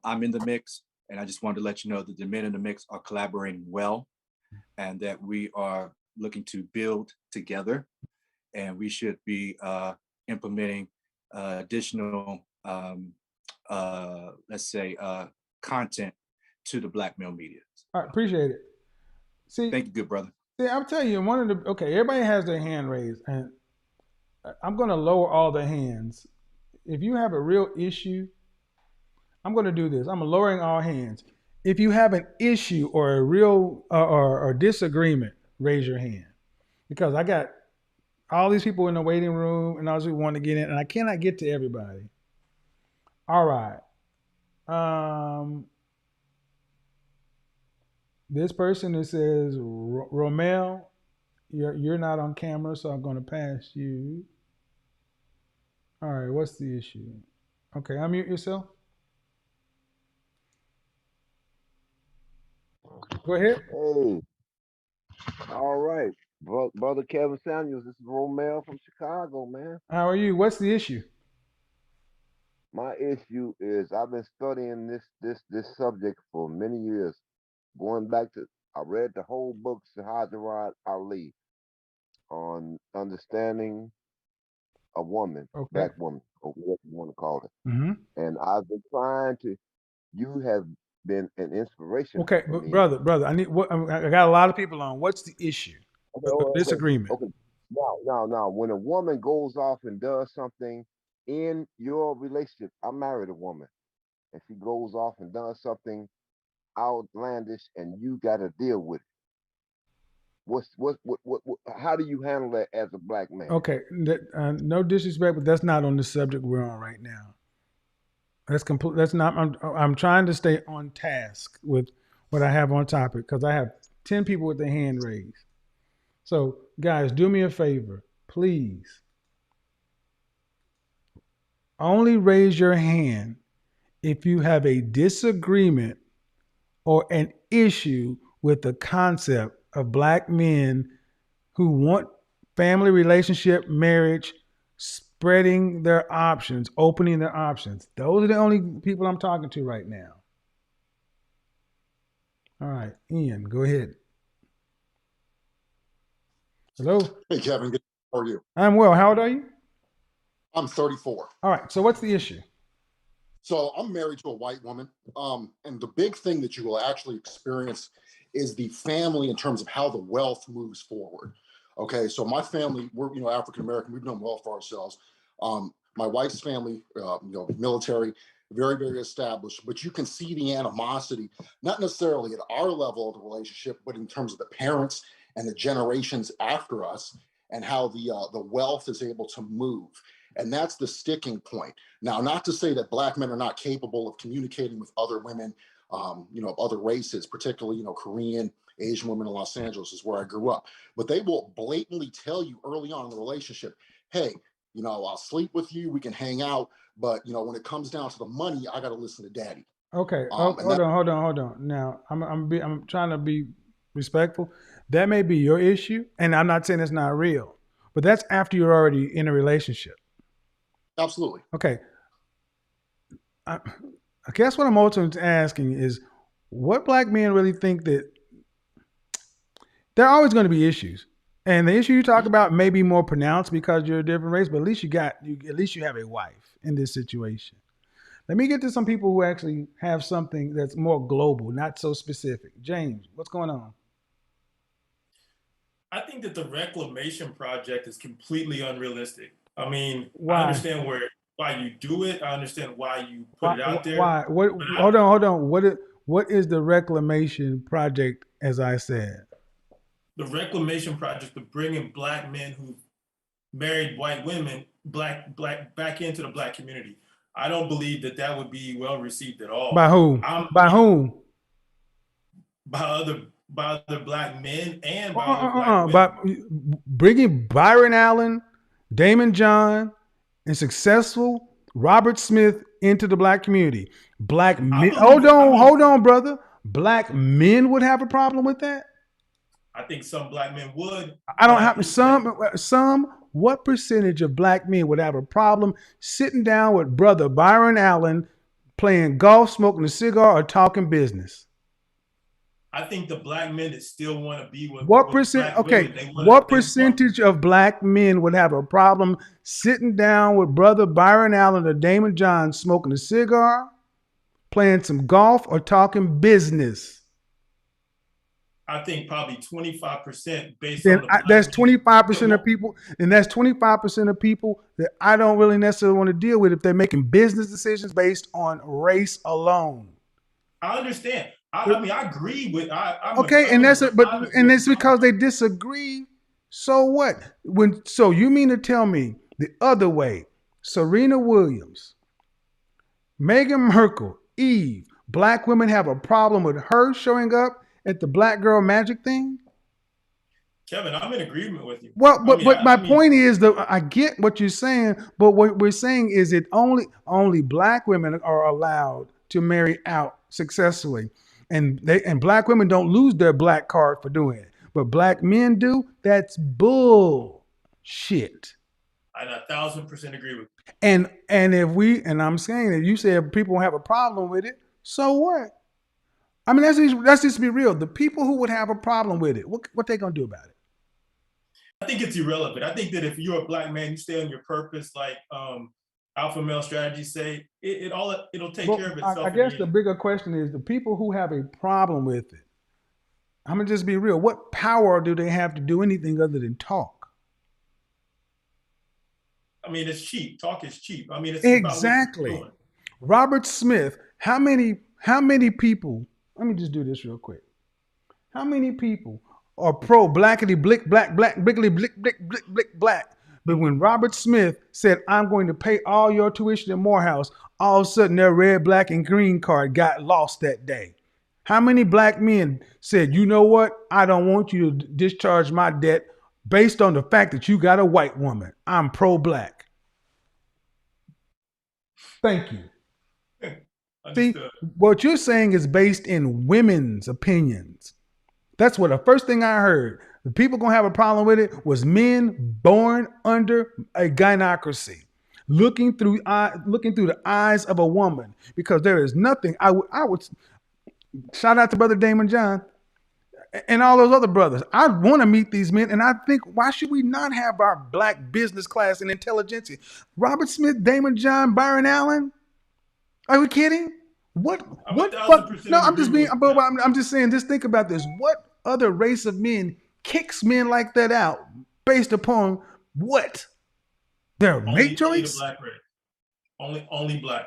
I'm in the mix, and I just wanted to let you know that the men in the mix are collaborating well, and that we are looking to build together, and we should be implementing additional, let's say, content to the black male media. All right, appreciate it. See, thank you, good brother. See, I'm telling you, everybody has their hand raised, and I'm going to lower all the hands. If you have a real issue, I'm going to do this. I'm lowering all hands. If you have an issue or a real or disagreement, raise your hand, because I got all these people in the waiting room and all these people want to get in, and I cannot get to everybody. All right. This person that says, Romel, you're not on camera, so I'm going to pass you. All right, what's the issue? Okay, unmute yourself. Go ahead. Hey, all right, brother Kevin Samuels. This is Romel from Chicago, man. How are you? What's the issue? My issue is I've been studying this subject for many years, going back to I read the whole book Shahjarat Ali on understanding a woman, Okay. black woman, or whatever you want to call it. Mm-hmm. And I've been trying to. You have been an inspiration. Okay, for me. brother, I got a lot of people on. What's the issue? Disagreement. Okay. Now, when a woman goes off and does something in your relationship, I married a woman, and she goes off and does something outlandish, and you got to deal with it. What? How do you handle that as a black man? Okay, no disrespect, but that's not on the subject we're on right now. That's complete. That's not. I'm trying to stay on task with what I have on topic, because I have 10 people with their hand raised. So, guys, do me a favor, please. Only raise your hand if you have a disagreement or an issue with the concept of black men who want family relationship, marriage, spreading their options, opening their options. Those are the only people I'm talking to right now. All right, Ian, go ahead. Hello. Hey, Kevin. How are you? I'm well. How old are you? I'm 34. All right. So what's the issue? So I'm married to a white woman. And the big thing that you will actually experience is the family in terms of how the wealth moves forward. Okay. So my family, we're African-American. We've done well for ourselves. My wife's family, military, very, very established, but you can see the animosity, not necessarily at our level of the relationship, but in terms of the parents and the generations after us, and how the wealth is able to move. And that's the sticking point. Now, not to say that Black men are not capable of communicating with other women, of other races, particularly, Korean, Asian women in Los Angeles is where I grew up. But they will blatantly tell you early on in the relationship, hey, I'll sleep with you, we can hang out, but when it comes down to the money, I got to listen to daddy. Okay, And that, hold on. Now, I'm trying to be respectful. That may be your issue, and I'm not saying it's not real, but that's after you're already in a relationship. absolutely. Okay, I guess what I'm ultimately asking is, what Black men really think that there are always going to be issues, and the issue you talk about may be more pronounced because you're a different race, but at least at least you have a wife in this situation. Let me get to some people who actually have something that's more global, not so specific. James, what's going on? I think that the reclamation project is completely unrealistic. I mean, I Why? understand why you do it. I understand why you put Why? it out there. Why? What? But Hold on. What is the reclamation project? As I said, the reclamation project of bringing Black men who married white women black back into the Black community. I don't believe that that would be well received at by all. who? I'm By whom? by other Black men and by other Black women. By bringing Byron Allen, Damon John, and successful Robert Smith into the Black community. Black men. Hold on, brother. Black men would have a problem with that. I think some Black men would. I don't have some. What percentage of Black men would have a problem sitting down with brother Byron Allen, playing golf, smoking a cigar, or talking business? I think the Black men that still want to be with Percent? Black Okay, women, what percentage of Black men would have a problem sitting down with brother Byron Allen or Damon John, smoking a cigar, playing some golf, or talking business? I think probably 25% based Then on the Black that's men. 25% of people, and that's 25% of people that I don't really necessarily want to deal with if they're making business decisions based on race alone. I understand. I mean, I agree with. Okay, and that's it. But and it's because they disagree. So what? So you mean to tell me the other way? Serena Williams, Meghan Markle, Eve, Black women have a problem with her showing up at the Black Girl Magic thing? Kevin, I'm in agreement with you. Well, I mean, but my point is that I get what you're saying, but what we're saying is it only Black women are allowed to marry out successfully, and Black women don't lose their Black card for doing it, but Black men do. That's bullshit. I 1,000% agree with you. And I'm saying that you said people have a problem with it. So what? I mean, let's just be real. The people who would have a problem with it, what they gonna do about it? I think it's irrelevant. I think that if you're a Black man, you stay on your purpose, like alpha male strategies say, it'll take care of itself. I guess the bigger question is the people who have a problem with it. I'm gonna just be real. What power do they have to do anything other than talk? I mean, it's cheap. Talk is cheap. I mean, it's exactly. About what you're doing. Robert Smith. How many people? Let me just do this real quick. How many people are pro blackity blick black blickly blick blick blick blick black? But when Robert Smith said, "I'm going to pay all your tuition at Morehouse," all of a sudden their red, black, and green card got lost that day. How many Black men said, "You know what? I don't want you to discharge my debt based on the fact that you got a white woman. I'm pro-Black." Thank you. See, what you're saying is based in women's opinions. That's what the first thing I heard. The people gonna have a problem with it was men born under a gynocracy, looking through the eyes of a woman. Because there is nothing I would shout out to Brother Damon John and all those other brothers. I want to meet these men, and I think, why should we not have our Black business class and intelligentsia? Robert Smith, Damon John, Byron Allen. Are we kidding? What fuck? No, I'm just saying, just think about this. What other race of men kicks men like that out based upon what? Their mate choice? Only Black.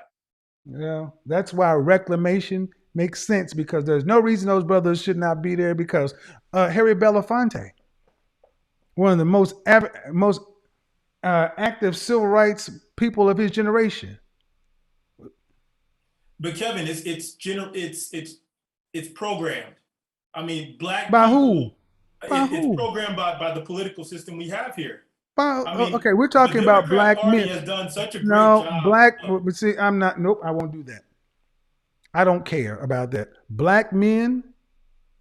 Yeah, that's why reclamation makes sense, because there's no reason those brothers should not be there, because Harry Belafonte, one of the most active civil rights people of his generation. But Kevin, it's programmed. I mean, black By who? people, By it's who? programmed by the political system we have here. By, I mean, okay, we're the talking about Democrat black Party men. has done such a great No, job. black. But see, I'm not. Nope, I won't do that. I don't care about that. Black men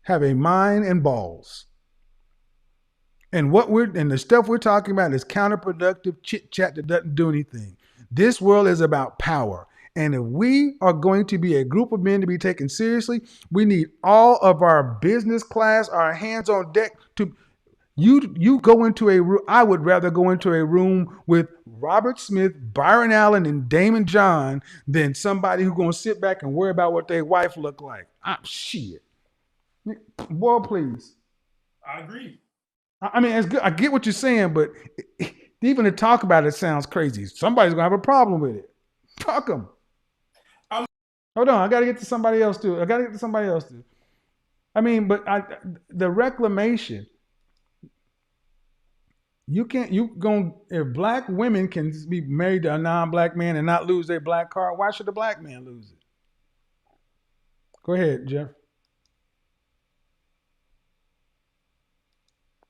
have a mind and balls. And the stuff we're talking about is counterproductive chit chat that doesn't do anything. This world is about power. And if we are going to be a group of men to be taken seriously, we need all of our business class, our hands on deck to you go into a room. I would rather go into a room with Robert Smith, Byron Allen, and Damon John than somebody who's gonna sit back and worry about what their wife look like. Shit. Boy, please. I agree. I mean, it's good. I get what you're saying, but even to talk about it sounds crazy. Somebody's gonna have a problem with it. Fuck them. Hold on, I gotta get to somebody else too. I mean, but the reclamation. If black women can be married to a non-black man and not lose their black card, why should a black man lose it? Go ahead, Jeff.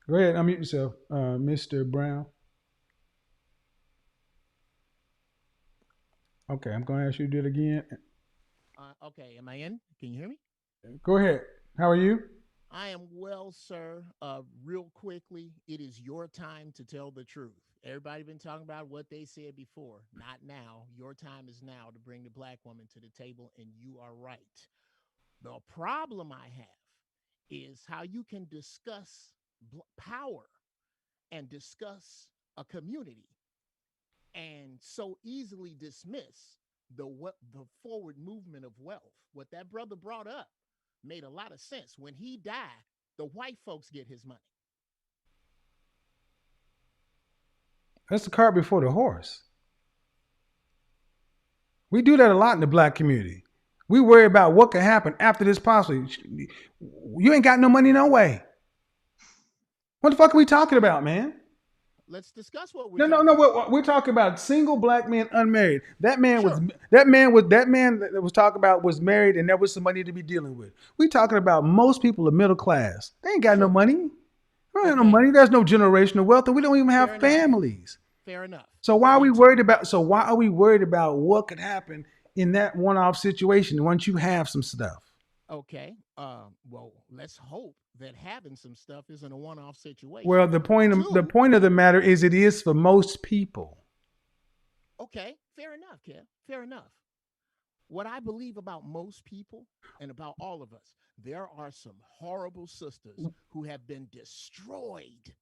Go ahead, unmute yourself, Mr. Brown. Okay, I'm going to ask you to do it again. Okay, am I in? Can you hear me? Go ahead. How are you? I am well, sir. Real quickly, it is your time to tell the truth. Everybody been talking about what they said before. Not now. Your time is now to bring the black woman to the table, and you are right. The problem I have is how you can discuss power and discuss a community and so easily dismiss the forward movement of wealth. What that brother brought up made a lot of sense. When he died, the white folks get his money. That's the cart before the horse. We do that a lot in the black community. We worry about what can happen after this possibly. You ain't got no money no way. What the fuck are we talking about, man? Let's discuss what we're No. We're talking about single black men, unmarried. That man that was talking about was married, and there was some money to be dealing with. We talking about most people are middle class. They ain't got no money. They don't have no money. There's no generational wealth, and we don't even have families. Fair enough. So why are we worried about what could happen in that one-off situation once you have some stuff? Okay. Well, let's hope that having some stuff isn't a one-off situation. Well, the point of the matter is it is for most people. Okay, fair enough, Kev. Fair enough. What I believe about most people and about all of us, there are some horrible sisters who have been destroyed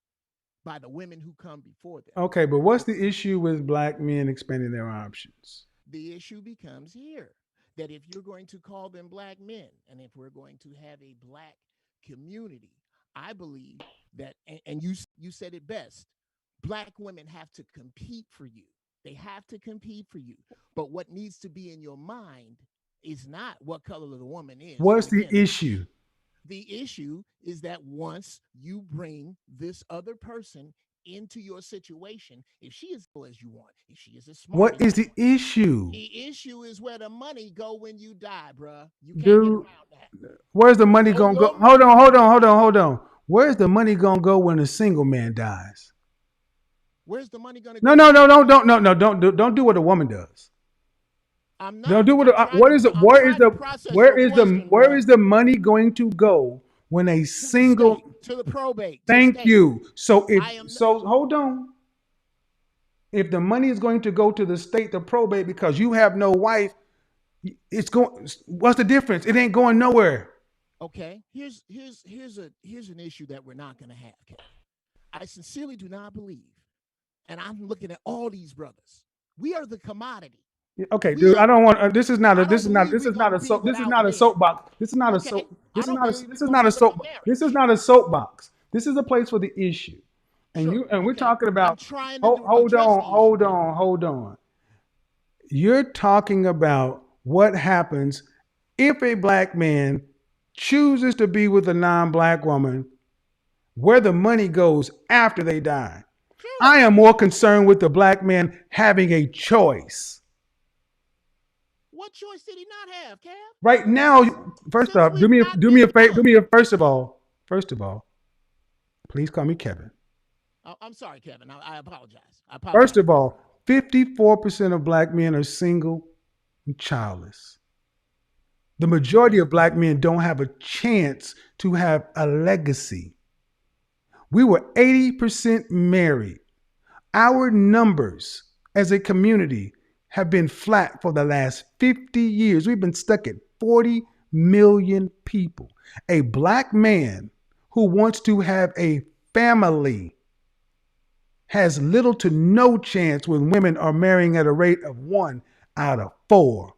by the women who come before them. Okay, but what's the issue with black men expanding their options? The issue becomes here that if you're going to call them black men and if we're going to have a black community, I believe that, and you said it best, black women have to compete for you. They have to compete for you. But what needs to be in your mind is not what color the woman is. What's the issue? The issue is that once you bring this other person into your situation, if she is as you want, if she is as smart, what is the issue? The issue is where the money go when you die, bruh. You can't Dude, get around that. where's the money gonna go? Hold on. Where's the money gonna go when a single man dies? Where's the money gonna go? No. Don't do what a woman does. I'm not. Don't do what. Where is the money going to go when a single to the probate? Thank you. So hold on. If the money is going to go to the state, the probate, because you have no wife, it's going. What's the difference? It ain't going nowhere. Okay. Here's an issue that we're not going to have, Kevin. I sincerely do not believe, and I'm looking at all these brothers. We are the commodity. Okay, dude. I don't want. This is not a soapbox. This is not a soapbox. This is a place for the issue. And we're talking about. Hold on. You're talking about what happens if a black man chooses to be with a non-black woman, where the money goes after they die. I am more concerned with the black man having a choice. What choice did he not have, Kev? Right now, first off, do me a favor, first of all, please call me Kevin. Oh, I'm sorry, Kevin. I apologize. First of all, 54% of black men are single and childless. The majority of black men don't have a chance to have a legacy. We were 80% married. Our numbers as a community have been flat for the last 50 years. We've been stuck at 40 million people. A black man who wants to have a family has little to no chance when women are marrying at a rate of 1 out of 4.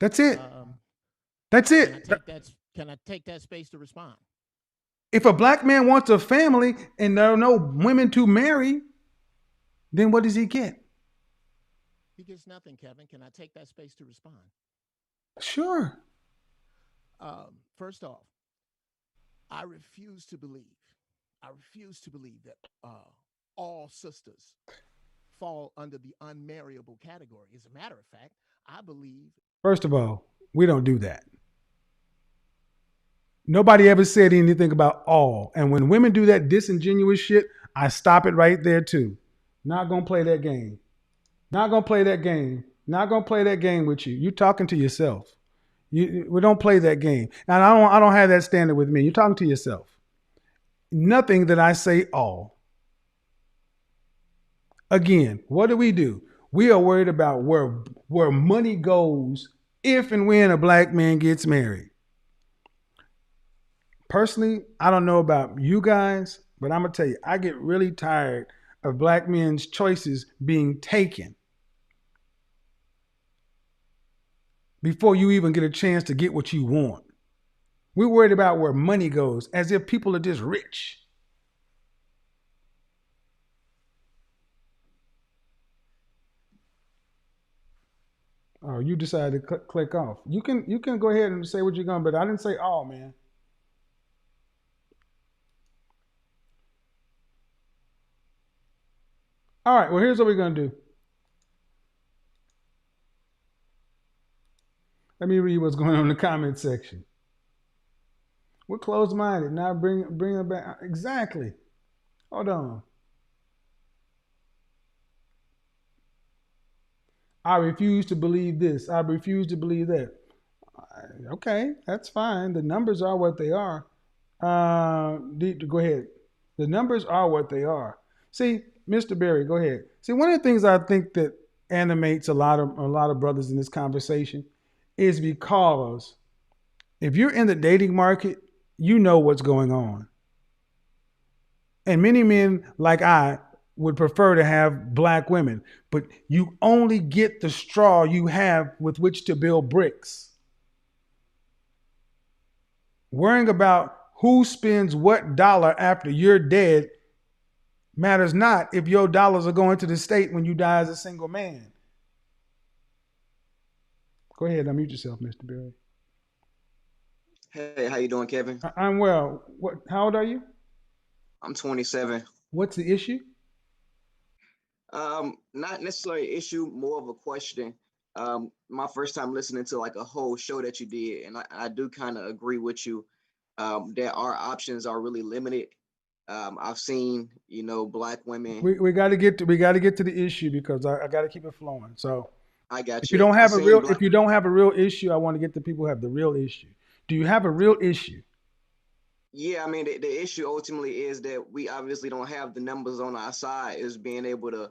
That's it. That's it. Can I take that space to respond? If a black man wants a family and there are no women to marry, then what does he get? He gets nothing, Kevin. Can I take that space to respond? Sure. First off, I refuse to believe that all sisters fall under the unmarriable category. As a matter of fact, I believe. First of all, we don't do that. Nobody ever said anything about all. And when women do that disingenuous shit, I stop it right there too. Not gonna play that game. Not gonna play that game. Not gonna play that game with you. You talking to yourself. We don't play that game. And I don't have that standard with me. You're talking to yourself. Nothing that I say all. Again, what do? We are worried about where money goes if and when a black man gets married. Personally, I don't know about you guys, but I'm going to tell you, I get really tired of black men's choices being taken before you even get a chance to get what you want. We're worried about where money goes as if people are just rich. Oh, you decided to click off. You can go ahead and say what you're going to, but I didn't say all, man. All right, well, here's what we're going to do. Let me read what's going on in the comment section. We're closed-minded. Now bring it back. Exactly. Hold on. I refuse to believe this. I refuse to believe that. Okay, that's fine. The numbers are what they are. Go ahead. The numbers are what they are. See, Mr. Berry, go ahead. See, one of the things I think that animates a lot of brothers in this conversation is because if you're in the dating market, you know what's going on. And many men like I would prefer to have black women, but you only get the straw you have with which to build bricks. Worrying about who spends what dollar after you're dead matters not if your dollars are going to the state when you die as a single man. Go ahead, unmute yourself, Mr. Berry. Hey, how you doing, Kevin? I'm well. How old are you? I'm 27. What's the issue? Not necessarily an issue, more of a question. My first time listening to like a whole show that you did, and I do kind of agree with you that our options are really limited. I've seen, black women. We got to get to the issue because I got to keep it flowing. So I got if you. you don't have a real issue, I want to get the people who have the real issue. Do you have a real issue? Yeah, I mean the issue ultimately is that we obviously don't have the numbers on our side. Is being able to,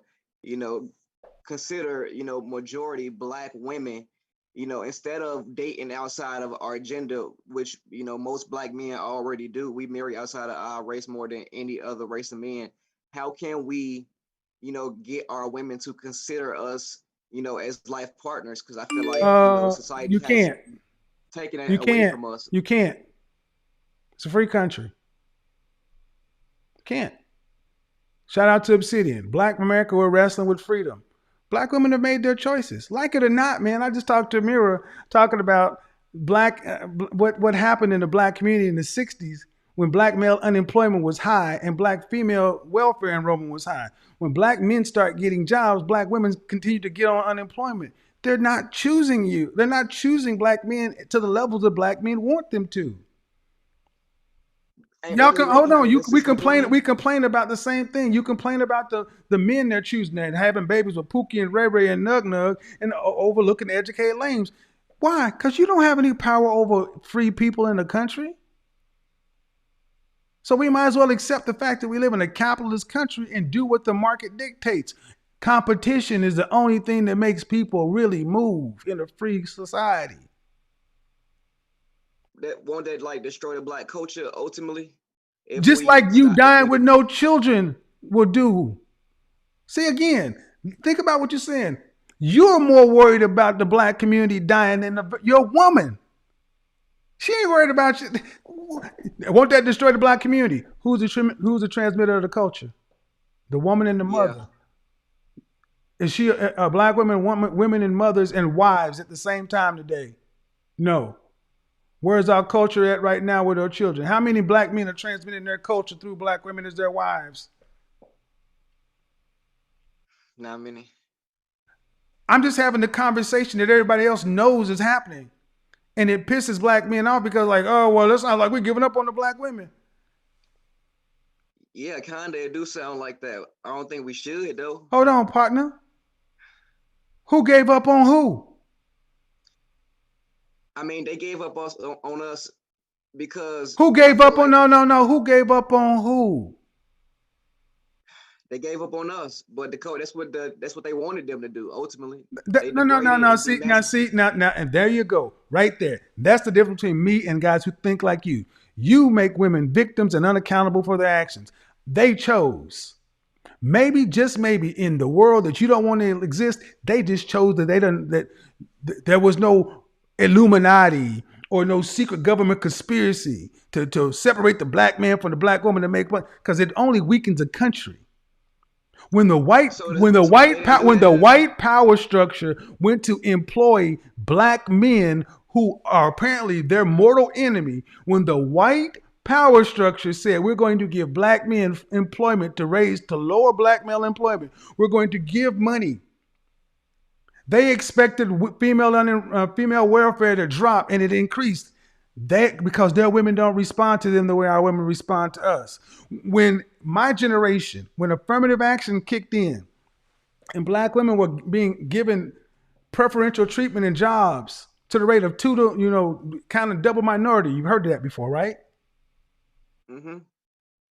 consider majority black women. Instead of dating outside of our gender, which most black men already do, we marry outside of our race more than any other race of men. How can we, get our women to consider us, as life partners? Because I feel like society has taken it away from us. You can't. It's a free country. You can't. Shout out to Obsidian. Black America, we're wrestling with freedom. Black women have made their choices. Like it or not, man. I just talked to Amira talking about what happened in the black community in the 60s when black male unemployment was high and black female welfare enrollment was high. When black men start getting jobs, black women continue to get on unemployment. They're not choosing you. They're not choosing black men to the levels that black men want them to. Y'all can hold on. We complain about the same thing. You complain about the men they're choosing and having babies with Pookie and Ray Ray and Nug Nug and overlooking educated lames. Why? Because you don't have any power over free people in the country. So we might as well accept the fact that we live in a capitalist country and do what the market dictates. Competition is the only thing that makes people really move in a free society. Won't that like destroy the black culture ultimately? Just like you dying with no children will do. See, again, think about what you're saying. You're more worried about the black community dying than your woman. She ain't worried about you. Won't that destroy the black community? Who's the transmitter of the culture? The woman and the mother. Is she a black women and mothers and wives at the same time today? No. Where's our culture at right now with our children? How many black men are transmitting their culture through black women as their wives? Not many. I'm just having the conversation that everybody else knows is happening. And it pisses black men off because like, oh, well, it's not like we're giving up on the black women. Yeah, kinda. It do sound like that. I don't think we should though. Hold on, partner. Who gave up on who? I mean, they gave up on us because who gave up on no. Who gave up on who? They gave up on us, but that's what they wanted them to do ultimately. No. See, and there you go, right there. That's the difference between me and guys who think like you. You make women victims and unaccountable for their actions. They chose. Maybe, just maybe, in the world that you don't want to exist, they just chose that there was no Illuminati or no secret government conspiracy to separate the black man from the black woman to make money, because it only weakens a country. When the white power structure went to employ black men who are apparently their mortal enemy, when the white power structure said we're going to give black men employment to lower black male employment, we're going to give money. They expected female welfare to drop, and it increased. Because their women don't respond to them the way our women respond to us. When my generation, when affirmative action kicked in, and black women were being given preferential treatment in jobs to the rate of 2 to, kind of double minority. You've heard that before, right? Mm-hmm.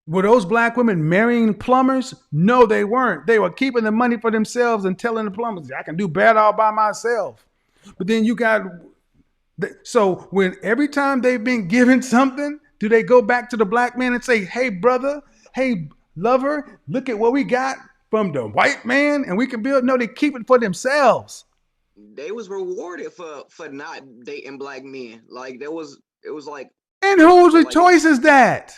Were those black women marrying plumbers? No, they weren't. They were keeping the money for themselves and telling the plumbers, I can do bad all by myself. But then you got... So when every time they've been given something, do they go back to the black man and say, hey, brother, hey, lover, look at what we got from the white man and we can build? No, they keep it for themselves. They was rewarded for not dating black men. Like it was like. And whose choice is that?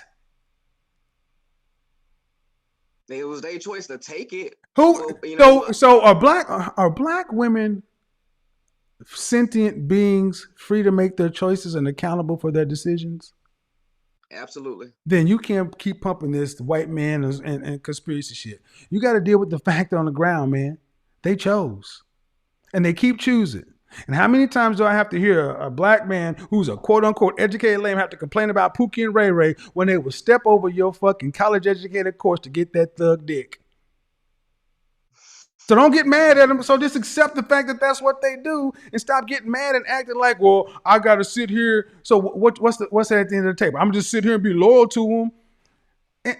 It was their choice to take it. So are black women sentient beings free to make their choices and accountable for their decisions? Absolutely. Then you can't keep pumping this white man and conspiracy shit. You got to deal with the fact on the ground, man. They chose. And they keep choosing. And how many times do I have to hear a black man who's a quote unquote educated lame have to complain about Pookie and Ray Ray when they will step over your fucking college educated course to get that thug dick? So don't get mad at them. So just accept the fact that that's what they do and stop getting mad and acting like, well, I got to sit here. So what's that at the end of the table? I'm just sit here and be loyal to them.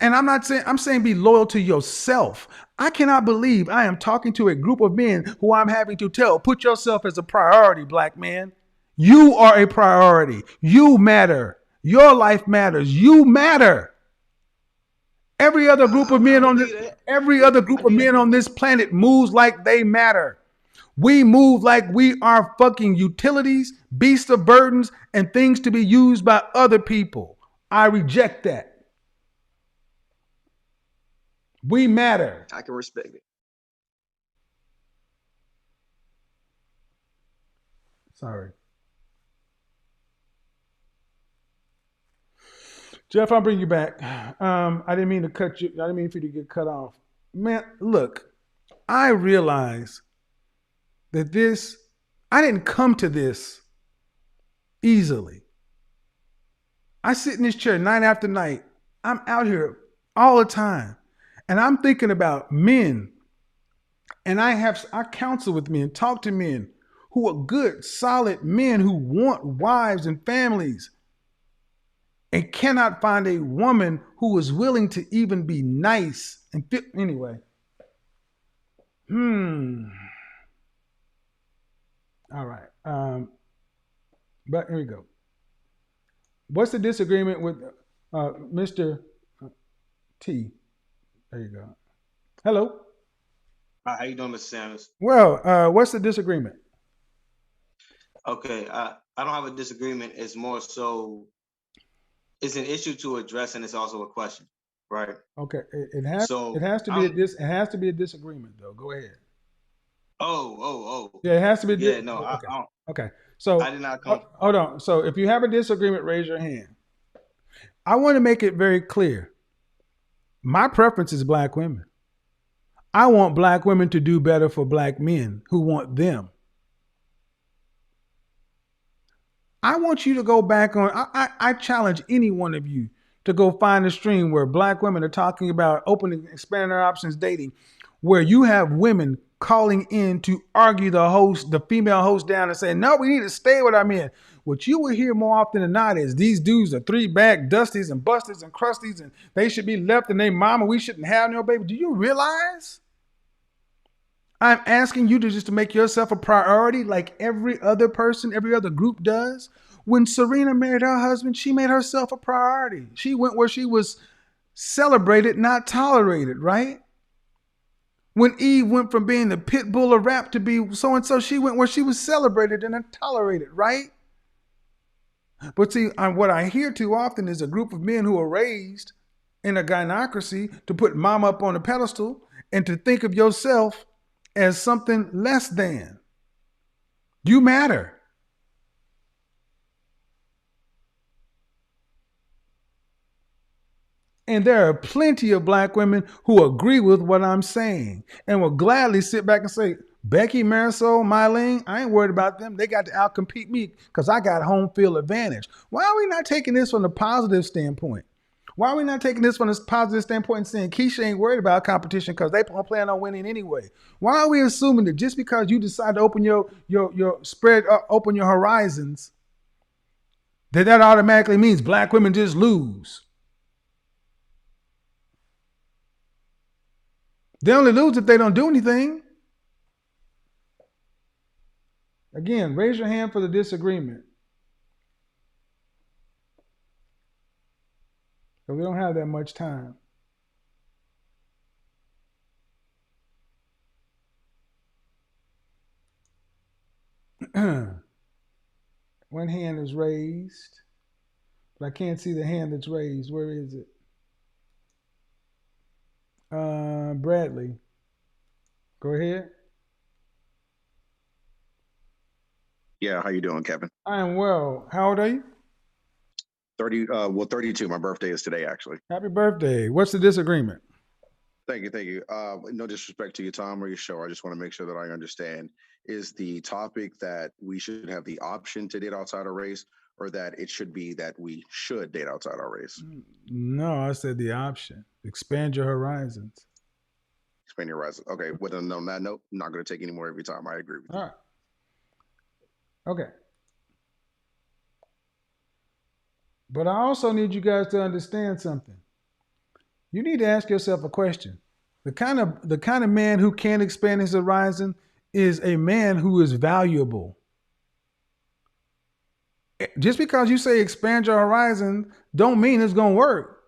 And I'm saying be loyal to yourself. I cannot believe I am talking to a group of men who I'm having to tell, put yourself as a priority, black man. You are a priority. You matter. Your life matters. You matter. Every other group of men on this planet moves like they matter. We move like we are fucking utilities, beasts of burdens, and things to be used by other people. I reject that. We matter. I can respect it. Sorry. Jeff, I'll bring you back. I didn't mean to cut you. I didn't mean for you to get cut off. Man, look, I realize that I didn't come to this easily. I sit in this chair night after night. I'm out here all the time. And I'm thinking about men. And I counsel with men, talk to men who are good, solid men who want wives and families and cannot find a woman who is willing to even be nice and fit. Anyway. All right. But here we go. What's the disagreement with Mr. T? There you go. Hello. Hi, how you doing, Mr. Sanders? Well, what's the disagreement? Okay, I don't have a disagreement. It's more so it's an issue to address, and it's also a question, right? Okay, it has to be a disagreement though. Go ahead. Oh. Yeah, it has to be. Yeah, no, okay. I don't. Okay. So I did not come. Hold on. So if you have a disagreement, raise your hand. I want to make it very clear. My preference is black women. I want black women to do better for black men who want them. I want you to go back on. I challenge any one of you to go find a stream where black women are talking about opening, expanding their options, dating, where you have women calling in to argue the female host down and saying, no, we need to stay with our men. What you will hear more often than not is these dudes are three-back dusties and busters and crusties and they should be left and they mama, we shouldn't have no baby. Do you realize? I'm asking you to just to make yourself a priority like every other person, every other group does. When Serena married her husband, she made herself a priority. She went where she was celebrated, not tolerated, right? When Eve went from being the pit bull of rap to be so-and-so, she went where she was celebrated and tolerated, right? But see, what I hear too often is a group of men who are raised in a gynocracy to put mama up on a pedestal and to think of yourself as something less than. You matter. And there are plenty of black women who agree with what I'm saying and will gladly sit back and say, Becky, Marisol, Mylene, I ain't worried about them. They got to outcompete me because I got home field advantage. Why are we not taking this from the positive standpoint? Why are we not taking this from this positive standpoint and saying Keisha ain't worried about competition because they plan on winning anyway? Why are we assuming that just because you decide to open your spread, open your horizons, that automatically means black women just lose? They only lose if they don't do anything. Again, raise your hand for the disagreement. So we don't have that much time. One hand is raised, but I can't see the hand that's raised. Where is it? Bradley. Go ahead. Yeah, how you doing, Kevin? I am well. How old are you? 32. My birthday is today, actually. Happy birthday. What's the disagreement? Thank you. No disrespect to your time or your show. I just want to make sure that I understand. Is the topic that we should have the option to date outside our race, or that it should be that we should date outside our race? No, I said the option. Expand your horizons. Expand your horizons. Okay. On that note, I'm not going to take any more of your time. I agree with you. All right. Okay. But I also need you guys to understand something. You need to ask yourself a question. The kind of man who can expand his horizon is a man who is valuable. Just because you say expand your horizon don't mean it's going to work.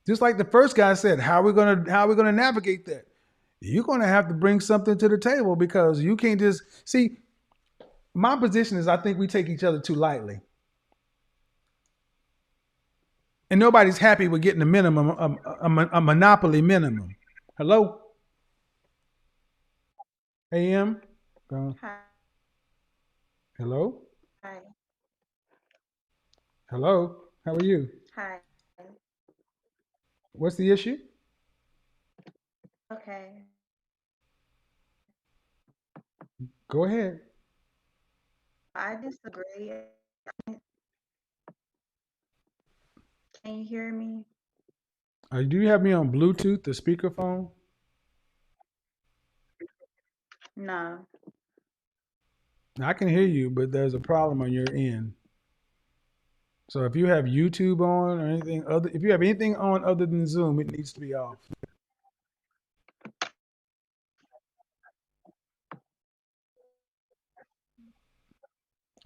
Just like the first guy said, how are we going to navigate that? You're going to have to bring something to the table because you can't just see. My position is I think we take each other too lightly. And nobody's happy with getting a minimum, a monopoly minimum. Hello? AM? Hi. Hello? Hi. Hello? How are you? Hi. What's the issue? Okay. Go ahead. I disagree. Can you hear me? Do you have me on Bluetooth, the speakerphone? No. I can hear you, but there's a problem on your end. So if you have YouTube on or anything other, if you have anything on other than Zoom, it needs to be off.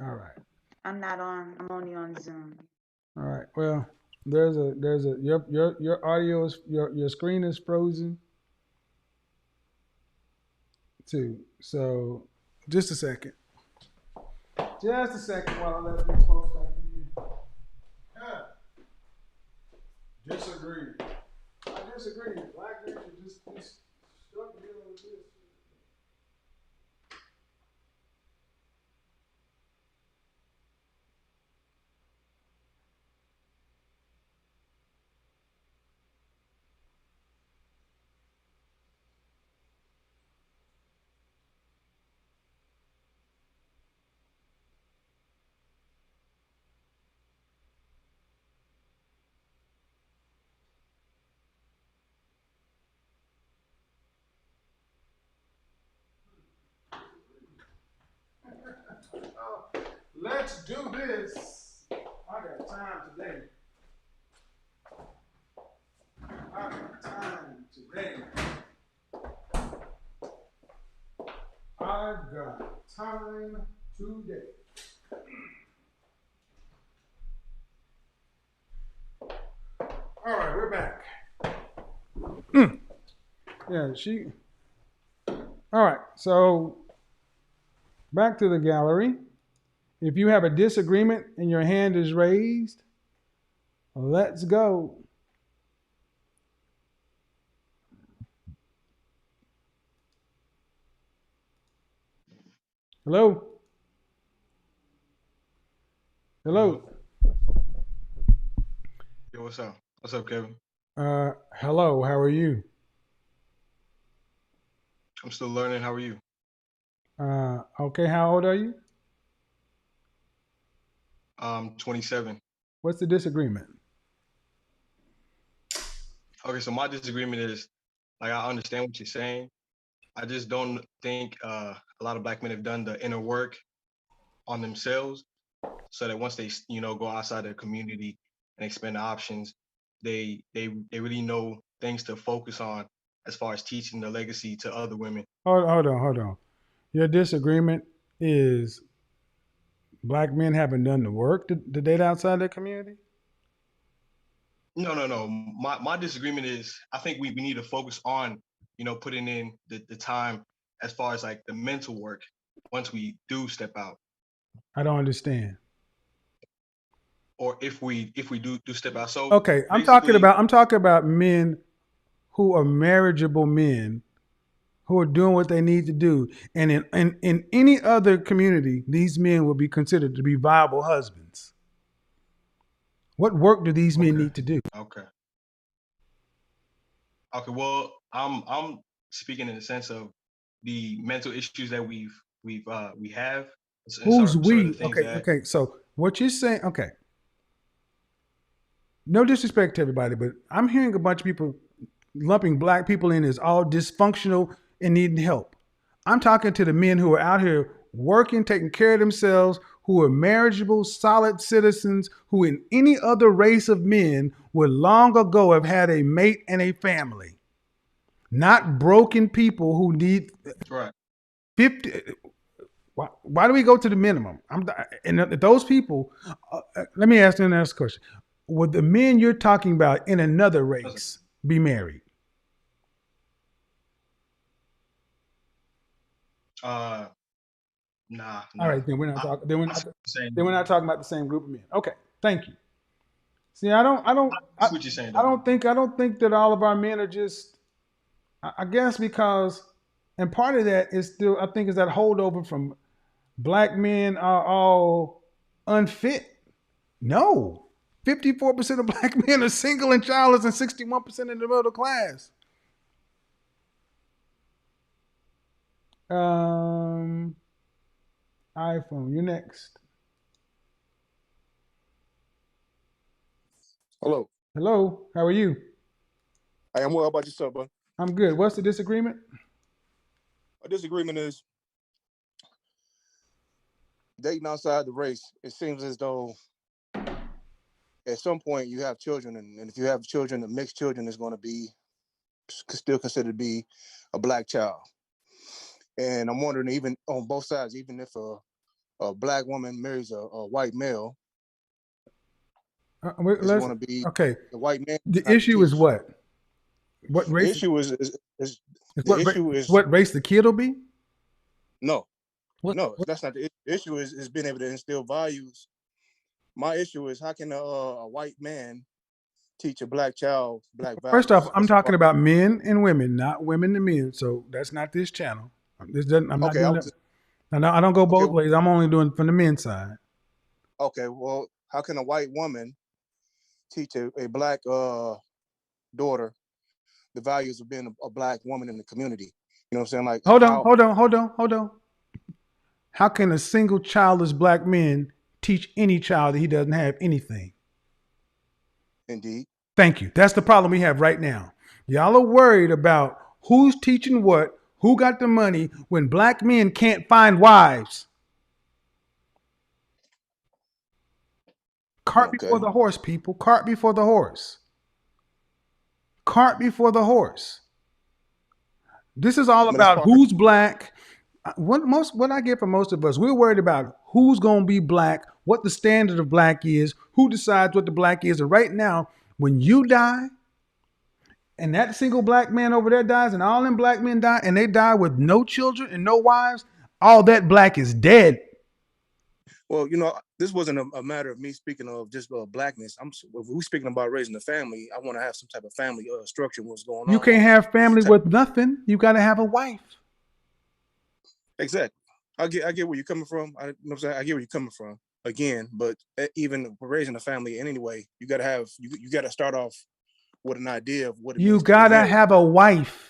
All right. I'm not on. I'm only on Zoom. All right. Well, there's a your audio is your screen is frozen too. So just a second. Just a second while I let these folks back in. Yeah. Disagree. I disagree. Black men should just stop dealing with this. Let's do this. I got time today. I got time today. I've got time today. All right, we're back. Yeah, she. All right, so back to the gallery. If you have a disagreement and your hand is raised, let's go. Hello? Hello? Yo, what's up? What's up, Kevin? Hello, how are you? I'm still learning. How are you? Okay, how old are you? 27. What's the disagreement? Okay, so my disagreement is like I understand what you're saying. I just don't think a lot of black men have done the inner work on themselves, so that once they go outside their community and expand the options, they really know things to focus on as far as teaching the legacy to other women. Hold on. Your disagreement is black men haven't done the work to date outside their community? No. My disagreement is I think we need to focus on, putting in the time as far as like the mental work once we do step out. I don't understand. Or if we do step out. So Okay, I'm basically, talking about men who are marriageable men who are doing what they need to do. And in any other community, these men will be considered to be viable husbands. What work do these men need to do? okay. Well, I'm speaking in the sense of the mental issues that we have and Who's sort of the we? things that Okay. So what you're saying, okay. No disrespect to everybody, but I'm hearing a bunch of people lumping black people in as all dysfunctional and needing help. I'm talking to the men who are out here working, taking care of themselves, who are marriageable, solid citizens, who in any other race of men would long ago have had a mate and a family. Not broken people who need right. 50. Why do we go to the minimum? And those people, let me ask you the next question. Would the men you're talking about in another race be married? uh nah. All right, then we're not talking. Then we're not talking about the same group of men. Okay, thank you. See, I I see what you're saying I though. don't think that all of our men are just I guess because, and part of that is still, I think, is that holdover from black men are all unfit. No. 54% of black men are single and childless, and 61% in the middle class. iPhone, you're next. Hello. Hello, how are you? I am well. How about yourself, bud? I'm good. What's the disagreement? A disagreement is dating outside the race. It seems as though at some point you have children, and if you have children, the mixed children is going to be still considered to be a black child. And I'm wondering, even on both sides, even if a black woman marries a white male, it's going to be Okay. the white man. The issue is what? What The race? issue is what, the issue is what race the kid will be? no, What? no, that's not the issue. The issue is being able to instill values. My issue is how can a white man teach a black child black values? First off, I'm That's the talking part. about men and women, not women and men. So that's not this channel. This doesn't. I'm not Okay, doing that. I don't go okay, both ways. I'm only doing from the men's side. okay. Well, how can a white woman teach a black daughter the values of being a black woman in the community? You know what I'm saying? Like Hold how? on. How can a single childless black man teach any child that he doesn't have anything? Indeed. Thank you. That's the problem we have right now. Y'all are worried about who's teaching what, who got the money, when black men can't find wives. Cart before the horse, people. Cart before the horse. Cart before the horse. This is all about who's black. What I get from most of us, we're worried about who's gonna be black, what the standard of black is, who decides what the black is. And right now, when you die, and that single black man over there dies, and all them black men die, and they die with no children and no wives, all that black is dead. Well, you know, this wasn't a matter of me speaking of just blackness. If we're speaking about raising a family, I want to have some type of family structure. What's going You on? can't have family with nothing. You got to have a wife. Exactly. I get where you're coming from. I get where you're coming from again, but even raising a family in any way, you got to have you got to start off with an idea of what it You means to be gotta married. have a wife.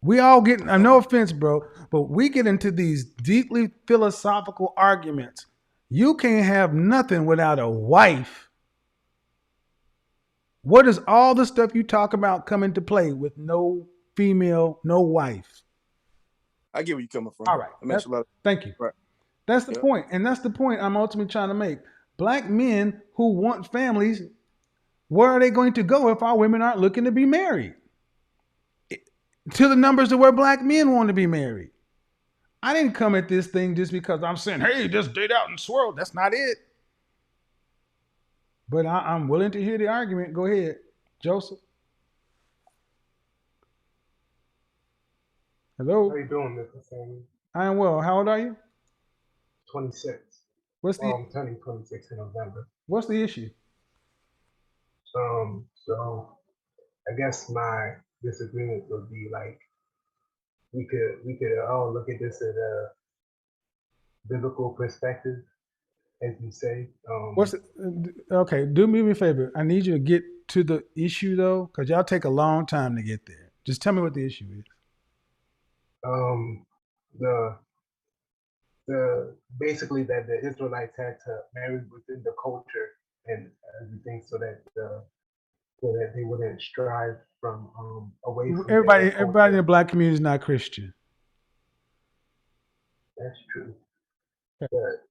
We all get, no offense, bro, but we get into these deeply philosophical arguments. You can't have nothing without a wife. What does all the stuff you talk about come into play with no female, no wife? I get where you're coming from. All right. It makes a lot of Thank you. right. That's the point. And that's the point I'm ultimately trying to make. Black men who want families, where are they going to go if our women aren't looking to be married? To the numbers of where black men want to be married. I didn't come at this thing just because I'm saying, hey, just date out and swirl. That's not it. But I'm willing to hear the argument. Go ahead, Joseph. Hello. How you doing, Mr. Sammy? I am well. How old are you? 26. What's the I'm turning 26 in November. What's the issue? So I guess my disagreement would be like we could all look at this at a biblical perspective, as you say. Okay? Do me a favor. I need you to get to the issue though, because y'all take a long time to get there. Just tell me what the issue is. The basically that the Israelites had to marry within the culture and everything so that they wouldn't strive from away from Everybody their in the black community is not Christian. That's true.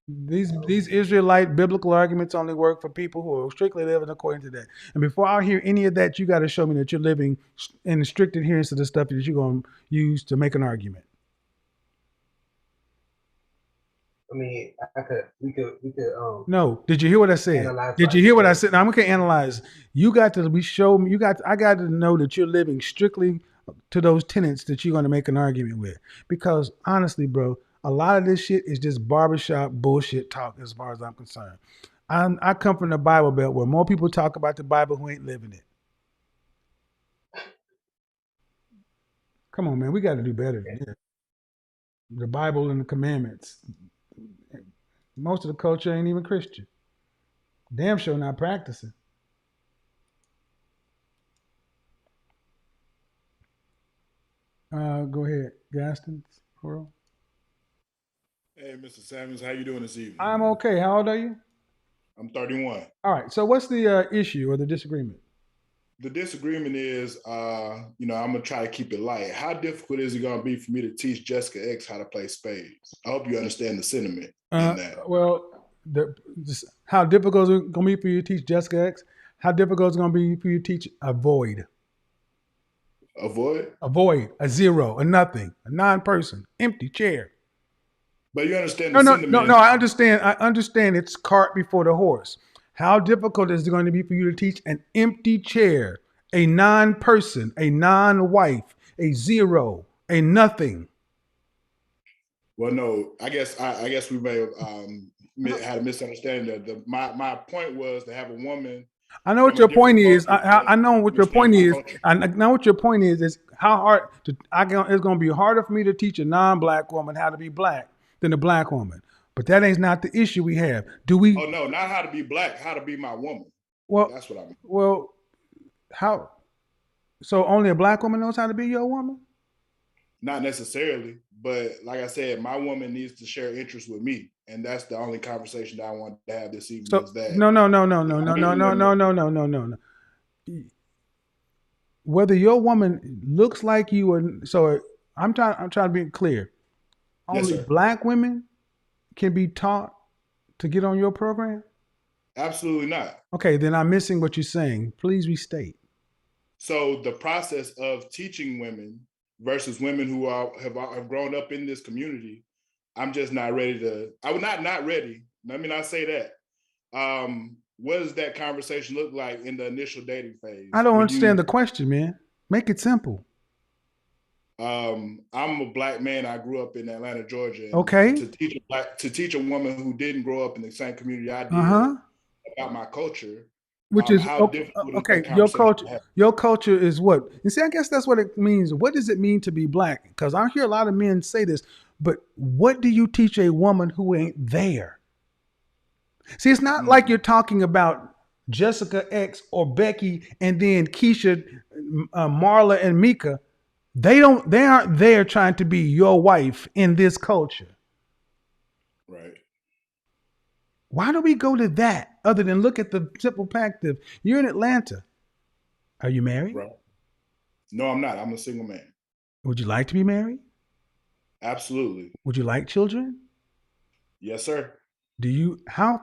These Israelite biblical arguments only work for people who are strictly living according to that. And before I hear any of that, you got to show me that you're living in strict adherence to the stuff that you're going to use to make an argument. I mean, we could. No, did you hear what I said? Did you hear what I said? Now I'm going to analyze. You got to show me. I got to know that you're living strictly to those tenets that you're going to make an argument with. Because honestly, bro, a lot of this shit is just barbershop bullshit talk as far as I'm concerned. I come from the Bible Belt where more people talk about the Bible who ain't living it. Come on, man. We got to do better than this. The Bible and the commandments. Most of the culture ain't even Christian. Damn sure not practicing. Go ahead, Gaston. Pearl. Hey, Mr. Samuels, how you doing this evening? I'm okay. How old are you? I'm 31. All right. So what's the issue or the disagreement? The disagreement is, I'm gonna try to keep it light. How difficult is it gonna be for me to teach Jessica X how to play spades? I hope you understand the sentiment in that. Well, how difficult is it going to be for you to teach Jessica X? How difficult is it going to be for you to teach a void? Avoid? A void, a zero, a nothing, a non-person, empty chair. But you understand No, the no, sentiment. no. I understand. It's cart before the horse. How difficult is it going to be for you to teach an empty chair, a non-person, a non-wife, a zero, a nothing? Well, no, I guess we may have had a misunderstanding. My point was to have a woman. I know what your point is. I know what your point is. I know what your point is how hard to. It's going to be harder for me to teach a non-black woman how to be black than a black woman. But that ain't not the issue we have. Do we? Oh no, not how to be black, how to be my woman. Well, that's what I mean. Well, how? So only a black woman knows how to be your woman? Not necessarily, but like I said, my woman needs to share interests with me, and that's the only conversation that I want to have this evening. So Is that no. Whether your woman looks like you or so, I'm trying to be clear. Yes, Only sir. black women can be taught to get on your program? Absolutely not. Okay, then I'm missing what you're saying. Please restate. So the process of teaching women versus women who have grown up in this community, I'm just not ready to. I would not ready. Let me not say that. What does that conversation look like in the initial dating phase? I don't understand the question, man. Make it simple. I'm a black man. I grew up in Atlanta, Georgia. And Okay. To teach a woman who didn't grow up in the same community I did about my culture, which is how difficult is okay. that conversation to have? Your culture is what? You see, I guess that's what it means. What does it mean to be black? Because I hear a lot of men say this, but what do you teach a woman who ain't there? See, it's not like you're talking about Jessica X or Becky and then Keisha, Marla, and Mika. They aren't there trying to be your wife in this culture. Right. Why do we go to that other than look at the simple fact of you're in Atlanta? Are you married? Right. No, I'm not. I'm a single man. Would you like to be married? Absolutely. Would you like children? Yes, sir. Do you how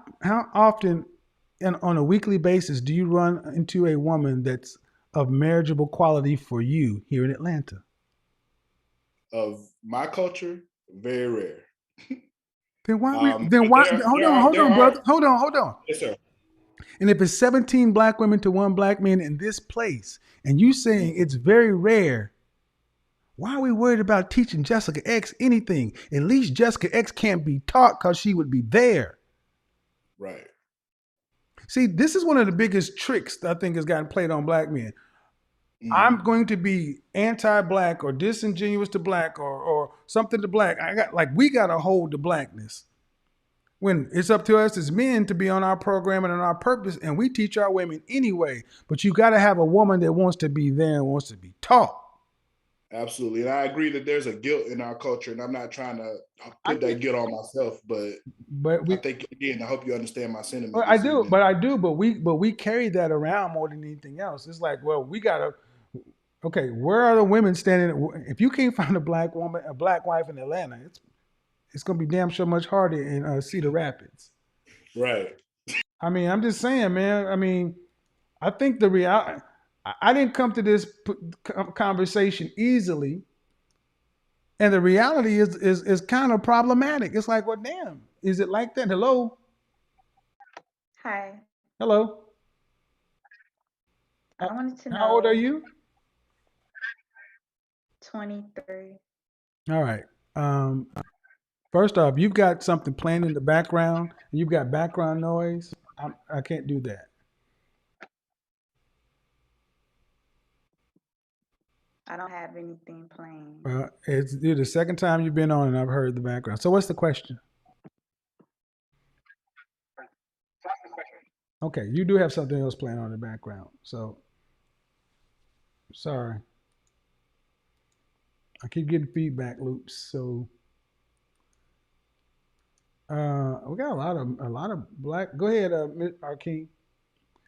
often on a weekly basis do you run into a woman that's of marriageable quality for you here in Atlanta? Of my culture, very rare. Then why hold on, brother. Hold on. Yes, sir. And if it's 17 black women to one black man in this place, and you saying it's very rare, why are we worried about teaching Jessica X anything? At least Jessica X can't be taught because she would be there. Right. See, this is one of the biggest tricks that I think has gotten played on black men. I'm going to be anti-black or disingenuous to black or something to black. We got to hold the blackness. When it's up to us as men to be on our program and on our purpose, and we teach our women anyway. But you got to have a woman that wants to be there and wants to be taught. Absolutely. And I agree that there's a guilt in our culture, and I'm not trying to put that guilt on myself, but I think, again, I hope you understand my sentiment. Well, I do, but we carry that around more than anything else. It's like, well, we got to, okay, where are the women standing? If you can't find a black woman, a black wife in Atlanta, it's going to be damn sure much harder in Cedar Rapids. Right. I mean, I'm just saying, man. I mean, I think the reality, I didn't come to this conversation easily. And the reality is kind of problematic. It's like, well, damn, is it like that? Hello? Hi. Hello? I wanted to know. How old are you? 23. All right. First off, you've got something playing in the background. And you've got background noise. I can't do that. I don't have anything playing. You're the second time you've been on, and I've heard the background. So what's the question? Okay, you do have something else playing on in the background. So sorry, I keep getting feedback loops. So we got a lot of black. Go ahead, Ms. Arkin.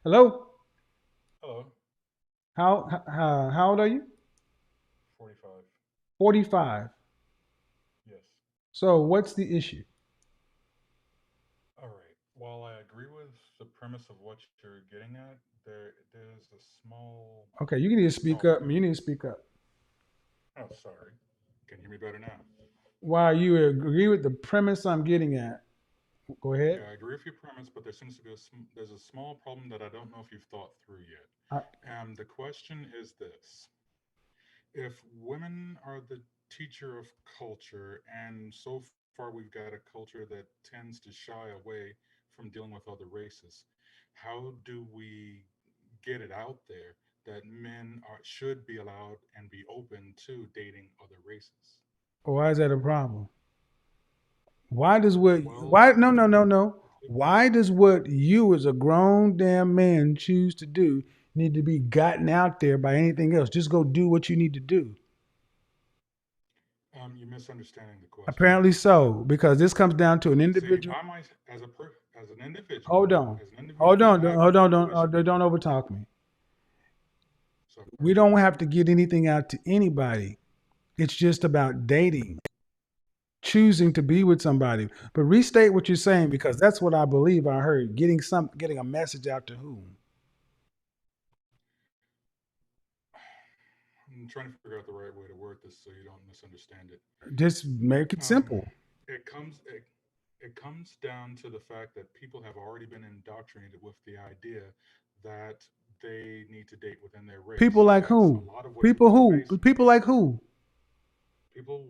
Hello. Hello. How old are you? 45. 45. Yes. So what's the issue? All right. While I agree with the premise of what you're getting at, there's a small. Okay, you need to speak up. You need to speak up. Oh, sorry. Can you hear me better now? While you agree with the premise I'm getting at, go ahead. Yeah, I agree with your premise, but there seems to be there's a small problem that I don't know if you've thought through yet. The question is this: if women are the teacher of culture, and so far we've got a culture that tends to shy away from dealing with other races, how do we get it out there that should be allowed and be open to dating other races? Why is that a problem? Why does Well, no. Why does what you as a grown damn man choose to do need to be gotten out there by anything else? Just go do what you need to do. you're misunderstanding the question. Apparently so, because this comes down to an See, if individual. I might, as an individual, Hold on. as an Hold individual, on. I have Hold on. no issue. Don't overtalk me. Sorry. We don't have to get anything out to anybody. It's just about dating, choosing to be with somebody. But restate what you're saying, because that's what I believe I heard. Getting a message out to whom? I'm trying to figure out the right way to word this so you don't misunderstand it. Just make it simple. It comes down to the fact that people have already been indoctrinated with the idea that they need to date within their race. People like Yes, who? a lot of what People you're who? facing, People like who? people,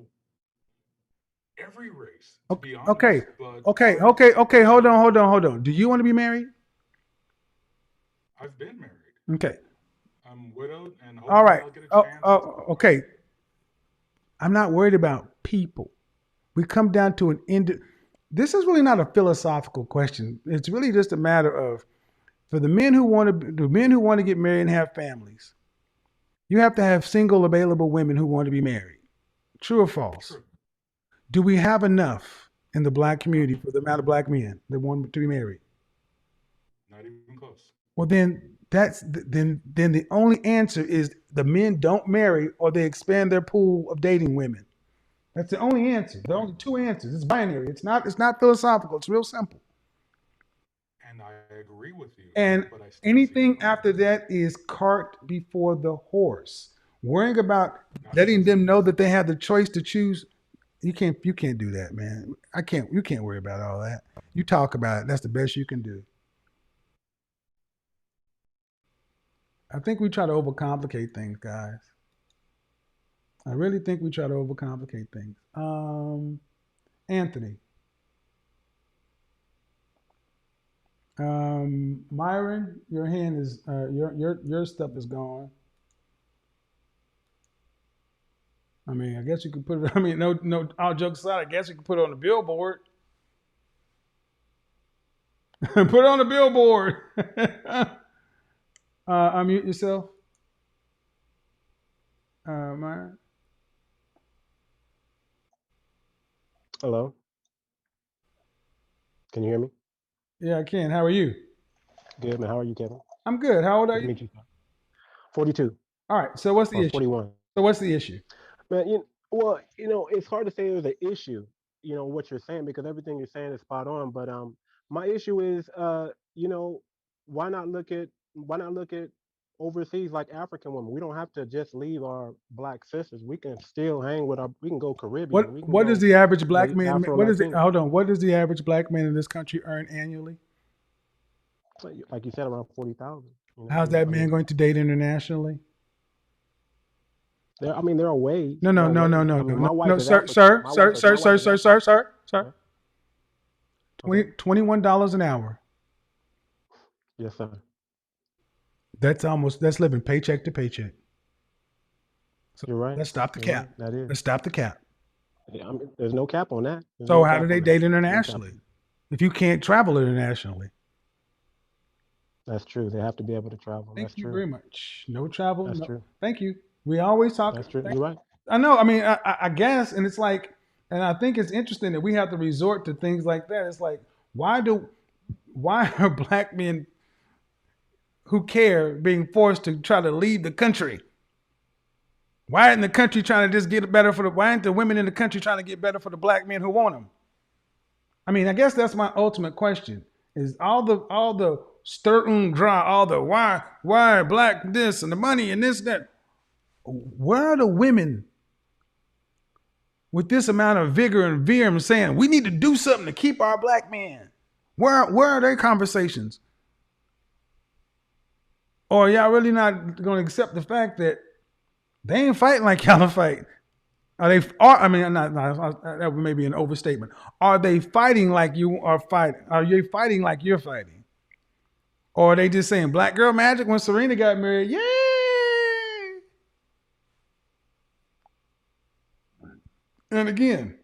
every race, to be Okay. honest. But Okay. Hold on. Do you want to be married? I've been married. Okay. I'm widowed, and All hopefully right. I'll get a chance. Okay. I'm not worried about people. We come down to an end. This is really not a philosophical question. It's really just a matter of, for the men who want to get married and have families, you have to have single available women who want to be married. True or false? True. Do we have enough in the black community for the amount of black men that want to be married? Not even close. Well, then the only answer is the men don't marry, or they expand their pool of dating women. That's the only answer. There are only two answers. It's binary. It's not philosophical. It's real simple. And I agree with you. And but I still anything after that is cart before the horse. Worrying about letting them know that they have the choice to choose. You can't do that, man. You can't worry about all that. You talk about it. That's the best you can do. I think we try to overcomplicate things, guys. I really think we try to overcomplicate things. Anthony. Myron, your hand is your stuff is gone. I mean, I guess you could put it. I mean, no. All jokes aside, I guess you could put it on the billboard. Put it on the billboard. Unmute yourself, Myron. Hello. Can you hear me? Yeah, I can. How are you? Good, man. How are you, Kevin? I'm good. How old are Good to you? meet you. 42 All right. So what's the or issue? 41. So what's the issue? Man, it's hard to say there's an issue, what you're saying, because everything you're saying is spot on. But my issue is, why not look at overseas like African women? We don't have to just leave our black sisters. We can still we can go Caribbean. We can What does go the average black man? Afro What is it? Latin. Hold on. What does the average black man in this country earn annually? Like you said, around 40,000. How's that man going to date internationally? There are ways. No. My wife is Sir, African. sir, My sir, wife is- sir, my sir, wife is sir, African. sir. $21 an hour. Yes, sir. That's living paycheck to paycheck. So You're right. let's stop the You're cap. right. That is. Let's stop the cap. Yeah, I mean, there's no cap on that. There's So no how do cap they on that. date No cap. internationally if you can't travel internationally? That's true. They have to be able to travel. Thank That's you true. very much. No travel. That's No. true. Thank you. We always talk. That's true. You're right. I know. I mean, I guess, and it's like, and I think it's interesting that we have to resort to things like that. It's like, why are black men who care being forced to try to leave the country? Why isn't the country trying to just get better for the? Why aren't the women in the country trying to get better for the black men who want them? I mean, I guess that's my ultimate question: is all the stir and dry, all the why black this and the money and this that. Where are the women with this amount of vigor and vehemence saying we need to do something to keep our black men? Where are their conversations? Or are y'all really not going to accept the fact that they ain't fighting like y'all are fighting? Are they? I mean, that may be an overstatement. Are they fighting like you are fighting? Are you fighting like you're fighting? Or are they just saying black girl magic when Serena got married? Yay! And again,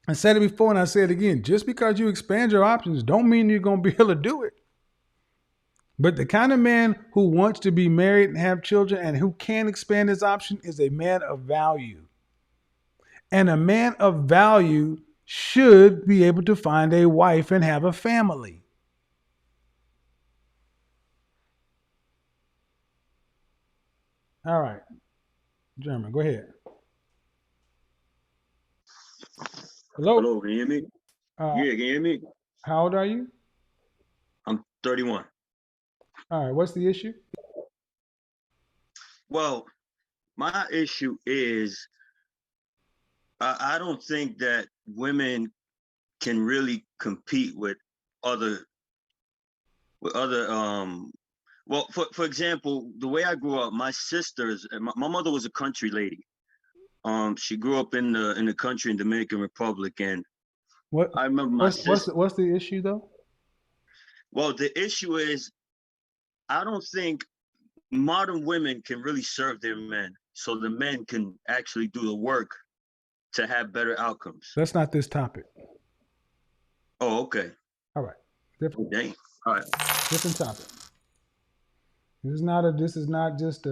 I said it before and I say it again. Just because you expand your options don't mean you're going to be able to do it. But the kind of man who wants to be married and have children and who can expand his option is a man of value. And a man of value should be able to find a wife and have a family. All right. German, go ahead. Hello? Hello, can you hear me? Yeah, can you hear me? How old are you? I'm 31. All right. What's the issue? Well, my issue is I don't think that women can really compete with other well, for example, the way I grew up, my sisters, my mother was a country lady. She grew up in the country in Dominican Republic, and What I remember my sister. what's the issue though? Well, the issue is I don't think modern women can really serve their men, so the men can actually do the work to have better outcomes. That's not this topic. Oh, okay. All right. Different. Dang. All right. Different topic. This is not just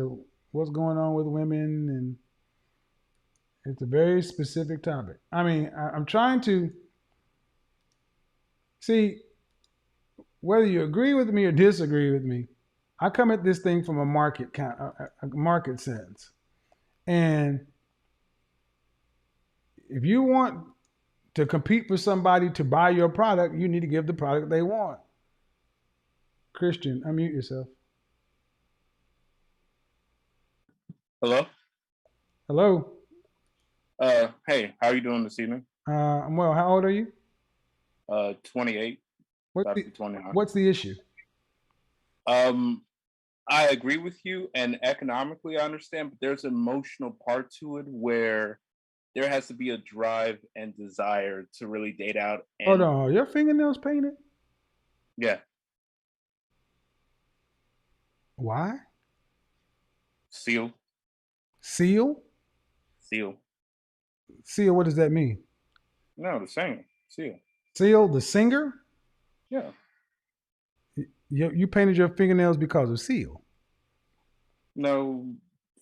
what's going on with women, and it's a very specific topic. I mean, I'm trying to see whether you agree with me or disagree with me. I come at this thing from a market sense, and if you want to compete for somebody to buy your product, you need to give the product they want. Christian, unmute yourself. Hello. Hello. Hey, how are you doing this evening? I'm well. How old are you? 28. What's the issue? I agree with you, and economically I understand, but there's an emotional part to it where there has to be a drive and desire to really date out. And Hold on, are your fingernails painted? yeah, Why? seal. Seal? Seal. Seal, what does that mean? No, the same. Seal. Seal, the singer? Yeah. You painted your fingernails because of Seal. No,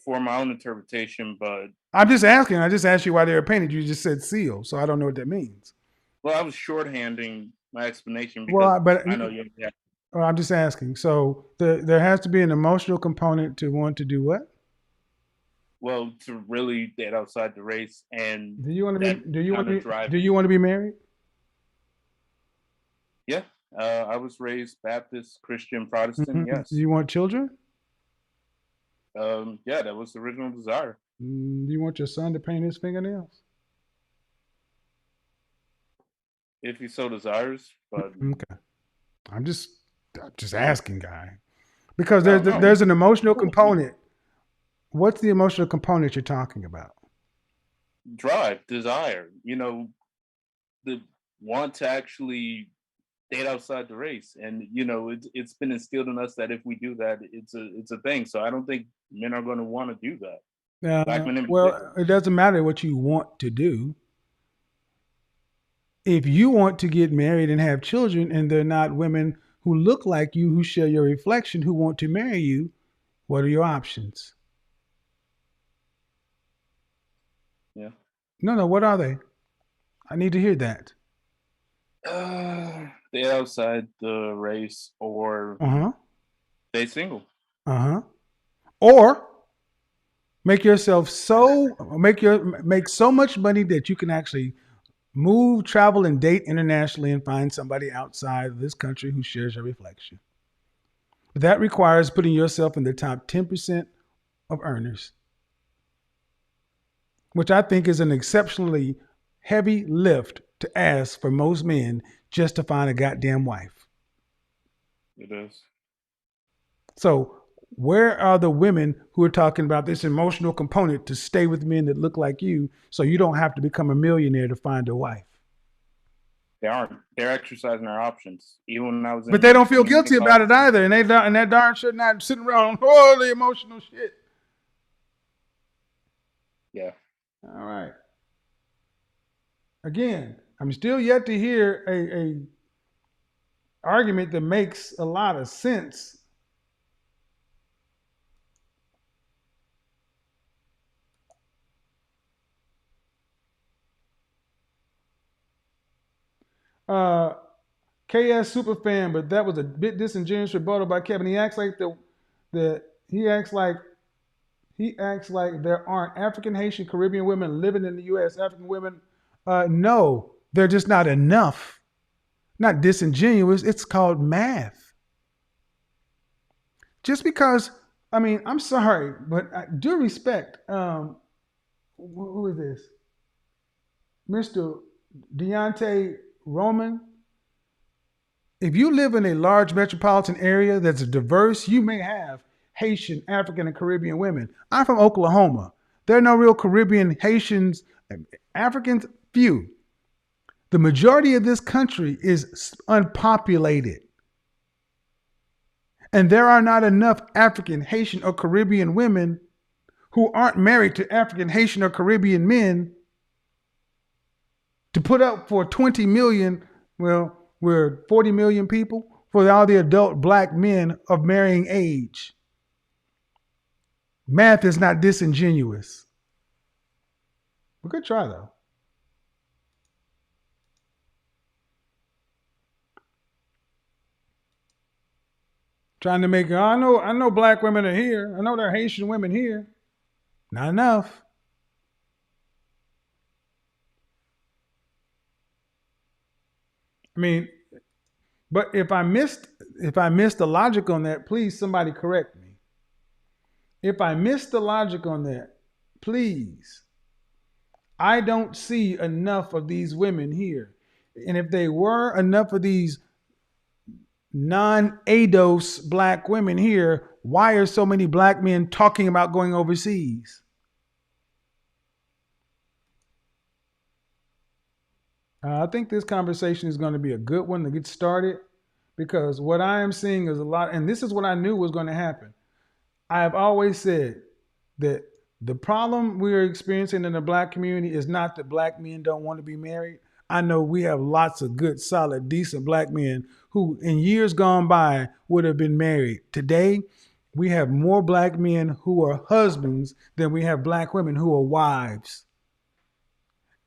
for my own interpretation, but I'm just asking. I just asked you why they were painted. You just said Seal, so I don't know what that means. well, I was shorthanding my explanation because I know you. Yeah. Well, I'm just asking. So there has to be an emotional component to want to do what? Well, to really date outside the race, and Do you want to be? Do you want to be? drive. Do you want to be married? Yeah, I was raised Baptist, Christian, Protestant. Mm-hmm. Yes. Do you want children? Yeah, that was the original desire. Do you want your son to paint his fingernails? If he so desires, but okay. I'm just asking, guy, because there's an emotional component. What's the emotional component you're talking about? Drive, desire. You know, the want to actually date outside the race, and you know, it's been instilled in us that if we do that, it's a thing. So I don't think men are going to want to do that. Black men in Well, particular. it doesn't matter what you want to do. If you want to get married and have children, and they're not women who look like you, who share your reflection, who want to marry you, what are your options? Yeah. No, what are they? I need to hear that. They outside the race or Uh-huh. they single. Uh-huh. Or make yourself make so much money that you can actually move, travel, and date internationally and find somebody outside of this country who shares your reflection. But that requires putting yourself in the top 10% of earners, which I think is an exceptionally heavy lift to ask for most men just to find a goddamn wife. It is. So, where are the women who are talking about this emotional component to stay with men that look like you so you don't have to become a millionaire to find a wife? They aren't. They're exercising their options. Even when I was But they in don't feel community guilty about college. it either. And that darn sure not sitting around all the emotional shit. Yeah. All right. Again, I'm still yet to hear a argument that makes a lot of sense. KS Superfan, but that was a bit disingenuous rebuttal by Kevin. He acts like he acts like there aren't African, Haitian, Caribbean women living in the U.S. African women, no, they're just not enough. Not disingenuous. It's called math. Just because, I mean, I'm sorry, but I do respect. Who is this? Mr. Deontay Roman. If you live in a large metropolitan area that's diverse, you may have Haitian, African, and Caribbean women. I'm from Oklahoma. There are no real Caribbean, Haitians, Africans, few. The majority of this country is unpopulated. And there are not enough African, Haitian, or Caribbean women who aren't married to African, Haitian, or Caribbean men to put up for 20 million, well, we're 40 million people, for all the adult black men of marrying age. Math is not disingenuous. We could try though. Trying to make, I know black women are here. I know there are Haitian women here. Not enough. I mean, but if I missed the logic on that, please somebody correct me. If I missed the logic on that, please. I don't see enough of these women here. And if they were enough of these non-ADOS black women here, why are so many black men talking about going overseas? I think this conversation is going to be a good one to get started, because what I am seeing is a lot, and this is what I knew was going to happen. I have always said that the problem we are experiencing in the black community is not that black men don't want to be married. I know we have lots of good, solid, decent black men who in years gone by would have been married. Today, we have more black men who are husbands than we have black women who are wives.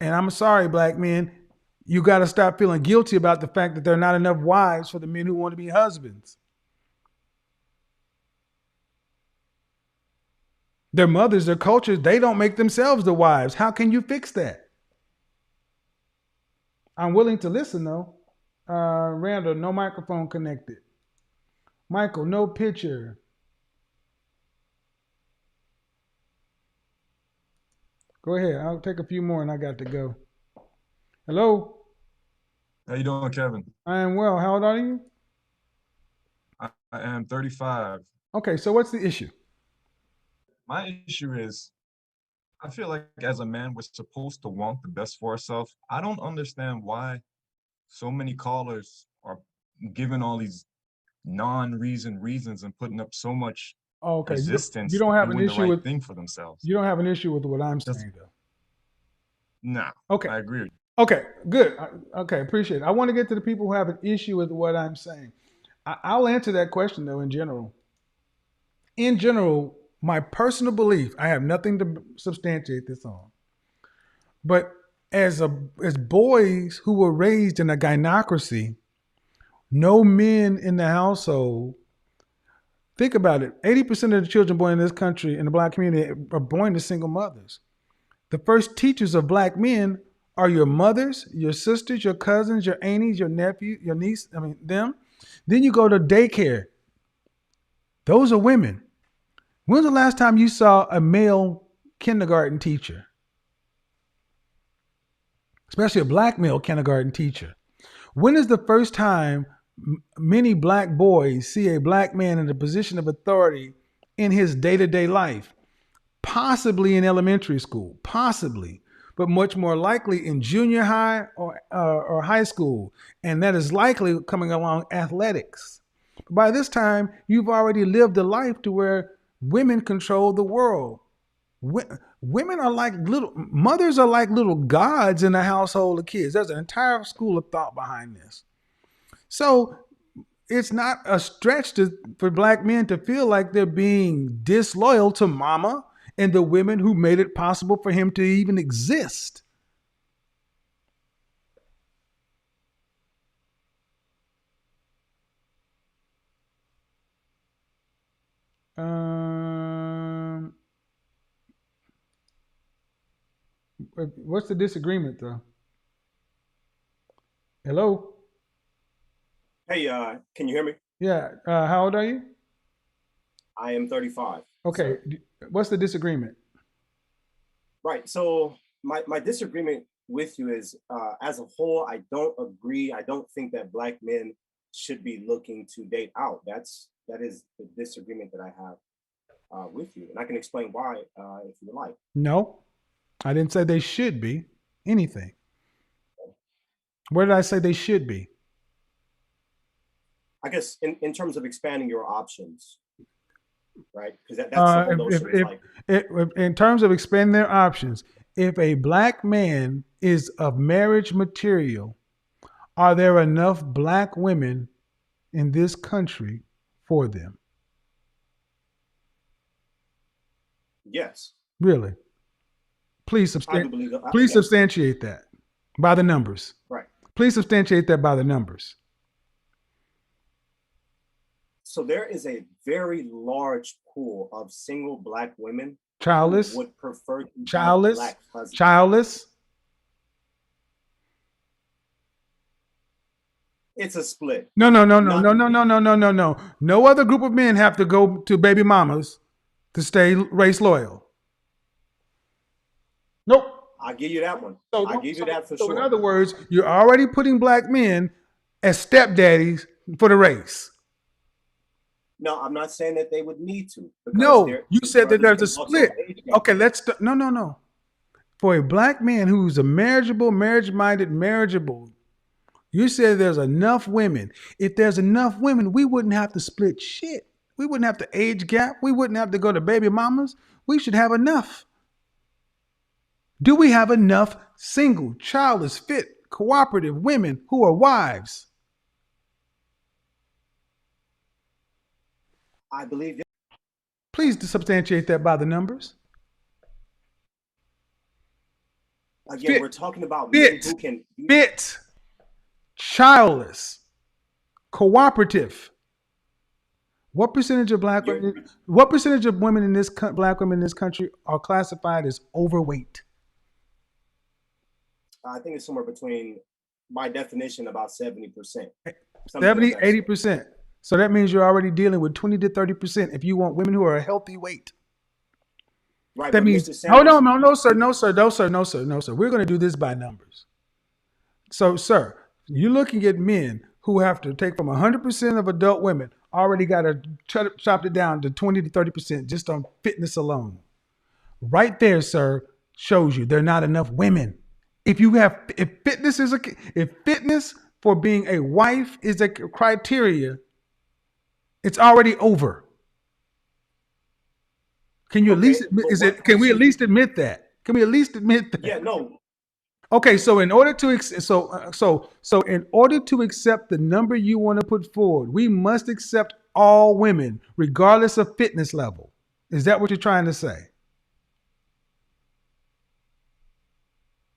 And I'm sorry, black men, you got to stop feeling guilty about the fact that there are not enough wives for the men who want to be husbands. Their mothers, their cultures, they don't make themselves the wives. How can you fix that? I'm willing to listen though. Randall, no microphone connected. Michael, no picture. Go ahead. I'll take a few more and I got to go. Hello? How you doing, Kevin? I am well. How old are you? I am 35. Okay, so what's the issue? My issue is, I feel like as a man, we're supposed to want the best for ourselves. I don't understand why so many callers are giving all these non-reasons and putting up so much Okay, you resistance don't to have an doing the issue right with thing for themselves. you don't have an issue with what I'm saying though. No, Okay. I agree with you. Okay, good. Okay, appreciate it. I want to get to the people who have an issue with what I'm saying. I'll answer that question though. In general, my personal belief, I have nothing to substantiate this on, but as boys who were raised in a gynocracy, no men in the household. Think about it. 80% of the children born in this country, in the black community, are born to single mothers. The first teachers of black men are your mothers, your sisters, your cousins, your aunties, your nephew, your niece, them. Then you go to daycare. Those are women. When's the last time you saw a male kindergarten teacher? Especially a black male kindergarten teacher. When is the first time many black boys see a black man in a position of authority in his day-to-day life? Possibly in elementary school, possibly, but much more likely in junior high or high school. And that is likely coming along athletics. By this time, you've already lived a life to where women control the world. Women are like mothers are like little gods in a household of kids. There's an entire school of thought behind this. So it's not a stretch for black men to feel like they're being disloyal to mama and the women who made it possible for him to even exist. What's the disagreement, though? Hello? Hey, can you hear me? Yeah. How old are you? I am 35. Okay. So, What's the disagreement? right. So my disagreement with you is, as a whole, I don't agree. I don't think that black men should be looking to date out. That is the disagreement that I have with you, and I can explain why if you would like. No, I didn't say they should be anything. Where did I say they should be? I guess in terms of expanding your options, right? Because that's the whole notion. In terms of expanding their options, if a black man is of marriage material, are there enough black women in this country for them? Yes. Really? Please yes. substantiate that by the numbers. Right. Please substantiate that by the numbers. So there is a very large pool of single black women childless who would prefer to childless have black husbands. Childless. It's a split. No. No other group of men have to go to baby mamas to stay race loyal. Nope. I'll give you that one. I'll give you that for sure. In other words, you're already putting black men as stepdaddies for the race. No, I'm not saying that they would need to. No, you said that there's a split. Okay, no. For a black man who's a marriage-minded, marriageable, you said there's enough women. If there's enough women, we wouldn't have to split shit. We wouldn't have to age gap. We wouldn't have to go to baby mamas. We should have enough. Do we have enough single, childless, fit, cooperative women who are wives? I believe. Please substantiate that by the numbers. Again, we're talking about men who can fit, childless, cooperative. What percentage of black women? What percentage of women in this black women in this country are classified as overweight? I think it's somewhere between, by definition, about 70%. 70, 80%. So that means you're already dealing with 20 to 30% if you want women who are a healthy weight. Right. That means, no, sir. We're going to do this by numbers. So, sir, you're looking at men who have to take from 100% of adult women, already got to chop it down to 20 to 30% just on fitness alone. Right there, sir, shows you there are not enough women. If fitness for being a wife is a criteria, it's already over. Can you at least Okay, admit, but is what it? Can we at person? least admit that? Can we at least admit that? Yeah, no. Okay, so in order to so in order to accept the number you want to put forward, we must accept all women, regardless of fitness level. Is that what you're trying to say?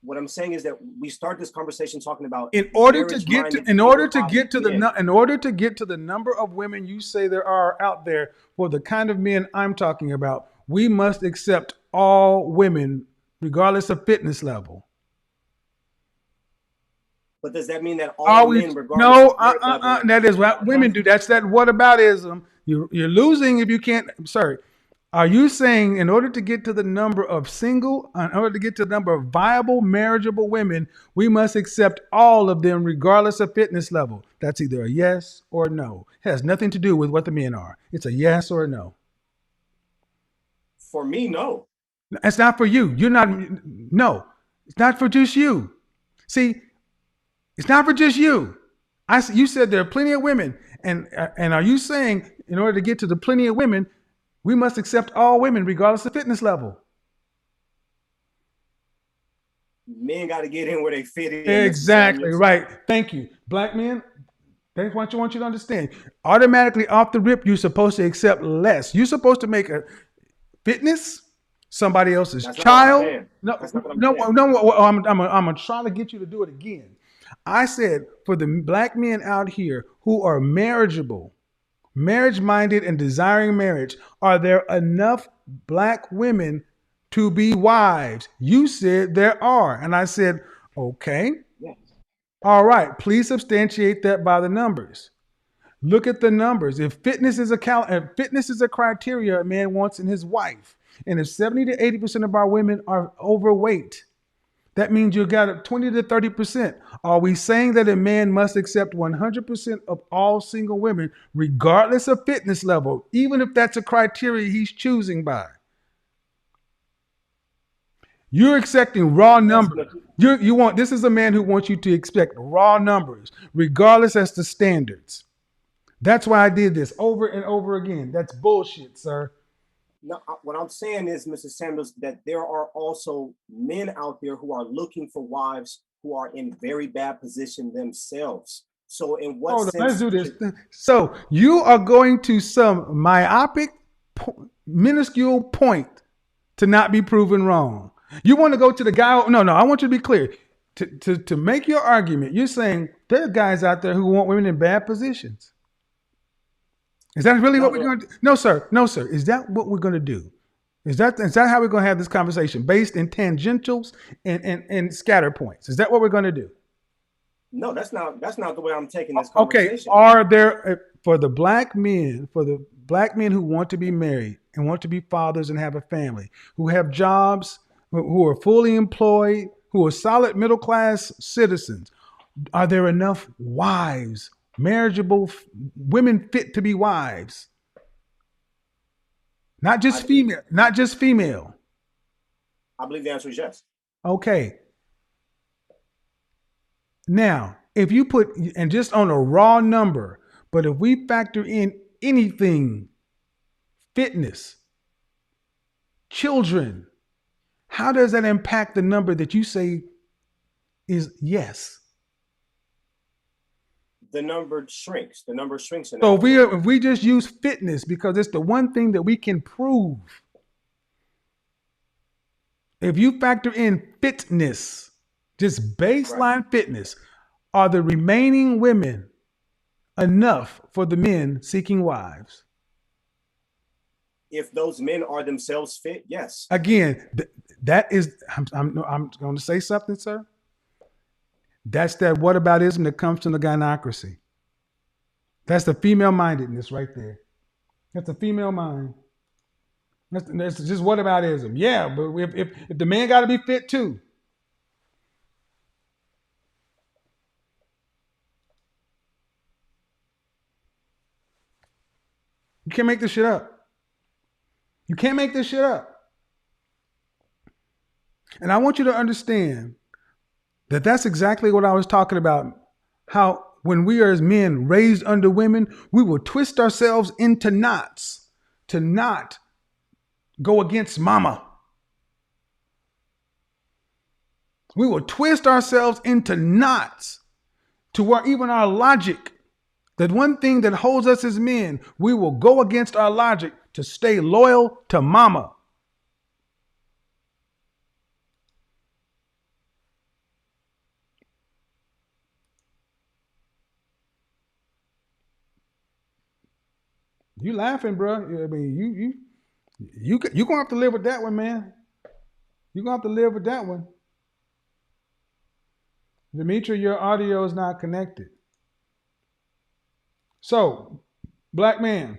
What I'm saying is that we start this conversation talking about In order to get to marriage-minded, able-bodied men. in order to get to the number of women you say there are out there for the kind of men I'm talking about, we must accept all women, regardless of fitness level. But does that mean that all Are we? men, regardless No, of merit level, that is what are women do. That's that whataboutism. You're losing if you can't. I'm sorry. Are you saying in order to get to the number of in order to get to the number of viable, marriageable women, we must accept all of them regardless of fitness level? That's either a yes or a no. It has nothing to do with what the men are. It's a yes or a no. For me, no. It's not for you. You're not. No, it's not for just you. See, it's not for just you. You said there are plenty of women, and are you saying in order to get to the plenty of women, we must accept all women regardless of fitness level? Men got to get in where they fit in. Exactly right. Thank you, black men. That's what I want you to understand. Automatically off the rip, you're supposed to accept less. You're supposed to make a fitness somebody else's child. No, I'm gonna try to get you to do it again. I said for the black men out here who are marriageable, marriage-minded, and desiring marriage, are there enough black women to be wives? You said there are, and I said, okay, yes. All right. Please substantiate that by the numbers. Look at the numbers. If fitness is a criteria a man wants in his wife, and if 70 to 80% of our women are overweight, that means you got 20 to 30%. Are we saying that a man must accept 100% of all single women, regardless of fitness level, even if that's a criteria he's choosing by? You're accepting raw numbers. This is a man who wants you to expect raw numbers, regardless as to standards. That's why I did this over and over again. That's bullshit, sir. No, what I'm saying is, Mr. Samuels, that there are also men out there who are looking for wives who are in very bad position themselves. So in what Hold on, sense? let's do this. So you are going to some myopic, minuscule point to not be proven wrong. You want to go to the guy? No, I want you to be clear. To make your argument, you're saying there are guys out there who want women in bad positions. Is that really what we're going to do? No, sir. Is that what we're going to do? Is that how we're going to have this conversation based in tangentials and scatter points? Is that what we're going to do? No, that's not the way I'm taking this conversation. Okay. Are there for the black men who want to be married and want to be fathers and have a family, who have jobs, who are fully employed, who are solid middle class citizens, are there enough wives, marriageable women fit to be wives? Not just female. I believe the answer is yes. Okay. Now, if you put, and just on a raw number, but if we factor in anything, fitness, children, how does that impact the number that you say is yes? The number shrinks. So if we just use fitness because it's the one thing that we can prove. If you factor in fitness, just baseline fitness, are the remaining women enough for the men seeking wives? If those men are themselves fit, yes. Again, that is, I'm going to say something, sir. That's that whataboutism that comes from the gynocracy. That's the female mindedness right there. That's the female mind. That's just whataboutism. Yeah, but if the man got to be fit too. You can't make this shit up. You can't make this shit up. And I want you to understand that that's exactly what I was talking about. How when we are as men raised under women, we will twist ourselves into knots to not go against mama. We will twist ourselves into knots to where even our logic, that one thing that holds us as men, we will go against our logic to stay loyal to mama. You laughing, bro? I mean, you gonna have to live with that one, man. You gonna have to live with that one. Demetri, your audio is not connected. So, black man,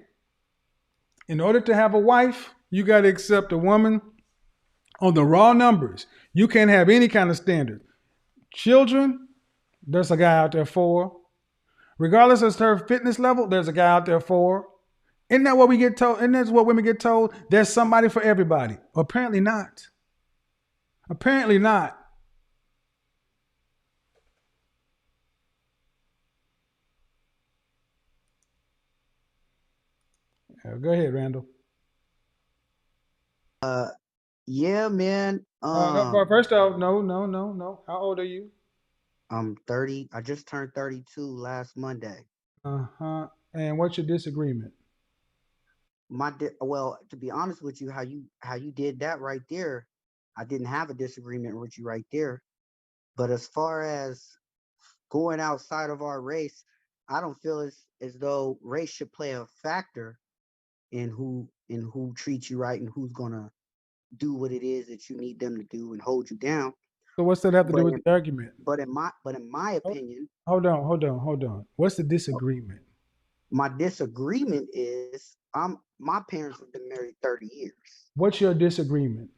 in order to have a wife, you got to accept a woman on the raw numbers. You can't have any kind of standard. Children, there's a guy out there for. Regardless of her fitness level, there's a guy out there for. Isn't that what we get told? Isn't that what women get told? There's somebody for everybody. Apparently not. Apparently not. Go ahead, Randall. Yeah, man. No, first off, no. How old are you? I'm 30. I just turned 32 last Monday. Uh-huh. And what's your disagreement? Well, to be honest with you, how you did that right there, I didn't have a disagreement with you right there. But as far as going outside of our race, I don't feel as though race should play a factor in who treats you right and who's gonna do what it is that you need them to do and hold you down. So what's that have to do with the argument? But in my opinion, hold on. What's the disagreement? My disagreement is my parents have been married 30 years. What's your disagreement?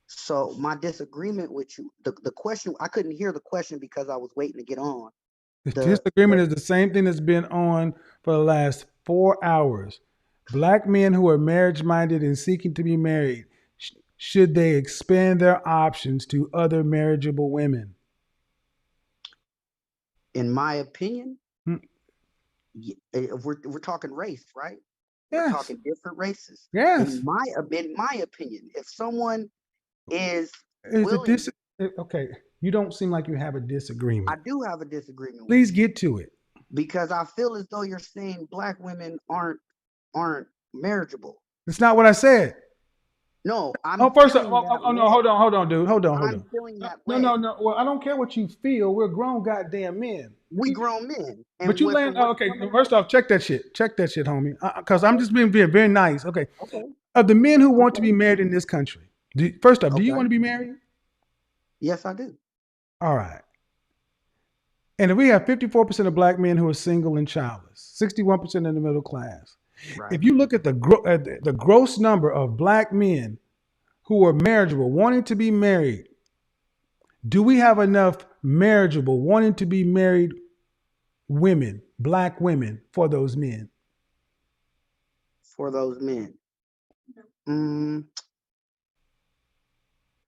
So my disagreement with you, the question, I couldn't hear the question because I was waiting to get on. The disagreement is the same thing that's been on for the last 4 hours. Black men who are marriage-minded and seeking to be married, should they expand their options to other marriageable women? In my opinion, if we're talking race, right? Yes. We're talking different races. Yes. In my opinion, if someone is willing, okay, you don't seem like you have a disagreement. I do have a disagreement. Please get to it. Because I feel as though you're saying black women aren't marriageable. That's not what I said. No, I'm. No, hold on, dude. Hold on. I'm feeling that way. No. Well, I don't care what you feel. We're grown goddamn men. We grown men. But you land. Okay, first off, check that shit, homie. Because I'm just being very nice. Okay. Of the men who want to be married in this country, first off, do you want to be married? Yes, I do. All right. And if we have 54% of black men who are single and childless, 61% in the middle class. Right. If you look at the gross number of black men who are marriageable, wanting to be married, do we have enough marriageable, wanting to be married women, black women, for those men? For those men.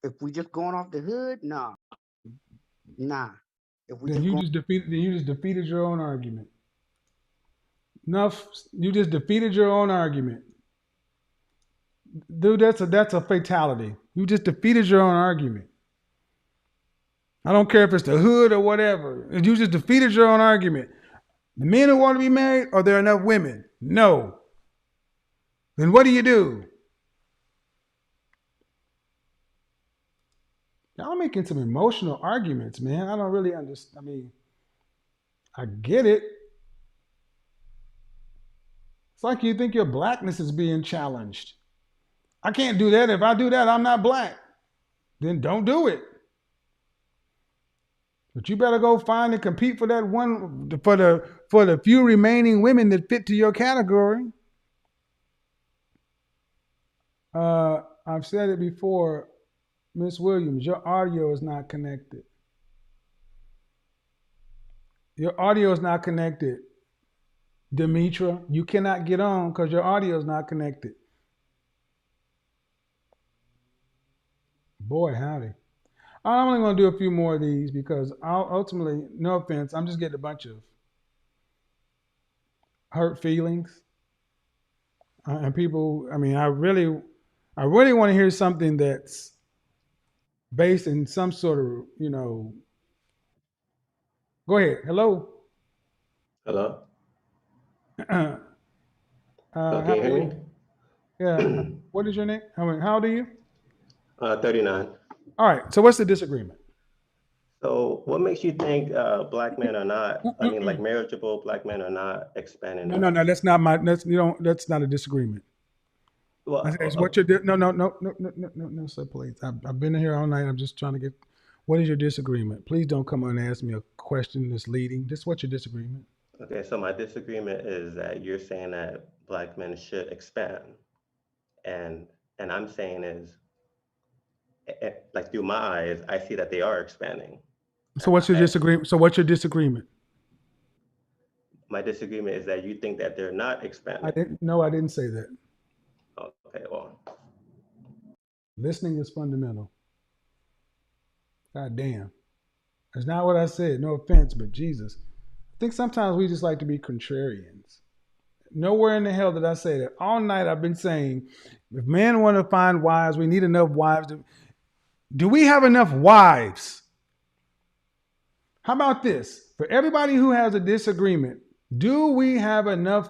If we just going off the hood, nah. If we then you just defeated your own argument. Enough. You just defeated your own argument. Dude, that's a fatality. You just defeated your own argument. I don't care if it's the hood or whatever. You just defeated your own argument. The men who want to be married, are there enough women? No. Then what do you do? Y'all making some emotional arguments, man. I don't really understand. I mean, I get it. It's like you think your blackness is being challenged. I can't do that. If I do that, I'm not black. Then don't do it. But you better go find and compete for that one, for the few remaining women that fit to your category. I've said it before, Miss Williams, your audio is not connected. Your audio is not connected. Demetra, you cannot get on because your audio is not connected. Boy, howdy. I'm only going to do a few more of these because ultimately, no offense, I'm just getting a bunch of hurt feelings. And people, I mean, I I really want to hear something that's based in some sort of, you know. Go ahead. Hello. Hello? How Can you are hear you? me? Yeah. What is your name? I mean, how old are you? 39. All right. So what's the disagreement? So what makes you think black men are not, I mean, like marriageable black men are not expanding No, the no, no. race? That's not my. That's you don't. That's not a disagreement. I Well, said, what your no, no, no, no, no, no, no, no, sir, please. I've been here all night. I'm just trying to get. What is your disagreement? Please don't come on and ask me a question that's leading. Just what's your disagreement? okay, so my disagreement is that you're saying that black men should expand, and I'm saying is, like through my eyes, I see that they are expanding. So what's your I, disagreement? So what's your disagreement? my disagreement is that you think that they're not I expanding. didn't. No, I didn't say that. Okay, well, Listening is fundamental. God damn. That's not what I said. No offense, but Jesus. I think sometimes we just like to be contrarians. Nowhere in the hell did I say that. All night I've been saying, if men want to find wives, we need enough wives. Do we have enough wives? How about this? For everybody who has a disagreement, do we have enough?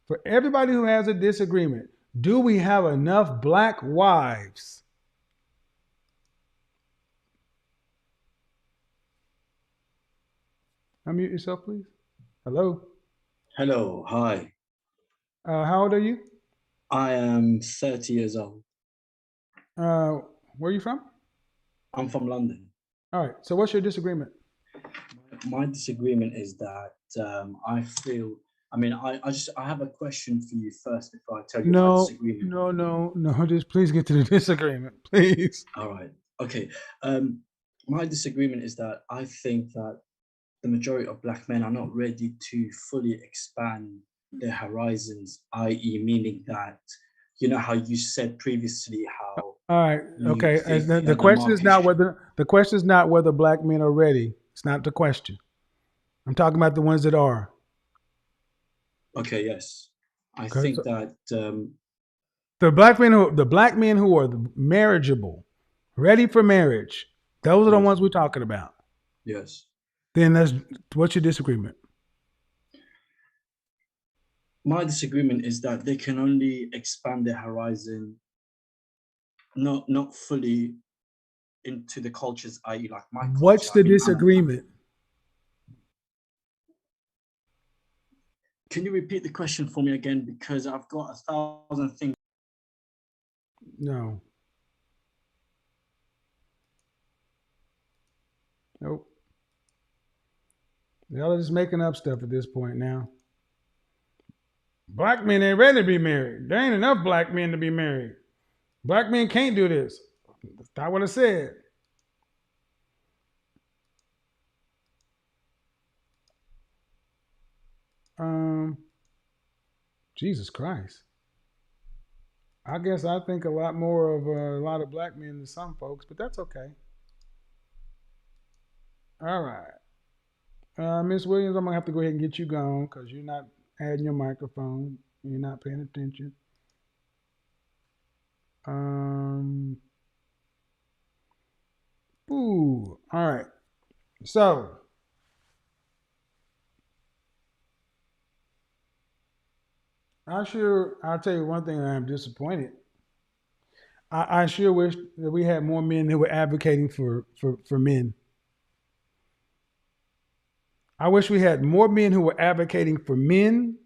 For everybody who has a disagreement, do we have enough black wives? Unmute yourself, please. Hello. Hello, hi. How old are you? I am 30 years old. Where are you from? I'm from London. All right. So what's your disagreement? My disagreement is that I feel, I mean, I have a question for you first before I tell you my No, disagreement. no, no, no. Just please get to the disagreement, please. All right. Okay. My disagreement is that I think that the majority of black men are not ready to fully expand their horizons, i.e., meaning that, you know, how you said previously how All right. you Okay. think The the question is market. not whether black men are ready. It's not the question. I'm talking about the ones that are. Okay, yes. I Okay. think So that the black men who are marriageable, ready for marriage, those are the yes, ones we're talking about. yes. Then what's your disagreement? My disagreement is that they can only expand their horizon, not fully into the cultures, i.e., like my culture. What's I the mean, disagreement? can you repeat the question for me again? Because I've got 1,000 things. No. Nope. Y'all are just making up stuff at this point now. Black men ain't ready to be married. There ain't enough black men to be married. Black men can't do this. That's not what I said. Jesus Christ. I guess I think a lot more of a lot of black men than some folks, but that's okay. All right. Miss Williams, I'm going to have to go ahead and get you gone because you're not adding your microphone. You're not paying attention. All right. So, I'll tell you one thing, I'm disappointed. I sure wish that we had more men who were advocating for men. I wish we had more men who were advocating for men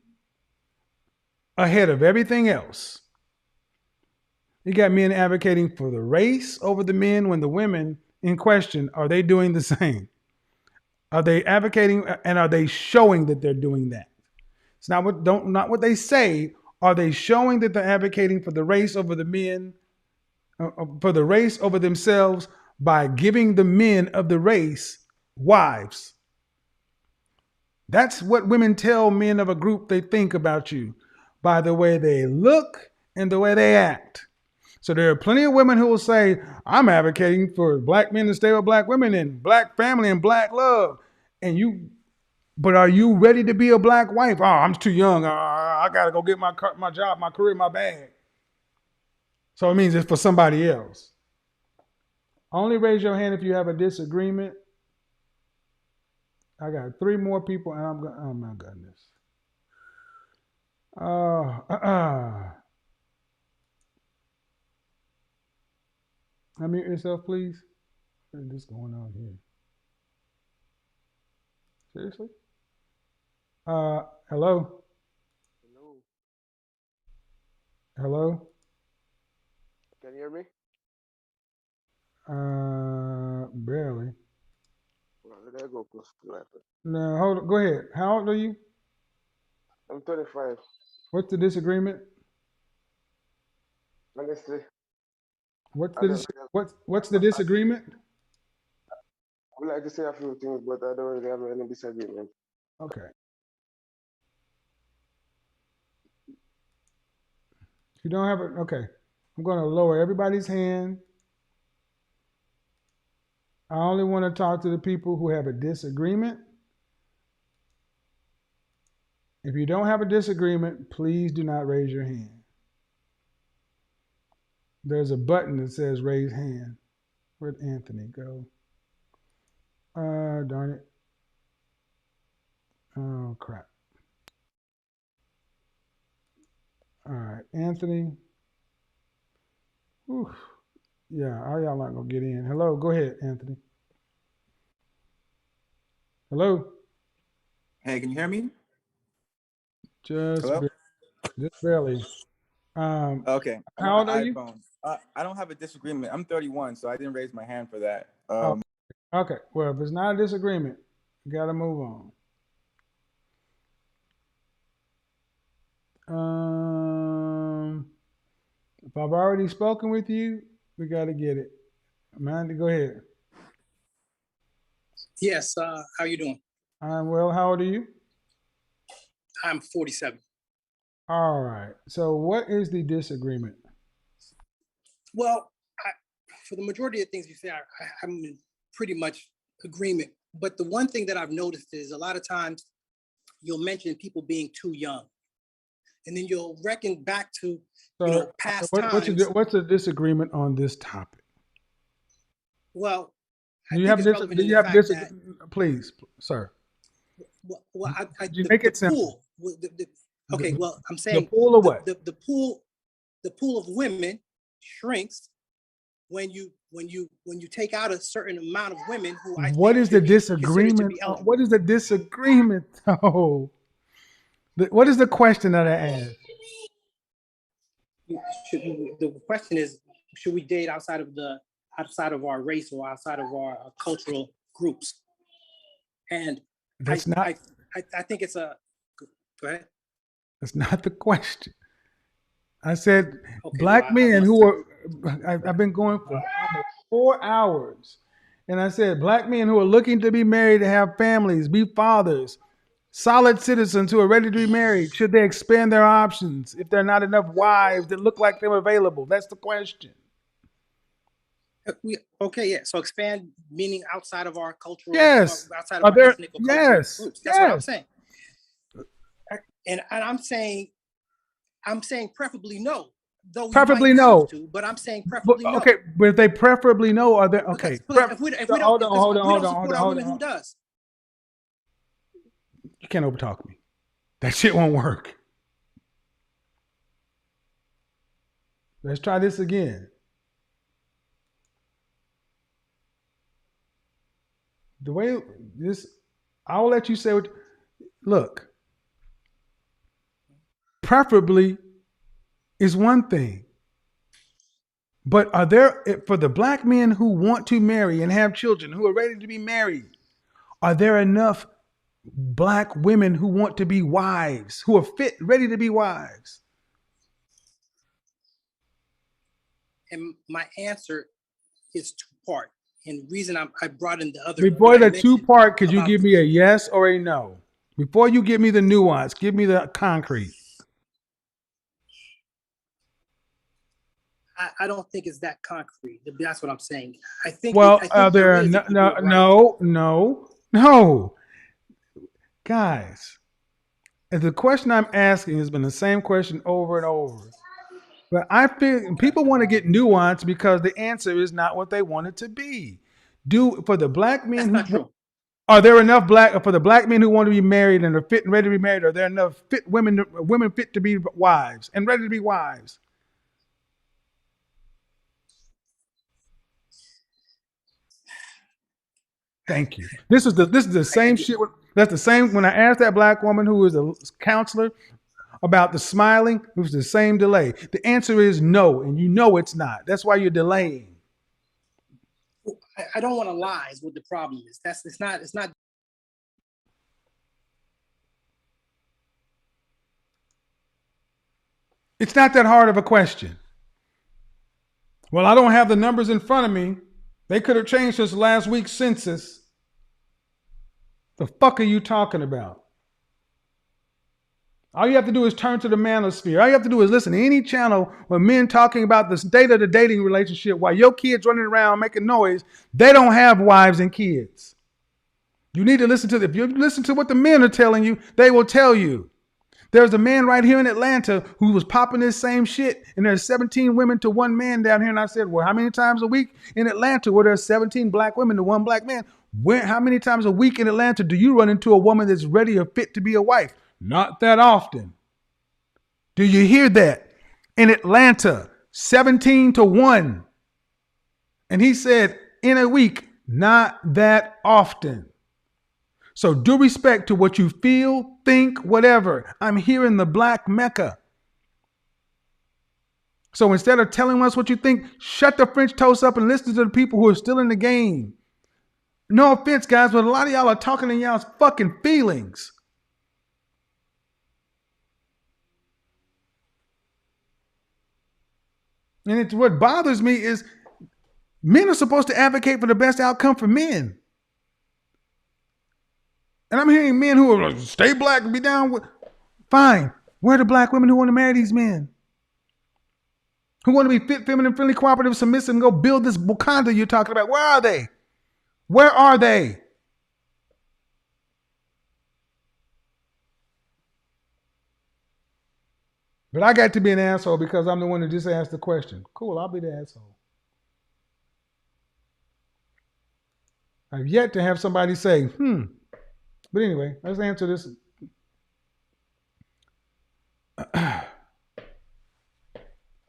ahead of everything else. You got men advocating for the race over the men when the women in question, are they doing the same? Are they advocating and are they showing that they're doing that? It's not what they say. Are they showing that they're advocating for the race over the men, for the race over themselves by giving the men of the race wives? That's what women tell men of a group they think about you by the way they look and the way they act. So there are plenty of women who will say, I'm advocating for black men to stay with black women and black family and black love. But are you ready to be a black wife? Oh, I'm too young. I got to go get my job, my career, my bag. So it means it's for somebody else. Only raise your hand if you have a disagreement. I got 3 more people, and I'm going. Oh my goodness. Unmute yourself, please. What is this going on here? Seriously? Hello? Hello. Hello? Can you hear me? Barely. Well, there you go. Close to that. No, hold on. Go ahead. How old are you? I'm 35. What's the disagreement? Honestly, What's I the don't. what's the disagreement? I would like to say a few things, but I don't really have any disagreement. Okay. If you don't have it, okay. I'm going to lower everybody's hand. I only want to talk to the people who have a disagreement. If you don't have a disagreement, please do not raise your hand. There's a button that says raise hand. Where'd Anthony go? Darn it. Oh, crap. All right, Anthony. Whew. Yeah, all y'all not going to get in. Hello, go ahead, Anthony. Hello? Hey, can you hear me? Just, Hello? just barely. Okay, I'm How on old are an you? iPhone. I don't have a disagreement. I'm 31, so I didn't raise my hand for that. Oh, okay. Well, if it's not a disagreement, you got to move on. If I've already spoken with you, we got to get it. Amanda, go ahead. Yes, how you doing? I'm well. How old are you? I'm 47. All right. So what is the disagreement? Well, for the majority of things you say, I'm in pretty much agreement. But the one thing that I've noticed is a lot of times you'll mention people being too young. And then you'll reckon back to, So past what's times. what's the disagreement on this topic? Well, I Do you think have it's this? relevant Do in you the have fact this? that, Please, sir. well, Could you make the it simple? pool, okay, well, I'm The saying pool of what? the pool of women shrinks when you take out a certain amount of women who I What think is the should be considered to disagreement? be eligible. What is the disagreement, though? What is the question that I asked? The question is, should we date outside of our race or outside of our cultural groups? And That's not. I think it's a. Go ahead. That's not the question. I said Okay, well, black I men must who have. are. I've been going for almost 4 hours, and I said black men who are looking to be married, to have families, be fathers, solid citizens who are ready to be married. Should they expand their options if there are not enough wives that look like they're available? That's the question. Okay, yeah. So expand meaning outside of our cultural, Yes. outside of Are our there? ethnic or cultural Yes. groups. That's what I'm Yes. saying. And I'm saying preferably no. Though you might Preferably choose no. to, but I'm saying preferably no. Okay, but if they preferably no, are there? Okay. Because if we Hold don't, on. Hold on. we Hold don't on. Hold support on. our Hold women, who on. does? You can't overtalk me. That shit won't work. Let's try this again. The way this, I'll let you say what. Look, preferably is one thing. But are there, for the black men who want to marry and have children, who are ready to be married, are there enough black women who want to be wives, who are fit, ready to be wives? And my answer is two-part. And the reason I brought in the other, what Before I the mentioned two-part, could you about, give me a yes or a no? Before you give me the nuance, give me the concrete. I don't think it's that concrete. That's what I'm saying. I think Well, there there is no, if you do it right. no, guys. And the question I'm asking has been the same question over and over. But I feel people want to get nuanced because the answer is not what they want it to be. Do for the black men That's not who true. are there enough black for the black men who want to be married and are fit and ready to be married? Are there enough fit women fit to be wives and ready to be wives? Thank you. This is the same shit. That's the same when I asked that black woman who is a counselor about the smiling. It was the same delay. The answer is no, and you know it's not. That's why you're delaying. I don't want to lie is what the problem is. It's not. It's not that hard of a question. Well, I don't have the numbers in front of me. They could have changed since last week's census. The fuck are you talking about? All you have to do is turn to the manosphere. All you have to do is listen to any channel where men talking about the state of the dating relationship while your kids running around making noise. They don't have wives and kids. You need to listen to if you listen to what the men are telling you, they will tell you. There's a man right here in Atlanta who was popping this same shit, and there's 17 women to one man down here. And I said, well, how many times a week in Atlanta where there's 17 black women to one black man? How many times a week in Atlanta do you run into a woman that's ready or fit to be a wife? Not that often. Do you hear that? In Atlanta, 17 to 1. And he said, in a week, not that often. So due respect to what you feel, think, whatever. I'm here in the black Mecca. So instead of telling us what you think, shut the French toast up and listen to the people who are still in the game. No offense, guys, but a lot of y'all are talking in y'all's fucking feelings. And it's what bothers me is men are supposed to advocate for the best outcome for men. And I'm hearing men who are like, stay black and be down with. Fine. Where are the black women who want to marry these men? Who want to be fit, feminine, friendly, cooperative, submissive, and go build this Wakanda you're talking about? Where are they? Where are they? But I got to be an asshole because I'm the one that just asked the question. Cool, I'll be the asshole. I've yet to have somebody say, But anyway, let's answer this.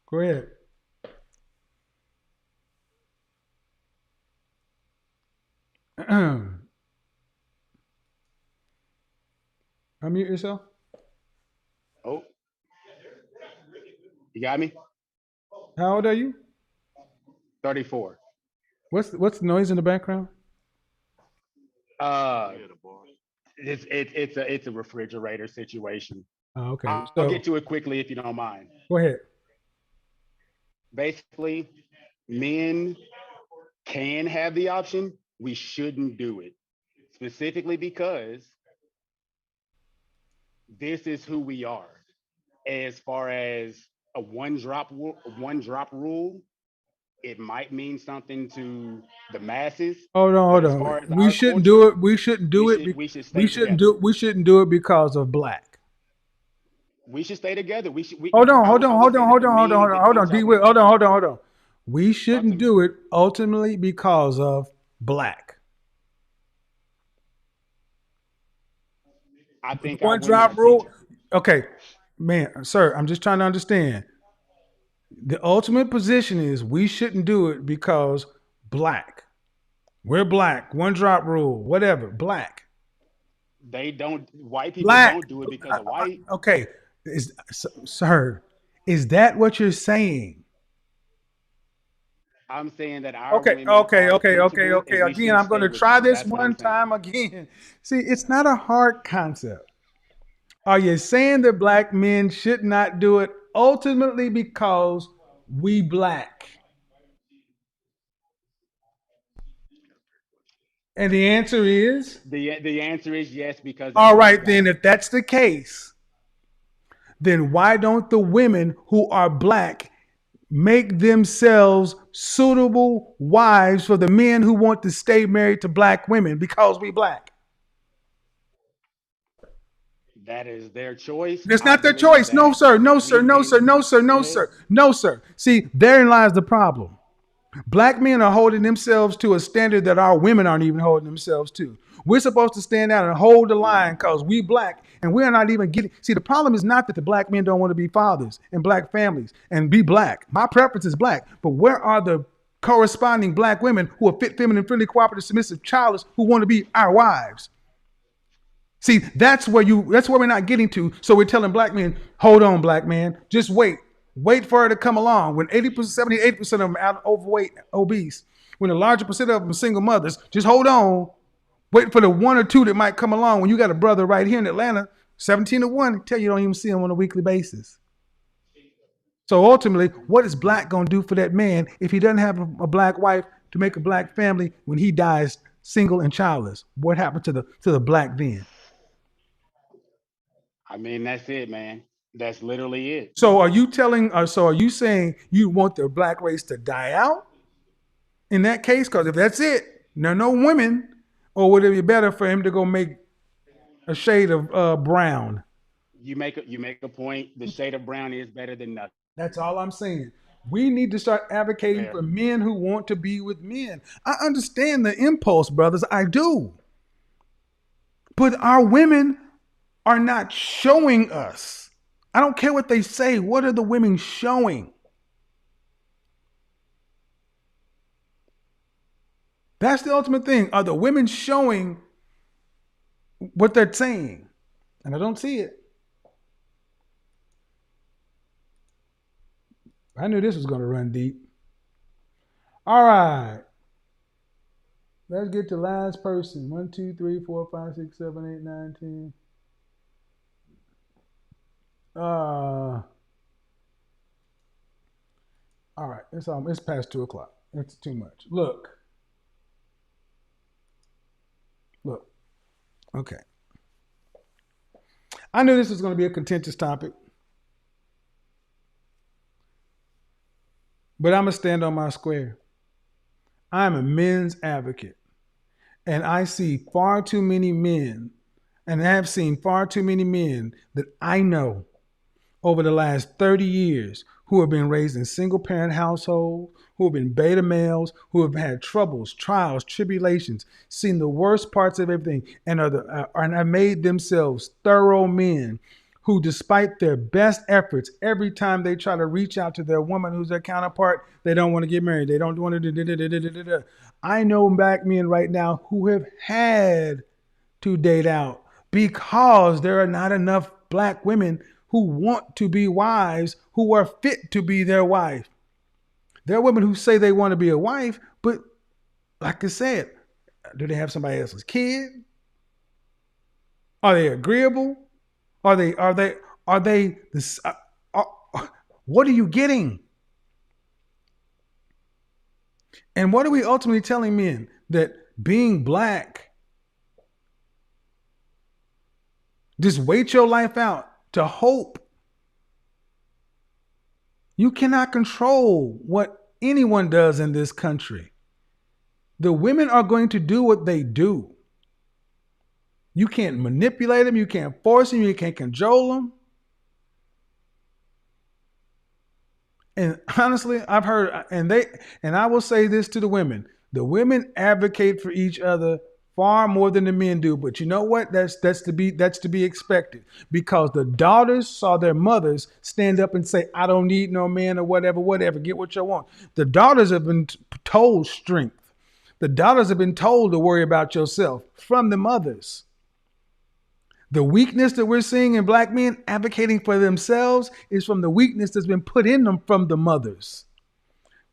Go ahead. Unmute yourself. Oh, you got me? How old are you? 34. What's the noise in the background? It's a refrigerator situation. Oh, okay. I'll get to it quickly if you don't mind. Go ahead. Basically, men can have the option. We shouldn't do it, specifically because this is who we are. As far as a one drop rule, it might mean something to the masses. Hold on. We shouldn't do it. We shouldn't do it. We shouldn't do it because of black. We should stay together. Hold on. D-Will, hold on. We shouldn't do it ultimately because of black. I think one drop rule. Okay, man, sir, I'm just trying to understand. The ultimate position is we shouldn't do it because black. We're black. One drop rule. Whatever. Black. White people black. Don't do it because of white. Okay, sir, is that what you're saying? I'm saying that our Okay. Again, I'm going to try this one time again. See, it's not a hard concept. Are you saying that black men should not do it ultimately because we black? And the answer is? The answer is yes, because... All right, then if that's the case, then why don't the women who are black make themselves suitable wives for the men who want to stay married to black women because we black? That is their choice. It's I not their believe choice. No, that sir. No, sir. No, they sir. No, sir. No, go ahead. sir. No, sir. See, therein lies the problem. Black men are holding themselves to a standard that our women aren't even holding themselves to. We're supposed to stand out and hold the line because we black, and we're not even getting. See, the problem is not that the black men don't want to be fathers and black families and be black. My preference is black, but where are the corresponding black women who are fit, feminine, friendly, cooperative, submissive, childless, who want to be our wives? See, that's where we're not getting to. So we're telling black men, hold on, black man, just wait. Wait for her to come along. When 80%, 78% of them are out overweight, obese, when a larger percent of them are single mothers, just hold on. Wait for the one or two that might come along. When you got a brother right here in Atlanta, 17-1, tell you don't even see him on a weekly basis. So ultimately, what is black going to do for that man if he doesn't have a black wife to make a black family when he dies single and childless? What happened to the black then? I mean, that's it, man. That's literally it. So are you saying you want the black race to die out in that case? Because if that's it, no women, or would it be better for him to go make a shade of brown? You make a point. The shade of brown is better than nothing. That's all I'm saying. We need to start advocating for men who want to be with men. I understand the impulse, brothers. I do. But our women are not showing us. I don't care what they say. What are the women showing? That's the ultimate thing. Are the women showing what they're saying? And I don't see it. I knew this was going to run deep. All right. Let's get to last person. 1, 2, 3, 4, 5, 6, 7, 8, 9, 10. All right. It's past 2 o'clock. It's too much. Look. Okay. I knew this was going to be a contentious topic. But I'm going to stand on my square. I'm a men's advocate. And I see far too many men, and I have seen far too many men that I know over the last 30 years who have been raised in single parent households, who have been beta males, who have had troubles, trials, tribulations, seen the worst parts of everything, and have made themselves thorough men who, despite their best efforts, every time they try to reach out to their woman who's their counterpart, they don't want to get married. They don't want to do. I know black men right now who have had to date out because there are not enough black women who want to be wives, who are fit to be their wife. There are women who say they want to be a wife, but like I said, do they have somebody else's kid? Are they agreeable? Are they this? What are you getting? And what are we ultimately telling men? That being black, just wait your life out to hope. You cannot control what anyone does in this country. The women are going to do what they do. You can't manipulate them. You can't force them. You can't cajole them. And honestly, I've heard, and I will say this to the women: the women advocate for each other far more than the men do. But you know what? That's to be expected, because the daughters saw their mothers stand up and say, "I don't need no man," or whatever. Get what you want. The daughters have been told strength. The daughters have been told to worry about yourself from the mothers. The weakness that we're seeing in black men advocating for themselves is from the weakness that's been put in them from the mothers.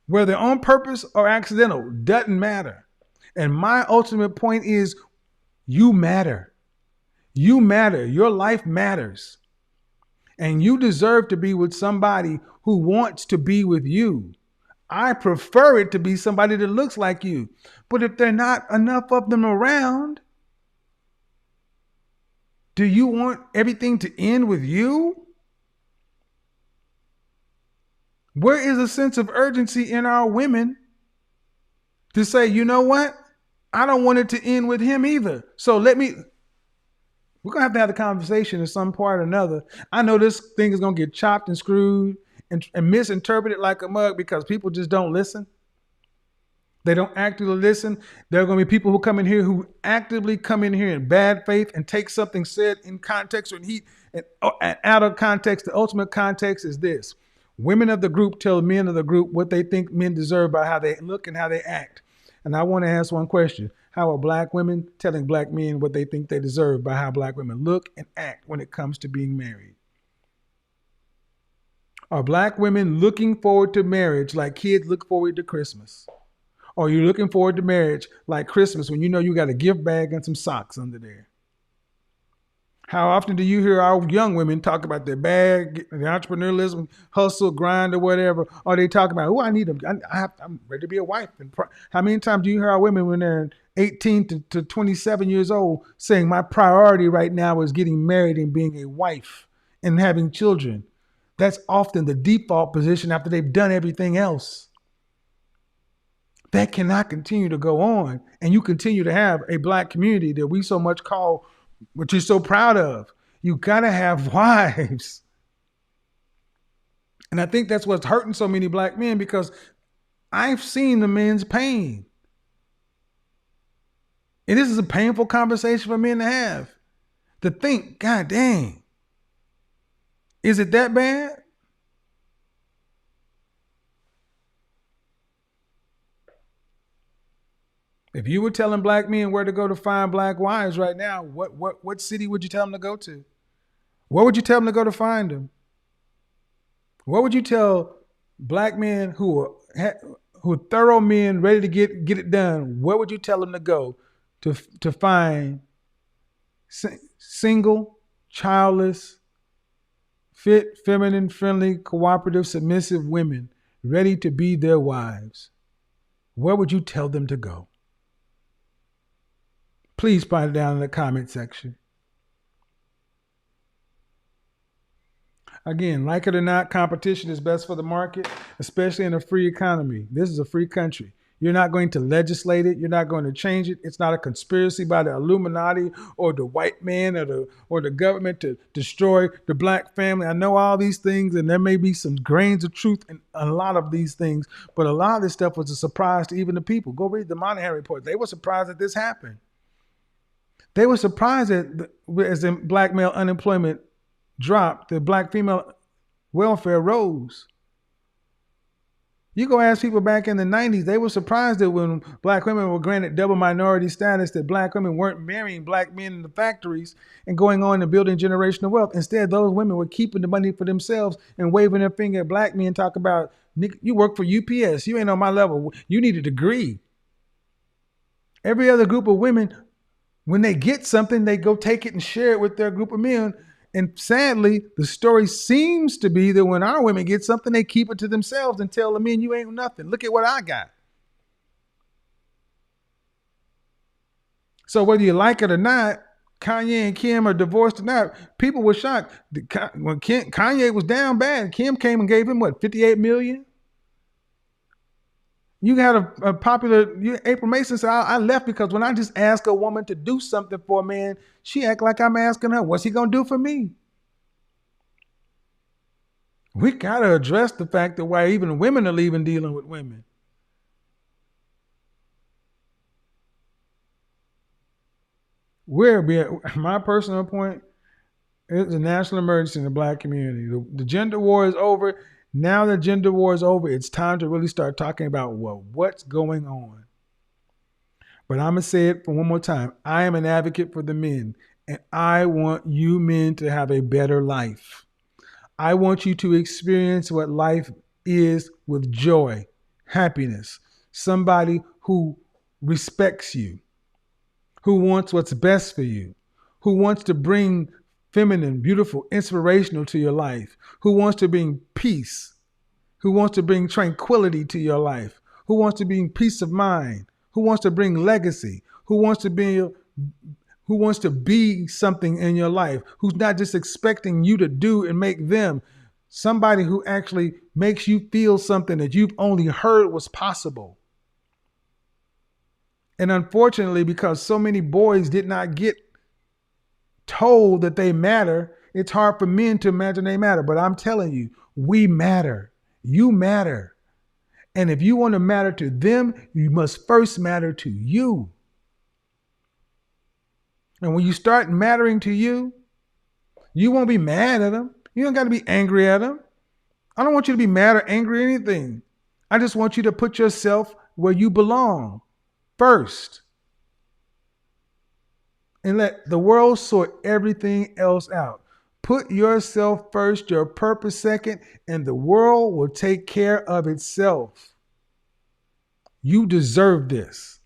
Whether on purpose or accidental, doesn't matter. And my ultimate point is, you matter. You matter. Your life matters. And you deserve to be with somebody who wants to be with you. I prefer it to be somebody that looks like you. But if there are not enough of them around, do you want everything to end with you? Where is a sense of urgency in our women to say, you know what? I don't want it to end with him either. So let me We're going to have the conversation in some part or another. I know this thing is going to get chopped and screwed and misinterpreted like a mug because people just don't listen. They don't actively listen. There are going to be people who come in here who actively come in here in bad faith and take something said in context or in heat and out of context. The ultimate context is this. Women of the group tell men of the group what they think men deserve by how they look and how they act. And I want to ask one question. How are black women telling black men what they think they deserve by how black women look and act when it comes to being married? Are black women looking forward to marriage like kids look forward to Christmas? Or are you looking forward to marriage like Christmas when you know you got a gift bag and some socks under there? How often do you hear our young women talk about their bag, the entrepreneurialism, hustle, grind, or whatever? Or they talk about, oh, I need them. I'm ready to be a wife. And how many times do you hear our women when they're 18 to 27 years old saying, my priority right now is getting married and being a wife and having children? That's often the default position after they've done everything else. That cannot continue to go on. And you continue to have a black community that we so much call, what you're so proud of. You got to have wives. And I think that's what's hurting so many black men, because I've seen the men's pain. And this is a painful conversation for men to have. To think, God dang, is it that bad? If you were telling black men where to go to find black wives right now, what city would you tell them to go to? Where would you tell them to go to find them? What would you tell black men who are thorough men, ready to get it done? Where would you tell them to go to find single, childless, fit, feminine, friendly, cooperative, submissive women ready to be their wives? Where would you tell them to go? Please write it down in the comment section. Again, like it or not, competition is best for the market, especially in a free economy. This is a free country. You're not going to legislate it. You're not going to change it. It's not a conspiracy by the Illuminati or the white man or the government to destroy the black family. I know all these things, and there may be some grains of truth in a lot of these things, but a lot of this stuff was a surprise to even the people. Go read the Monahan report. They were surprised that this happened. They were surprised that as the black male unemployment dropped, the black female welfare rose. You go ask people back in the 90s, they were surprised that when black women were granted double minority status, that black women weren't marrying black men in the factories and going on and building generational wealth. Instead, those women were keeping the money for themselves and waving their finger at black men, talk about, you work for UPS, you ain't on my level, you need a degree. Every other group of women, when they get something, they go take it and share it with their group of men. And sadly, the story seems to be that when our women get something, they keep it to themselves and tell the men, you ain't nothing. Look at what I got. So whether you like it or not, Kanye and Kim are divorced or not, people were shocked. When Kanye was down bad, Kim came and gave him, what, $58 million? You got a popular, April Mason said, I left because when I just ask a woman to do something for a man, she act like I'm asking her, what's he going to do for me? We got to address the fact that why even women are leaving dealing with women. My personal point, it's a national emergency in the black community. The gender war is over. Now the gender war is over, it's time to really start talking about, well, what's going on? But I'm going to say it for one more time. I am an advocate for the men, and I want you men to have a better life. I want you to experience what life is with joy, happiness, somebody who respects you, who wants what's best for you, who wants to bring feminine, beautiful, inspirational to your life, who wants to bring peace, who wants to bring tranquility to your life, who wants to bring peace of mind, who wants to bring legacy, who wants to be something in your life, who's not just expecting you to do and make them, somebody who actually makes you feel something that you've only heard was possible. And unfortunately, because so many boys did not get told that they matter, it's hard for men to imagine they matter. But I'm telling you, we matter. You matter. And if you want to matter to them, you must first matter to you. And when you start mattering to you, you won't be mad at them. You don't got to be angry at them. I don't want you to be mad or angry or anything. I just want you to put yourself where you belong first. And let the world sort everything else out. Put yourself first, your purpose second, and the world will take care of itself. You deserve this.